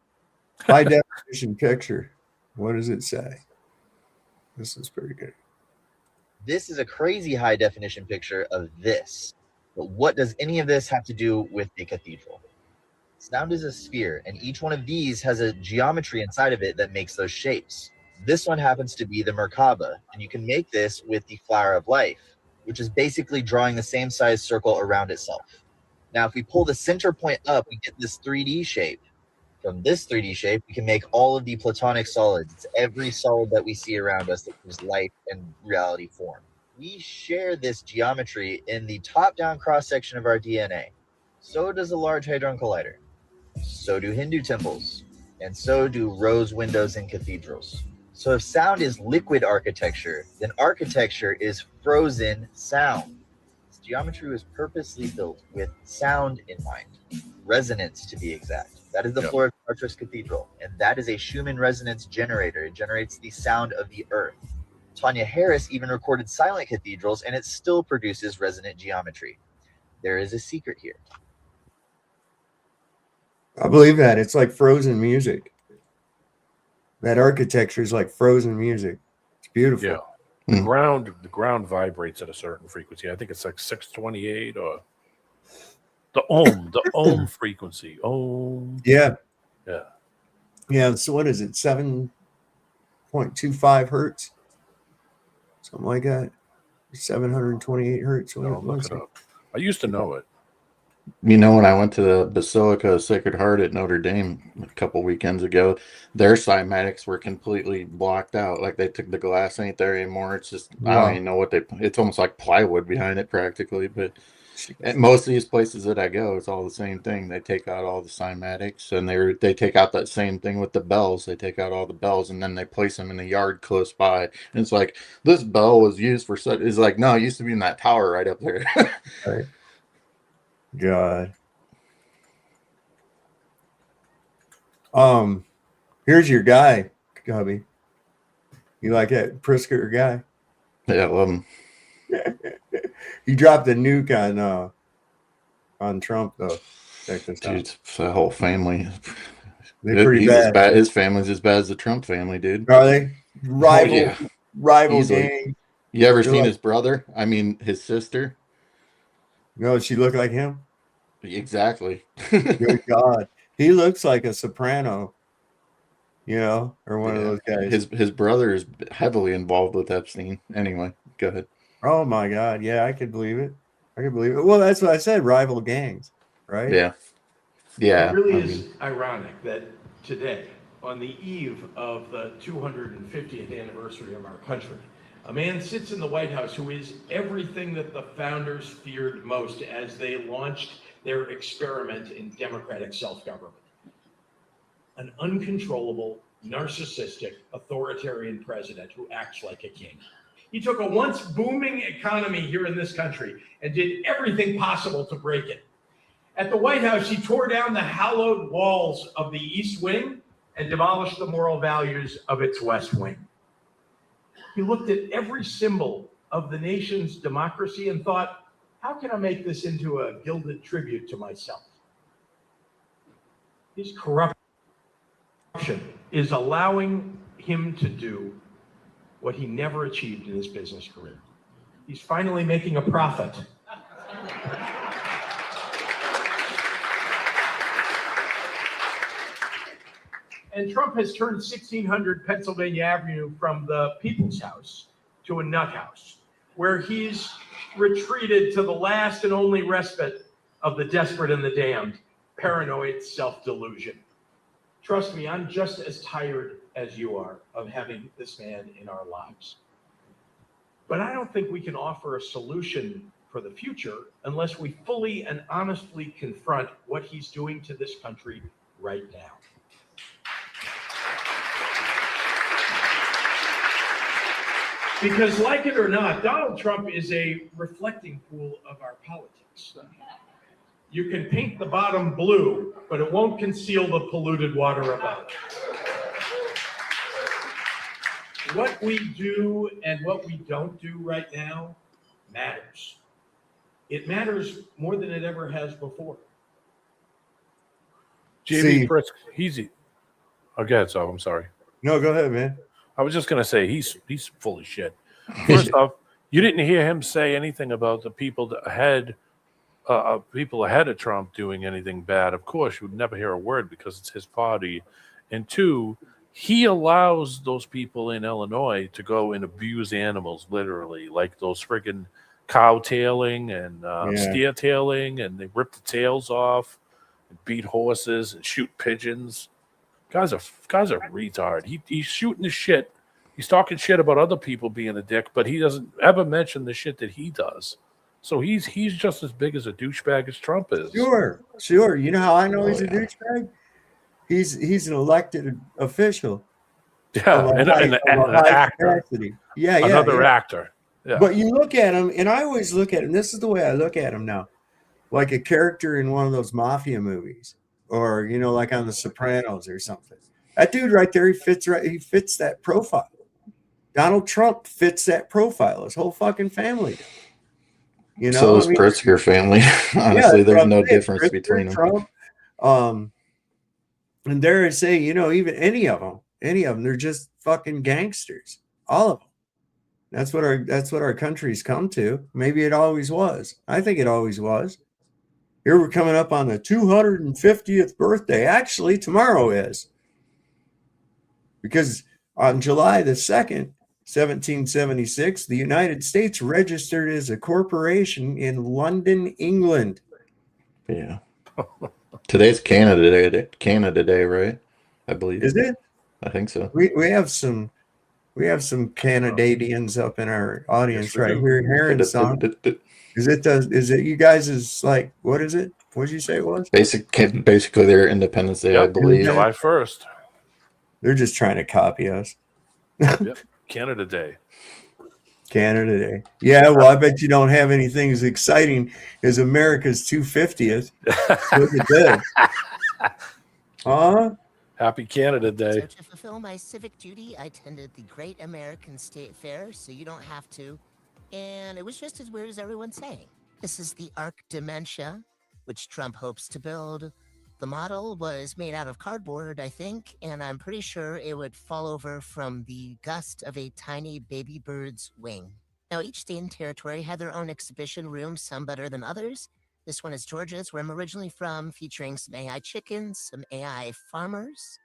High definition picture. What does it say? This is pretty good. This is a crazy high definition picture of this. But what does any of this have to do with the cathedral? Sound is a sphere, and each one of these has a geometry inside of it that makes those shapes. This one happens to be the Merkaba, and you can make this with the flower of life, which is basically drawing the same size circle around itself. Now, if we pull the center point up, we get this 3D shape. From this 3D shape, we can make all of the platonic solids. It's every solid that we see around us that gives life and reality form. We share this geometry in the top-down cross-section of our DNA. So does a Large Hadron Collider. So do Hindu temples. And so do rose windows in cathedrals. So if sound is liquid architecture, then architecture is frozen sound. This geometry was purposely built with sound in mind. Resonance, to be exact. That is the floor of Chartres Cathedral, and that is a Schumann resonance generator. It generates the sound of the earth. Tanya Harris even recorded silent cathedrals, and it still produces resonant geometry. There is a secret here. I believe that. It's like frozen music. That architecture is like frozen music. It's beautiful. Yeah. The ground vibrates at a certain frequency. I think it's like 628 or the ohm frequency. Ohm. Yeah. Yeah. Yeah. So what is it? 7.25 hertz? Something like that. 728 hertz. I'll look it up. I used to know it. You know, when I went to the Basilica of Sacred Heart at Notre Dame a couple weekends ago, their cymatics were completely blocked out. Like they took the glass ain't there anymore. It's just I don't even know what it's almost like plywood behind it practically. But at most of these places that I go, it's all the same thing. They take out all the cymatics, and they take out that same thing with the bells. They take out all the bells, and then they place them in the yard close by. And it's like this bell was used for such. It's like no, it used to be in that tower right up there. Right. God. Here's your guy, Cubby. You like that Prisker guy? Yeah, I love him. He dropped a nuke on Trump though. Check this out. Dude, the whole family. They're pretty He's bad. as bad. His family's as bad as the Trump family, dude. Are they? Rival Easily. gang. You ever They're seen like- his brother? I mean, his sister. No, she looked like him. Exactly. Good God, he looks like a soprano. You know, or one of those guys. His brother is heavily involved with Epstein. Anyway, go ahead. Oh my God, yeah, I could believe it. I could believe it. Well, that's what I said. Rival gangs, right? Yeah. Yeah. It really is ironic that today, on the eve of the 250th anniversary of our country, a man sits in the White House who is everything that the founders feared most as they launched their experiment in democratic self-government. An uncontrollable, narcissistic, authoritarian president who acts like a king. He took a once booming economy here in this country and did everything possible to break it. At the White House, he tore down the hallowed walls of the East Wing and demolished the moral values of its West Wing. He looked at every symbol of the nation's democracy and thought, how can I make this into a gilded tribute to myself? His corruption is allowing him to do what he never achieved in his business career. He's finally making a profit. And Trump has turned 1600 Pennsylvania Avenue from the People's House to a nut house, where he's retreated to the last and only respite of the desperate and the damned, paranoid self-delusion. Trust me, I'm just as tired as you are of having this man in our lives. But I don't think we can offer a solution for the future unless we fully and honestly confront what he's doing to this country right now. Because like it or not, Donald Trump is a reflecting pool of our politics. You can paint the bottom blue, but it won't conceal the polluted water above. What we do and what we don't do right now matters. It matters more than it ever has before. Jamie Frisk, oh, go ahead, so I'm sorry. No, go ahead, man. I was just gonna say he's full of shit. First off, you didn't hear him say anything about the people ahead of Trump doing anything bad. Of course, you would never hear a word because it's his party. And two, he allows those people in Illinois to go and abuse animals, literally, like those friggin' cow tailing and steer tailing, and they rip the tails off and beat horses and shoot pigeons. Guy's a retard. He's shooting the shit. He's talking shit about other people being a dick, but he doesn't ever mention the shit that he does. So he's just as big as a douchebag as Trump is. Sure. You know how I know he's a douchebag? He's an elected official. Yeah, and an actor. Yeah, another actor. Yeah. But you look at him, and I always look at him. This is the way I look at him now, like a character in one of those mafia movies, or like on The Sopranos or something. That dude right there, he fits that profile. Donald Trump fits that profile. His whole fucking family. So is Pritzker family. Honestly, there's no difference between them. Trump, and dare I say, even any of them, they're just fucking gangsters. All of them. That's what our country's come to. Maybe it always was. I think it always was. Here we're coming up on the 250th birthday. Actually, tomorrow is. Because on July the 2nd, 1776, the United States registered as a corporation in London, England. Yeah. Today's Canada Day, right? I believe. Is it? I think so. We have some Canadians up in our audience right here in Heron. Is it you guys is like, what is it? What did you say it was? Basically their Independence Day, I believe. July 1st. They're just trying to copy us. Yep. Canada Day. Canada Day. Yeah, well, I bet you don't have anything as exciting as America's 250th. Look at this. Huh? Happy Canada Day. So to fulfill my civic duty, I attended the Great American State Fair, so you don't have to. And it was just as weird as everyone's saying. This is the Arc Dementia, which Trump hopes to build. The model was made out of cardboard, I think, and I'm pretty sure it would fall over from the gust of a tiny baby bird's wing. Now, each state and territory had their own exhibition rooms, some better than others. This one is Georgia's, where I'm originally from, featuring some AI chickens, some AI farmers,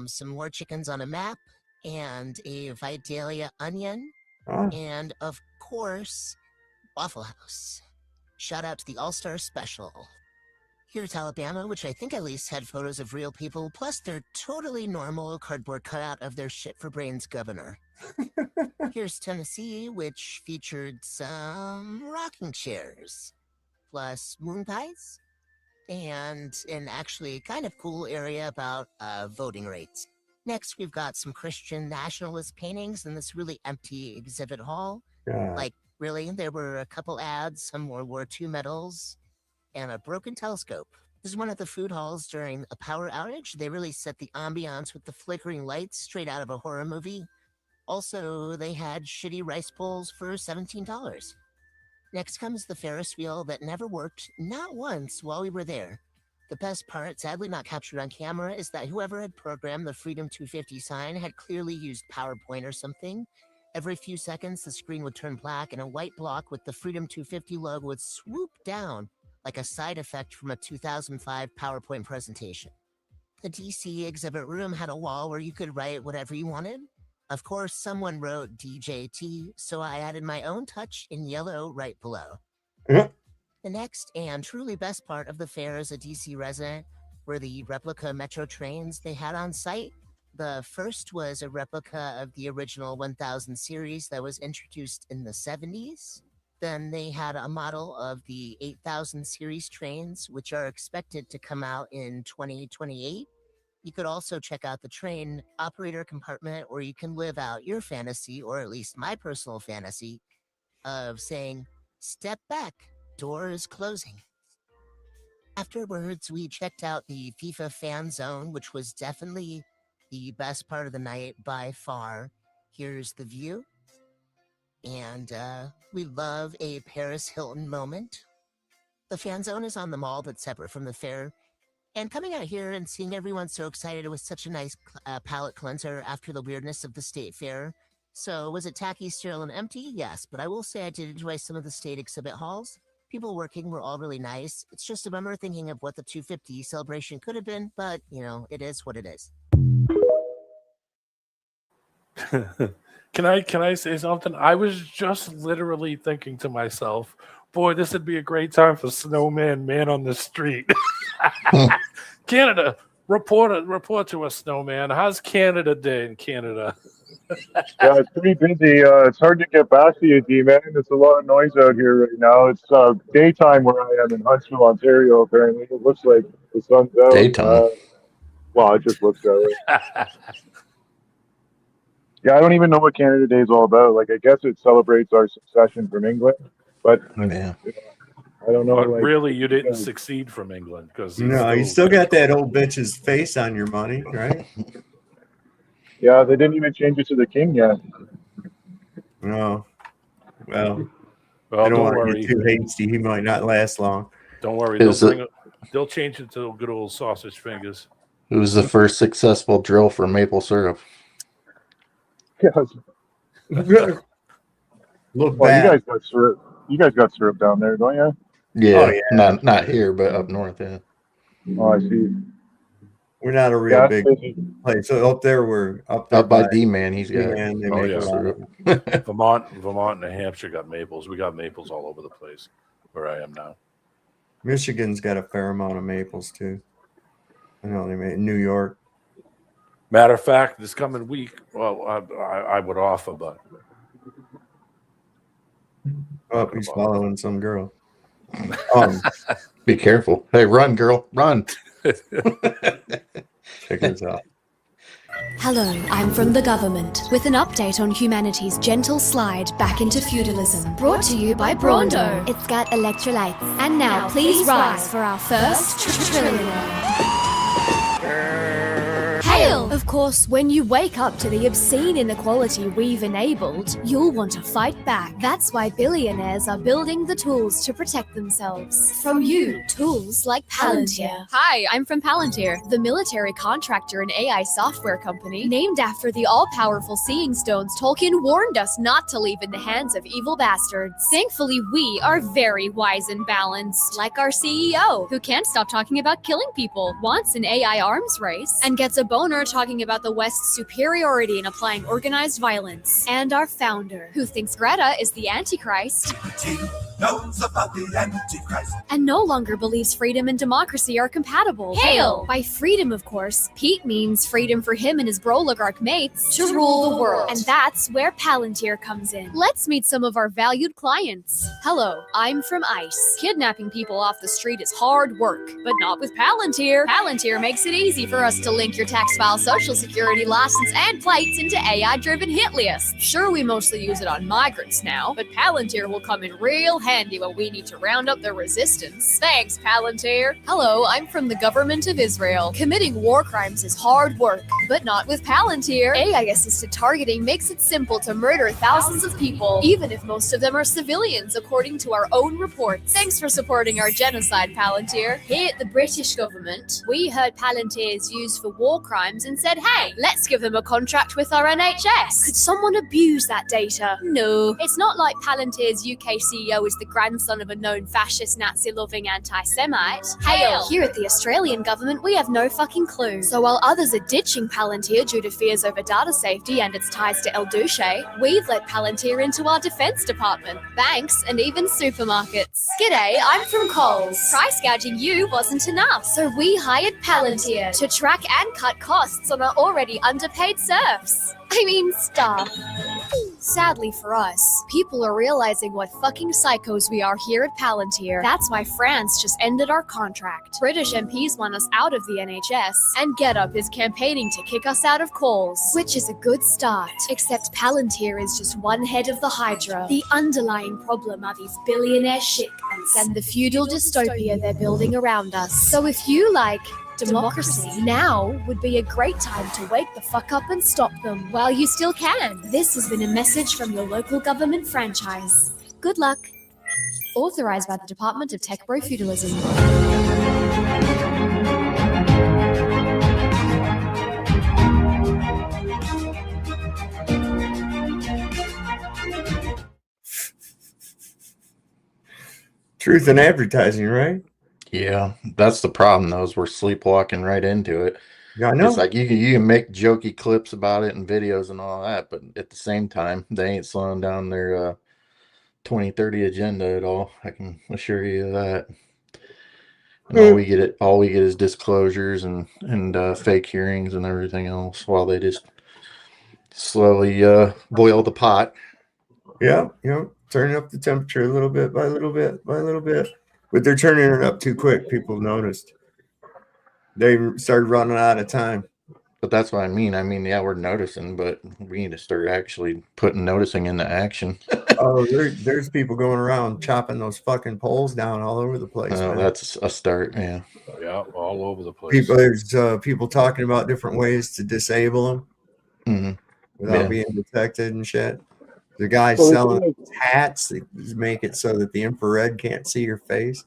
some more chickens on a map, and a Vidalia onion, and, of course, Waffle House. Shout out to the All-Star Special. Here's Alabama, which I think at least had photos of real people, plus their totally normal cardboard cutout of their shit-for-brains governor. Here's Tennessee, which featured some rocking chairs, plus moon pies, and an actually kind of cool area about voting rates. Next, we've got some Christian nationalist paintings in this really empty exhibit hall. Like, really, there were a couple ads, some World War II medals, and a broken telescope. This is one of the food halls during a power outage. They really set the ambiance with the flickering lights straight out of a horror movie. Also, they had shitty rice bowls for $17. Next comes the Ferris wheel that never worked, not once while we were there. The best part, sadly not captured on camera, is that whoever had programmed the Freedom 250 sign had clearly used PowerPoint or something, Every few seconds, the screen would turn black and a white block with the Freedom 250 logo would swoop down like a side effect from a 2005 PowerPoint presentation. The DC exhibit room had a wall where you could write whatever you wanted. Of course, someone wrote DJT, so I added my own touch in yellow right below. The next and truly best part of the fair as a DC resident were the replica metro trains they had on site. The first was a replica of the original 1000 series that was introduced in the 70s. Then they had a model of the 8000 series trains, which are expected to come out in 2028. You could also check out the train operator compartment where you can live out your fantasy, or at least my personal fantasy, of saying, "Step back, door is closing." Afterwards, we checked out the FIFA fan zone, which was definitely the best part of the night by far. Here's the view. And we love a Paris Hilton moment. The fan zone is on the mall that's separate from the fair. And coming out here and seeing everyone so excited was such a nice palate cleanser after the weirdness of the state fair. So was it tacky, sterile, and empty? Yes, but I will say I did enjoy some of the state exhibit halls. People working were all really nice. It's just a bummer thinking of what the 250 celebration could have been, but, you know, it is what it is. Can I say something? I was just literally thinking to myself, boy, this would be a great time for Snowman Man on the Street. Canada, report to us, Snowman. How's Canada Day in Canada? Yeah, it's pretty busy. It's hard to get back to you, D-Man. There's a lot of noise out here right now. It's daytime where I am in Huntsville, Ontario, apparently. It looks like the sun's out. Daytime. Well, it just looks that way. Yeah, I don't even know what Canada Day is all about. Like, I guess it celebrates our succession from England, but yeah. I don't know. But like, really, you didn't succeed from England because No, you still got that old bitch's face on your money, right? Yeah, they didn't even change it to the king yet. No. Well, Well, I don't don't want to worry. get too hasty. He might not last long. Don't worry. They'll change it to good old sausage fingers. It was the first successful drill for maple syrup. Look well, back. you guys got syrup down there, don't you? Yeah, Oh, yeah. not here, but up north. Yeah. Oh, I see. We're not a real big place. So up there, we're up there by D-Man. He's got D-Man, they Oh make yeah, a lot of- Vermont, and New Hampshire got maples. We got maples all over the place where I am now. Michigan's got a fair amount of maples too. I know they made New York. Matter of fact, this coming week, well, I would offer, but Oh, he's following some girl. Be careful. Hey, run, girl, run. Check this out. Hello, I'm from the government with an update on humanity's gentle slide back into feudalism. Brought to you by Brando. It's got electrolytes. And now please rise for our first trillionaire. Hail! Of course, when you wake up to the obscene inequality we've enabled, you'll want to fight back. That's why billionaires are building the tools to protect themselves. From you, tools like Palantir. Hi, I'm from Palantir, the military contractor and AI software company named after the all-powerful Seeing Stones Tolkien warned us not to leave in the hands of evil bastards. Thankfully, we are very wise and balanced, like our CEO, who can't stop talking about killing people, wants an AI arms race, and gets a boner talking about the West's superiority in applying organized violence. And our founder, who thinks Greta is the Antichrist, knows about the Antichrist, and no longer believes freedom and democracy are compatible. Hail! By freedom, of course, Pete means freedom for him and his broligarch mates to rule the world. And that's where Palantir comes in. Let's meet some of our valued clients. Hello, I'm from ICE. Kidnapping people off the street is hard work, but not with Palantir. Palantir makes it easy for us to link your tax file, social security, license, and plates into AI-driven hit lists. Sure, we mostly use it on migrants now, but Palantir will come in real handy handy when we need to round up the resistance. Thanks, Palantir. Hello, I'm from the government of Israel. Committing war crimes is hard work, but not with Palantir. AI-assisted targeting makes it simple to murder thousands of people, even if most of them are civilians, according to our own reports. Thanks for supporting our genocide, Palantir. Here at the British government, we heard Palantir is used for war crimes and said, hey, let's give them a contract with our NHS. Could someone abuse that data? No. It's not like Palantir's UK CEO is the grandson of a known fascist, Nazi-loving anti-Semite. Hail! Here at the Australian government, we have no fucking clue. So while others are ditching Palantir due to fears over data safety and its ties to El Duce, we've let Palantir into our defense department, banks, and even supermarkets. G'day, I'm from Coles. Price gouging you wasn't enough, so we hired Palantir to track and cut costs on our already underpaid serfs. I mean, staff. Sadly for us, people are realizing what fucking psychos we are here at Palantir. That's why France just ended our contract. British MPs want us out of the NHS, and GetUp is campaigning to kick us out of Coles, which is a good start. Except Palantir is just one head of the Hydra. The underlying problem are these billionaire shitcoins and the feudal dystopia they're building around us. So if you like democracy, now would be a great time to wake the fuck up and stop them while you still can. This has been a message from your local government franchise. Good luck. Authorized by the Department of Tech Bro Feudalism. Truth in advertising, right? Yeah, that's the problem, though, is we're sleepwalking right into it. Yeah, I know. It's like you can make jokey clips about it and videos and all that, but at the same time, they ain't slowing down their 2030 agenda at all. I can assure you of that. And all we get is disclosures and fake hearings and everything else, while they just slowly boil the pot. Yeah, turning up the temperature a little bit by little bit by little bit. But they're turning it up too quick. People have noticed. They started running out of time. But that's what I mean. I mean, yeah, we're noticing, but we need to start actually putting noticing into action. Oh, there's people going around chopping those fucking poles down all over the place. Oh, that's a start. Yeah. Yeah, all over the place. There's people talking about different ways to disable them without being detected and shit. The guy selling hats that make it so that the infrared can't see your face.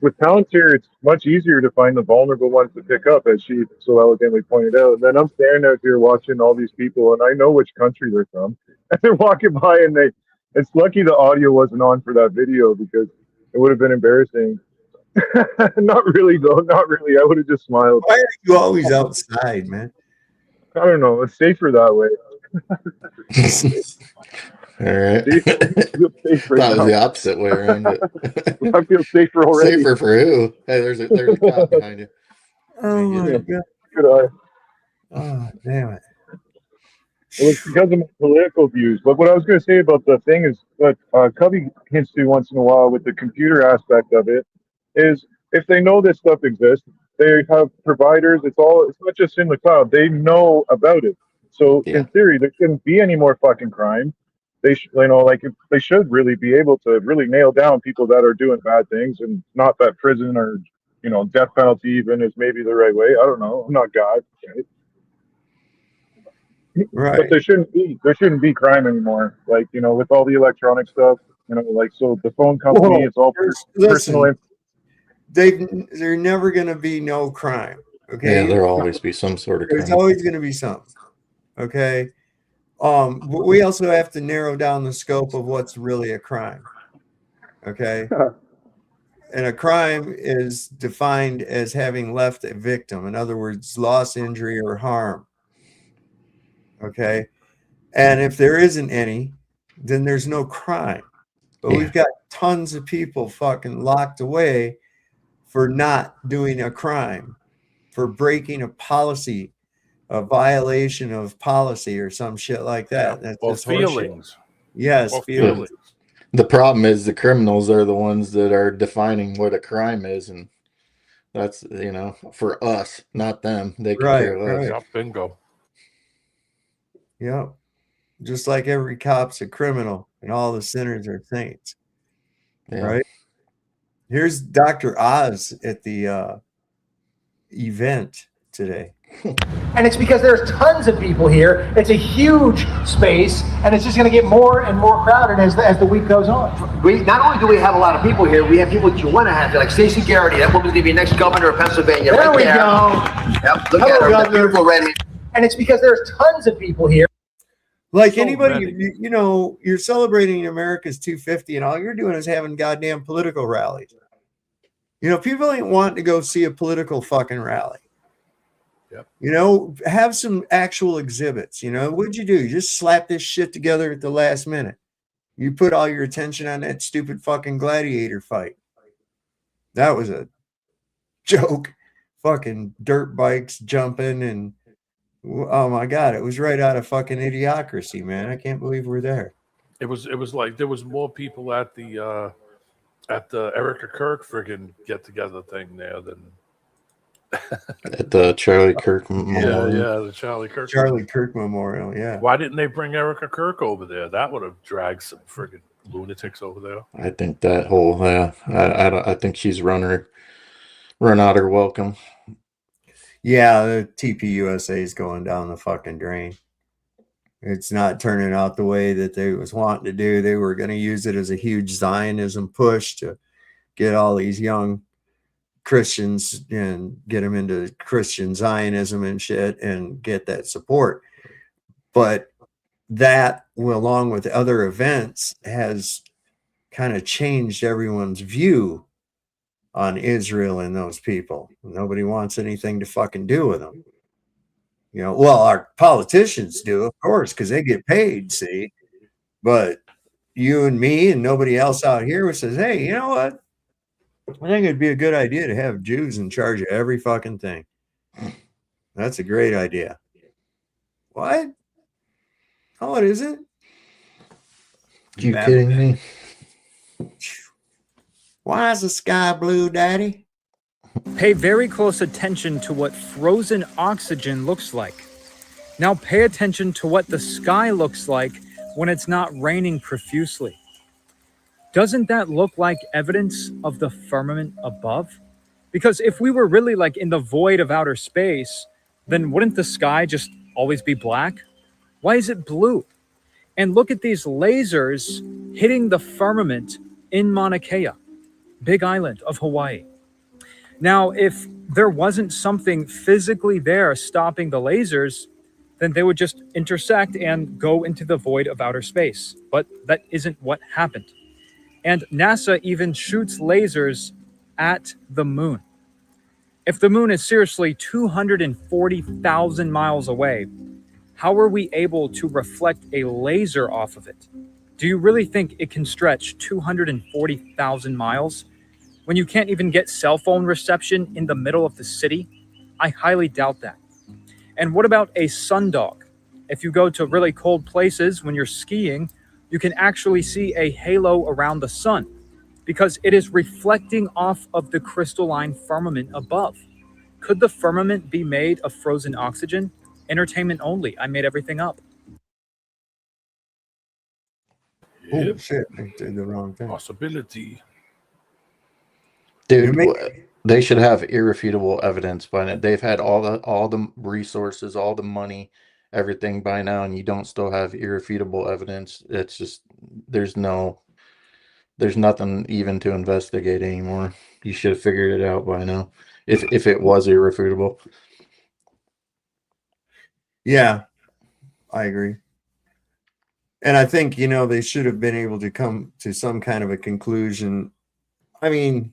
With Palantir, it's much easier to find the vulnerable ones to pick up, as she so elegantly pointed out. And then I'm standing out here watching all these people, and I know which country they're from. And they're walking by, and it's lucky the audio wasn't on for that video, because it would have been embarrassing. Not really, though. Not really. I would have just smiled. Why are you always outside, man? I don't know. It's safer that way. All right. That was the opposite way around it. I feel safer already. Safer for who? Hey, there's a cop behind you. Oh my God. Good eye. Oh, damn it. It was because of my political views. But what I was going to say about the thing is what Cubby hints to once in a while with the computer aspect of it is if they know this stuff exists, they have providers. It's not just in the cloud. They know about it. So in theory, there shouldn't be any more fucking crime. They they should really be able to really nail down people that are doing bad things, and not that prison or death penalty even is maybe the right way. I don't know. I'm not God. Right. But there shouldn't be crime anymore. Like, with all the electronic stuff, so the phone company, it's all personal. There's never going to be no crime. Okay. Yeah, there'll always be some sort of crime. There's always going to be something. Okay. But we also have to narrow down the scope of what's really a crime. Okay. And a crime is defined as having left a victim. In other words, loss, injury, or harm. Okay. And if there isn't any, then there's no crime. But we've got tons of people fucking locked away for not doing a crime, for breaking a policy, a violation of policy or some shit like that. That's just feelings. Yes, feelings. The problem is the criminals are the ones that are defining what a crime is, and that's for us, not them. They can care less. Yep, bingo. Yeah. just like every cop's a criminal and all the sinners are saints. Yeah. Right? Here's Dr. Oz at the event today. And it's because there's tons of people here. It's a huge space, and it's just going to get more and more crowded as the week goes on. We not only do we have a lot of people here, we have people that you want to have here, like Stacey Garrity. That woman's going to be next governor of Pennsylvania. There right we there. go. Yep, look at her, that beautiful red. And it's because there's tons of people here. Like So anybody, many. you know, you're celebrating America's 250, and all you're doing is having goddamn political rallies. You know, people ain't wanting to go see a political fucking rally. Yep. You know, have some actual exhibits. You know, what'd you do? You just slap this shit together at the last minute. You put all your attention on that stupid fucking gladiator fight. That was a joke. Fucking dirt bikes jumping and oh my god, it was right out of fucking Idiocracy, man. I can't believe we're there. It was like there was more people at the Erica Kirk friggin' get together thing there than At the Charlie Kirk Memorial. yeah, the Charlie Kirk. Charlie Kirk Memorial, yeah. Why didn't they bring Erica Kirk over there? That would have dragged some friggin' lunatics over there. I think that whole I think she's run out her welcome. Yeah, the TPUSA is going down the fucking drain. It's not turning out the way that they was wanting to do. They were going to use it as a huge Zionism push to get all these young Christians and get them into Christian Zionism and shit and get that support. But that, along with other events, has kind of changed everyone's view on Israel and those people. Nobody wants anything to fucking do with them. You know, well, our politicians do, of course, because they get paid, see. But you and me and nobody else out here says, hey, you know what? I think it'd be a good idea to have Jews in charge of every fucking thing. That's a great idea. What? Oh, it isn't? You kidding me? Why is the sky blue, Daddy? Pay very close attention to what frozen oxygen looks like. Now pay attention to what the sky looks like when it's not raining profusely. Doesn't that look like evidence of the firmament above? Because if we were really like in the void of outer space, then wouldn't the sky just always be black? Why is it blue? And look at these lasers hitting the firmament in Mauna Kea, Big Island of Hawaii. Now, if there wasn't something physically there stopping the lasers, then they would just intersect and go into the void of outer space. But that isn't what happened. And NASA even shoots lasers at the moon. If the moon is seriously 240,000 miles away, how are we able to reflect a laser off of it? Do you really think it can stretch 240,000 miles? When you can't even get cell phone reception in the middle of the city? I highly doubt that. And what about a sundog? If you go to really cold places when you're skiing, you can actually see a halo around the sun because it is reflecting off of the crystalline firmament above. Could the firmament be made of frozen oxygen? Entertainment only. I made everything up. Oh, shit. I did the wrong thing. Possibility. Dude, they should have irrefutable evidence by now. They've had all the resources, all the money, everything by now, and you don't still have irrefutable evidence. It's just there's nothing even to investigate anymore. You should have figured it out by now if it was irrefutable. Yeah, I agree. And I think, you know, they should have been able to come to some kind of a conclusion. I mean,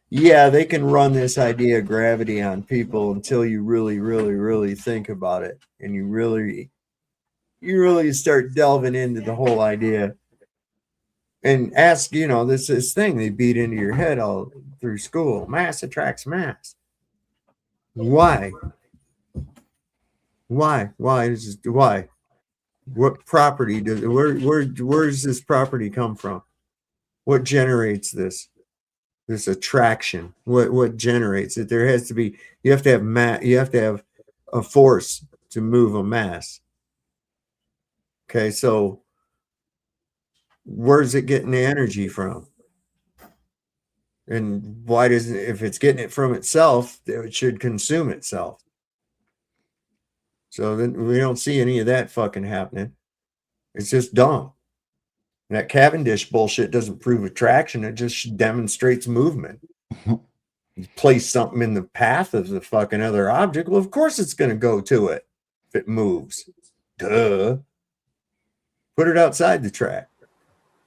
yeah, they can run this idea of gravity on people until you really, really, really think about it. And you really start delving into the whole idea and ask, you know, this thing they beat into your head all through school. Mass attracts mass. Why? Why? Why? What property where does this property come from? What generates this attraction? What generates it? There has to be, you have to have a force to move a mass. Okay, so where's it getting the energy from? And why doesn't if it's getting it from itself, it should consume itself. So then we don't see any of that fucking happening. It's just dumb. And that Cavendish bullshit doesn't prove attraction, it just demonstrates movement. You place something in the path of the fucking other object, well, of course it's going to go to it if it moves. Duh. Put it outside the track.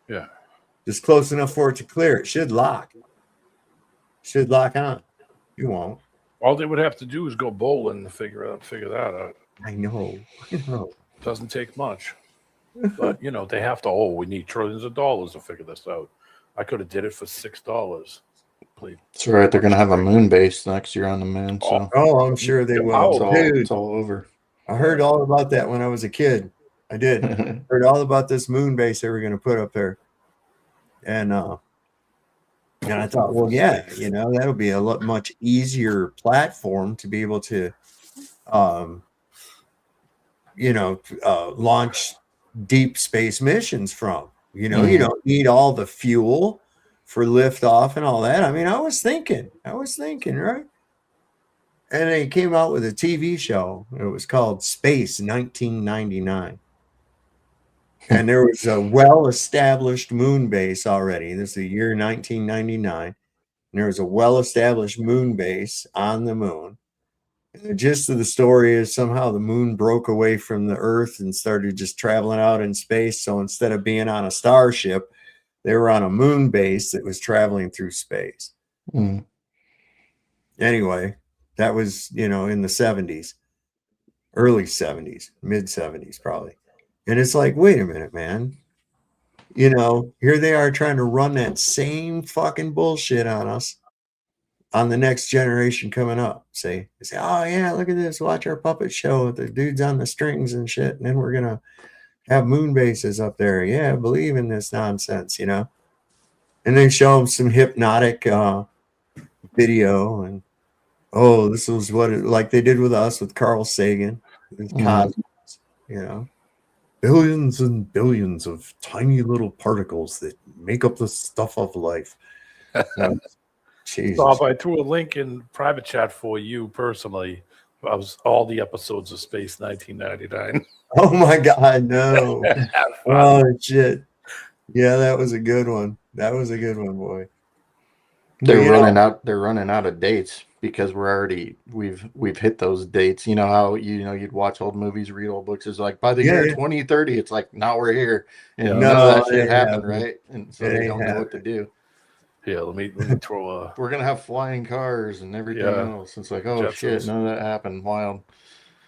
Yeah. Just close enough for it to clear. It should lock. Should lock on. You won't. All they would have to do is go bowling to figure that out. I know. Doesn't take much. But they have to. Oh, we need trillions of dollars to figure this out. I could have did it for $6. Please. That's right. They're gonna have a moon base next year on the moon. So I'm sure they will. It's all over. I heard all about that when I was a kid. I did. Heard all about this moon base they were going to put up there, and I thought, well, yeah, that'll be a much easier platform to be able to, launch deep space missions from. You don't need all the fuel for liftoff and all that. I mean, I was thinking, right? And they came out with a TV show. It was called Space 1999. And there was a well-established moon base already. This is the year 1999. And there was a well-established moon base on the moon. And the gist of the story is somehow the moon broke away from the Earth and started just traveling out in space. So instead of being on a starship, they were on a moon base that was traveling through space. Anyway, that was, in the 70s, early 70s, mid 70s, probably. And it's like, wait a minute, man. Here they are trying to run that same fucking bullshit on us, on the next generation coming up. They say, oh, yeah, look at this. Watch our puppet show with the dudes on the strings and shit. And then we're going to have moon bases up there. Yeah, believe in this nonsense, And they show them some hypnotic video. And, oh, this was like they did with us with Carl Sagan. Cosmos, billions and billions of tiny little particles that make up the stuff of life. Jesus. Bob, I threw a link in private chat for you personally. I was all the episodes of Space 1999. Oh my God, no. Oh shit. Yeah, that was a good one. That was a good one, boy. They're running out of dates because we've hit those dates. You know how you'd watch old movies, read old books. It's like by the year 2030, it's like now we're here. And none of that shit happened, right? And so they don't know what to do. Yeah, let me throw a. We're gonna have flying cars and everything else. It's like, oh shit, none of that happened. Wild.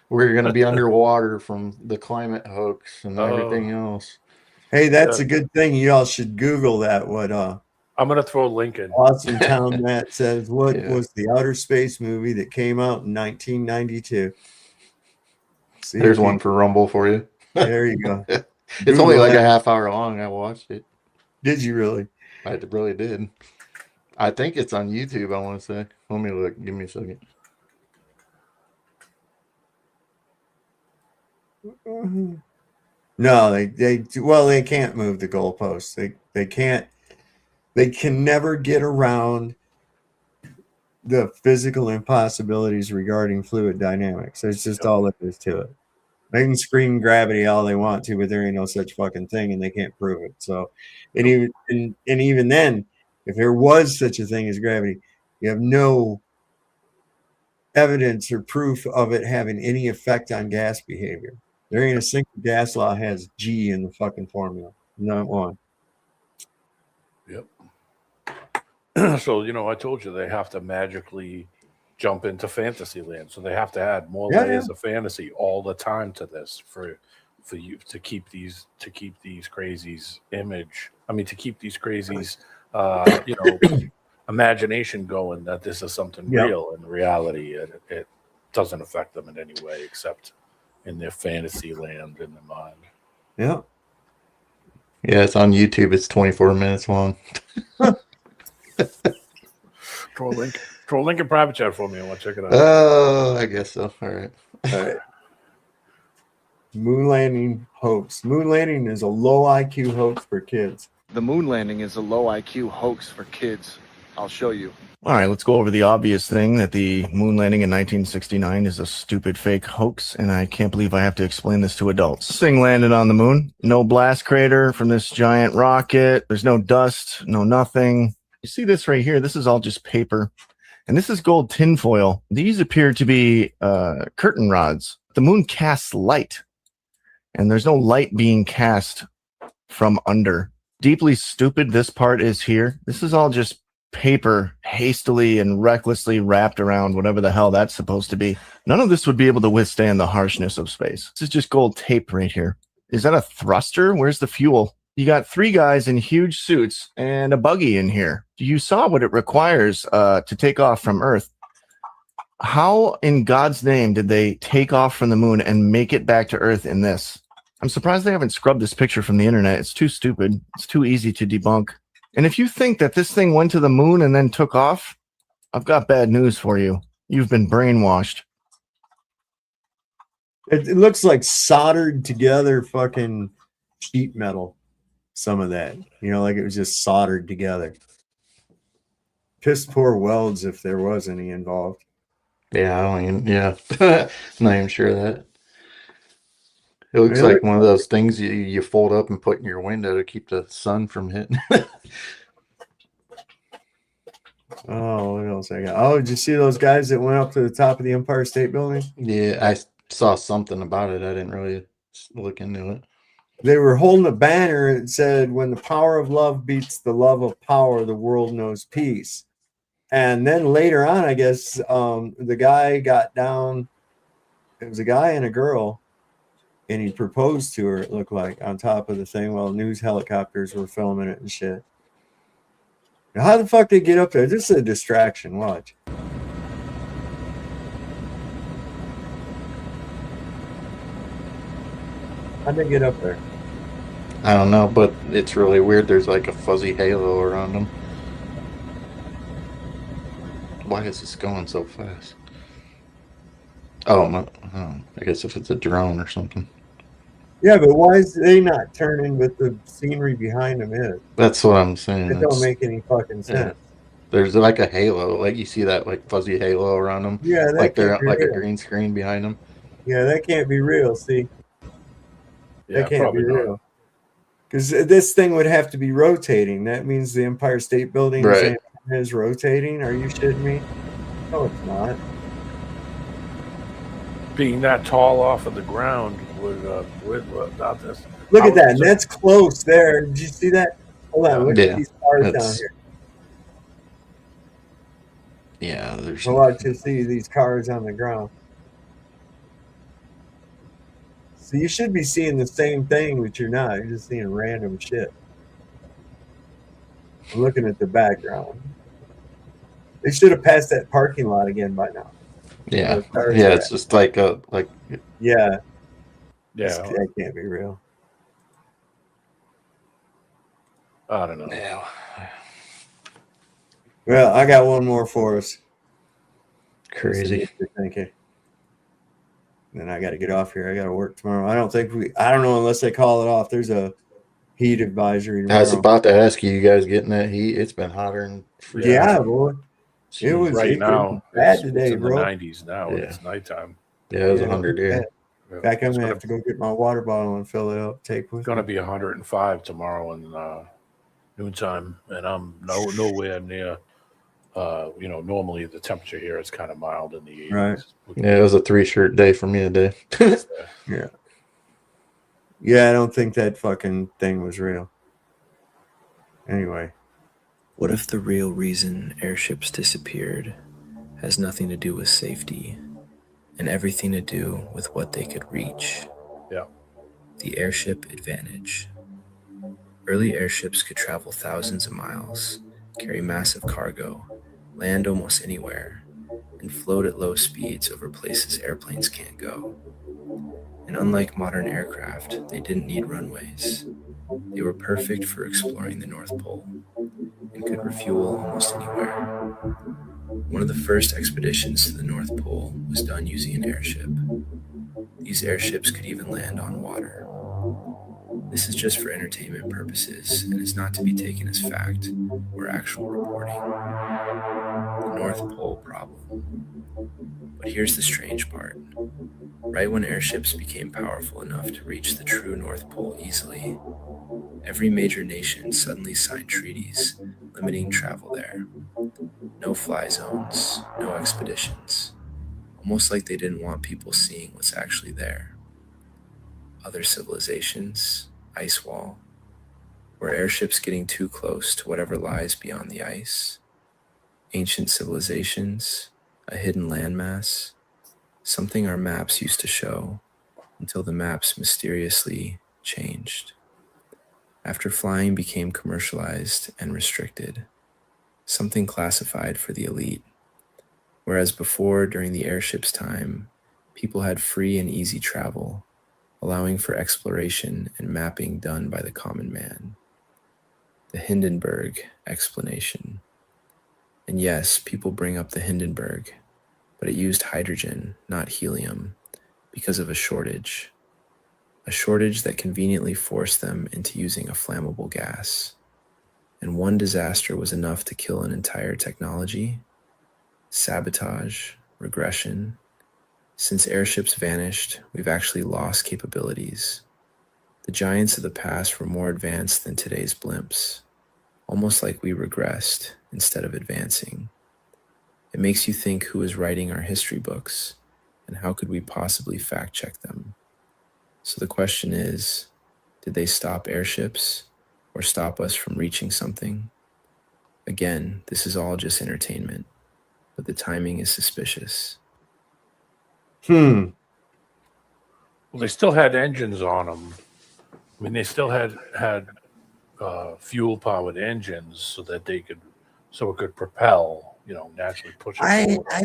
We're gonna be underwater from the climate hoax and everything else. Hey, that's a good thing. You all should Google that. What I'm gonna throw a link in. Awesome Town Matt says, what was the outer space movie that came out in 1992? There's one for Rumble for you. There you go. It's only like a half hour long. I watched it. Did you really? I really did. I think it's on YouTube, I want to say. Let me look. Give me a second. No, they can't move the goalposts. They can never get around the physical impossibilities regarding fluid dynamics. That's just all there is to it. They can scream gravity all they want to, but there ain't no such fucking thing, and they can't prove it. So, and even then, if there was such a thing as gravity, you have no evidence or proof of it having any effect on gas behavior. There ain't a single gas law has G in the fucking formula. Not one. Yep. So, I told you they have to magically jump into fantasy land. So they have to add more layers of fantasy all the time to this for you to keep these crazies to keep these crazies imagination going that this is something real. In reality, it doesn't affect them in any way except in their fantasy land in their mind. Yeah. Yeah, it's on YouTube. It's 24 minutes long. Throw a link in private chat for me. I want to check it out. Oh, I guess so. All right. Moon landing hoax. Moon landing is a low IQ hoax for kids. The moon landing is a low IQ hoax for kids. I'll show you. All right, let's go over the obvious thing that the moon landing in 1969 is a stupid fake hoax, and I can't believe I have to explain this to adults. This thing landed on the moon. No blast crater from this giant rocket. There's no dust, no nothing. You see this right here? This is all just paper. And this is gold tinfoil. These appear to be curtain rods. The moon casts light, and there's no light being cast from under. Deeply stupid this part is here. This is all just paper hastily and recklessly wrapped around whatever the hell that's supposed to be. None of this would be able to withstand the harshness of space. This is just gold tape right here. Is that a thruster? Where's the fuel? You got 3 guys in huge suits and a buggy in here. You saw what it requires to take off from Earth. How in God's name did they take off from the moon and make it back to Earth in this? I'm surprised they haven't scrubbed this picture from the internet. It's too stupid. It's too easy to debunk. And if you think that this thing went to the moon and then took off, I've got bad news for you. You've been brainwashed. It looks like soldered together fucking sheet metal. Some of that, like it was just soldered together. Piss poor welds if there was any involved. Yeah, I don't even, yeah. Not even sure of that. It looks like one of those things you fold up and put in your window to keep the sun from hitting. Oh, what else I got? Oh, did you see those guys that went up to the top of the Empire State Building? Yeah, I saw something about it. I didn't really look into it. They were holding a banner that said, "When the power of love beats the love of power, the world knows peace." And then later on, I guess, the guy got down. It was a guy and a girl, and he proposed to her, it looked like, on top of the thing while news helicopters were filming it and shit. Now, how the fuck they get up there? This is a distraction. Watch. How'd they get up there? I don't know, but it's really weird. There's like a fuzzy halo around them. Why is this going so fast? Oh, no. Oh, I guess if it's a drone or something. Yeah, but why is they not turning with the scenery behind them is? That's what I'm saying. It don't make any fucking sense. Yeah. There's like a halo, like you see that like fuzzy halo around them. Yeah, that like they're can't be like real. a green screen behind them. Yeah, that can't be real. See, Yeah, that can't be probably not. real. Because this thing would have to be rotating. That means the Empire State Building Right. is rotating. Are you shitting me? No, it's not. Being that tall off of the ground would not this. Look how at that. is And it- that's close there. Did you see that? Hold on. Look Yeah, at these cars down that's- here. Yeah, there's. I want to see these cars on the ground. So you should be seeing the same thing, but you're not. You're just seeing random shit. I'm looking at the background. They should have passed that parking lot again by now. Yeah, Those cars yeah. are It's just like a like. Yeah. Yeah, That can't be real. I don't know. Yeah. Well, I got one more for us. Crazy. Thank you. Then I got to get off here. I got to work tomorrow. I don't know unless they call it off. There's a heat advisory tomorrow. I was about to ask you guys getting that heat. It's been hotter than freaking. Yeah, boy. It was right now. bad It's today, in bro. the 90s now. Yeah. It's nighttime. Yeah, it was 100. Yeah. In fact, I'm gonna have to go get my water bottle and fill it up. Take with It's going to me. be 105 tomorrow in noontime, and I'm nowhere near. Normally the temperature here is kind of mild in the 80s. Right. Yeah, it was a 3-shirt day for me today. Yeah. Yeah, I don't think that fucking thing was real. Anyway. What if the real reason airships disappeared has nothing to do with safety and everything to do with what they could reach? Yeah. The airship advantage. Early airships could travel thousands of miles, carry massive cargo, land almost anywhere, and float at low speeds over places airplanes can't go. And unlike modern aircraft, they didn't need runways. They were perfect for exploring the North Pole and could refuel almost anywhere. One of the first expeditions to the North Pole was done using an airship. The These airships could even land on water. This is just for entertainment purposes and is not to be taken as fact or actual reporting. The North Pole problem. But here's the strange part. Right when airships became powerful enough to reach the true North Pole easily, every major nation suddenly signed treaties limiting travel there. No fly zones, no expeditions. Almost like they didn't want people seeing what's actually there. Other civilizations, ice wall. Were airships getting too close to whatever lies beyond the ice? Ancient civilizations, a hidden landmass, something our maps used to show until the maps mysteriously changed. After flying became commercialized and restricted, something classified for the elite. Whereas before, during the airship's time, people had free and easy travel, allowing for exploration and mapping done by the common man. The Hindenburg explanation. And yes, people bring up the Hindenburg, but it used hydrogen, not helium, because of a shortage. A shortage that conveniently forced them into using a flammable gas. And one disaster was enough to kill an entire technology. Sabotage, regression. Since airships vanished, we've actually lost capabilities. The giants of the past were more advanced than today's blimps, almost like we regressed instead of advancing. It makes you think who is writing our history books, and how could we possibly fact check them? So the question is, did they stop airships or stop us from reaching something? Again, this is all just entertainment, but the timing is suspicious. Well, they still had engines on them. I mean, they still had fuel-powered engines so that it could propel, naturally push it forward. I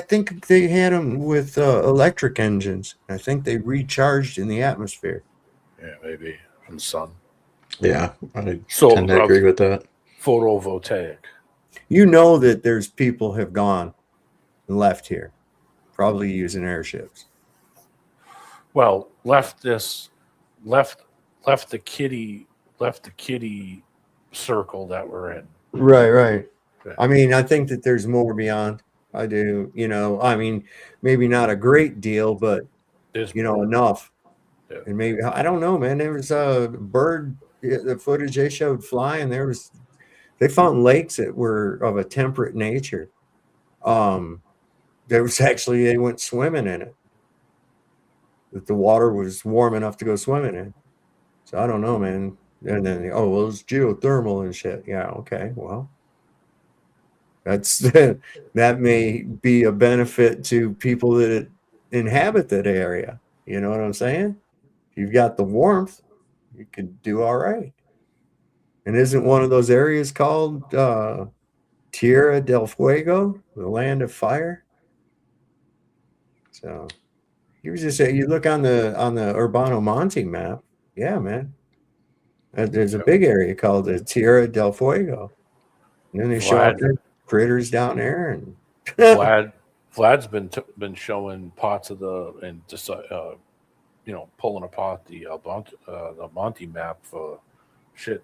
think they had them with electric engines. I think they recharged in the atmosphere. Yeah, maybe from the sun. Yeah, I tend to agree with that. Photovoltaic. You know that there's people have gone and left here, probably using airships. Well, left the kiddie circle that we're in. Right. Okay. I mean, I think that there's more beyond. I do, I mean, maybe not a great deal, but there's enough. Yeah. And maybe, I don't know, man. There was a bird, the footage they showed flying. They found lakes that were of a temperate nature. There was actually, they went swimming in it. That the water was warm enough to go swimming in. So I don't know, man. And then, well, it's geothermal and shit. Yeah, okay, well, that may be a benefit to people that inhabit that area. You know what I'm saying? If you've got the warmth, you could do all right. And isn't one of those areas called Tierra del Fuego, the land of fire? So you look on the Urbano Monte map. Yeah, man. There's a big area called the Tierra del Fuego. And then they show up their critters down there, and Vlad's been showing parts of just pulling apart the Monte map for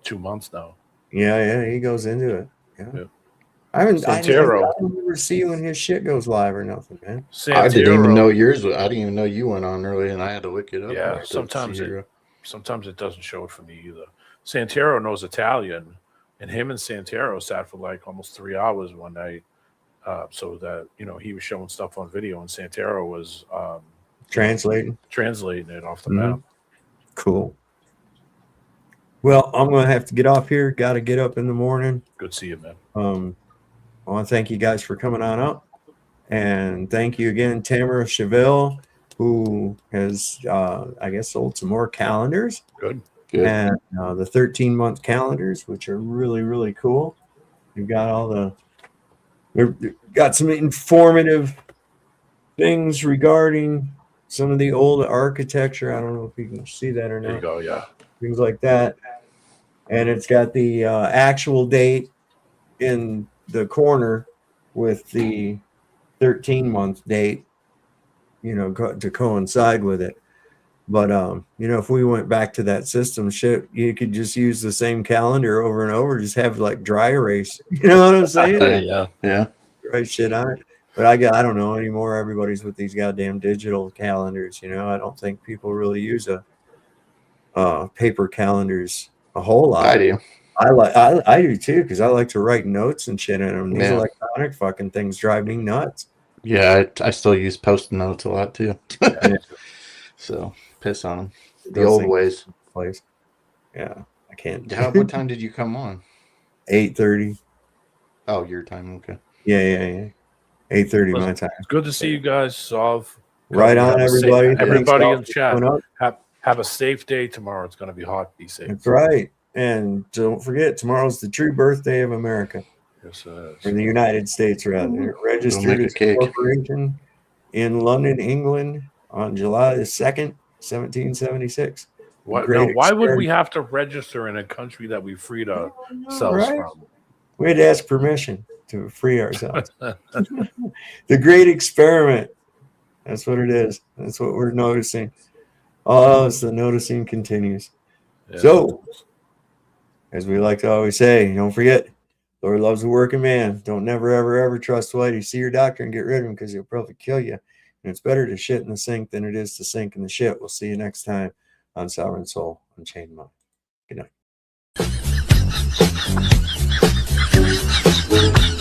2 months now. Yeah, he goes into it. Yeah. I never see when his shit goes live or nothing, man. I didn't even know yours. I didn't even know you went on early, and I had to look it up. Yeah, sometimes it doesn't show it for me either. Santero knows Italian, and him and Santero sat for like almost 3 hours one night, so that he was showing stuff on video, and Santero was translating it off the map. Cool. Well, I'm gonna have to get off here. Got to get up in the morning. Good to see you, man. I want to thank you guys for coming on up, and thank you again, Tamara Chevelle, who has I guess sold some more calendars. Good. And the 13-month calendars, which are really, really cool. You've got we've got some informative things regarding some of the old architecture. I don't know if you can see that or not. There you go, yeah. Things like that. And it's got the actual date in the corner with the 13-month date. to coincide with it. But if we went back to that system, shit, you could just use the same calendar over and over, just have like dry erase. You know what I'm saying? Yeah. Write shit on it. But I don't know anymore. Everybody's with these goddamn digital calendars. I don't think people really use paper calendars a whole lot. I do. I do too, because I like to write notes and shit in them. These Yeah. electronic fucking things drive me nuts. Yeah, I still use Post-it notes a lot too. So piss on them. The Those old things- ways. Place. Yeah, I can't. What time did you come on? 8:30. Oh, your time. Okay. Yeah. 8:30 my Listen, time. It's good to see you guys. Solve. Right on, everybody. Thanks, Everybody y'all, in the for chat. coming up. Have a safe day tomorrow. It's going to be hot. Be safe. That's right. And don't forget, tomorrow's the true birthday of America. Yes, it is. Or the United States, rather. Registered make a as a cake. corporation in London, England on July the 2nd, 1776. Why Great would we experiment. have to register in a country that we freed ourselves Right. from? We had to ask permission to free ourselves. The great experiment. That's what it is. That's what we're noticing. Oh, so the noticing continues. Yeah. So, as we like to always say, don't forget, Lord loves a working man. Don't never, ever, ever trust Whitey. See your doctor and get rid of him because he'll probably kill you. And it's better to shit in the sink than it is to sink in the shit. We'll see you next time on Sovereign Soul Unchained Mind. Good night.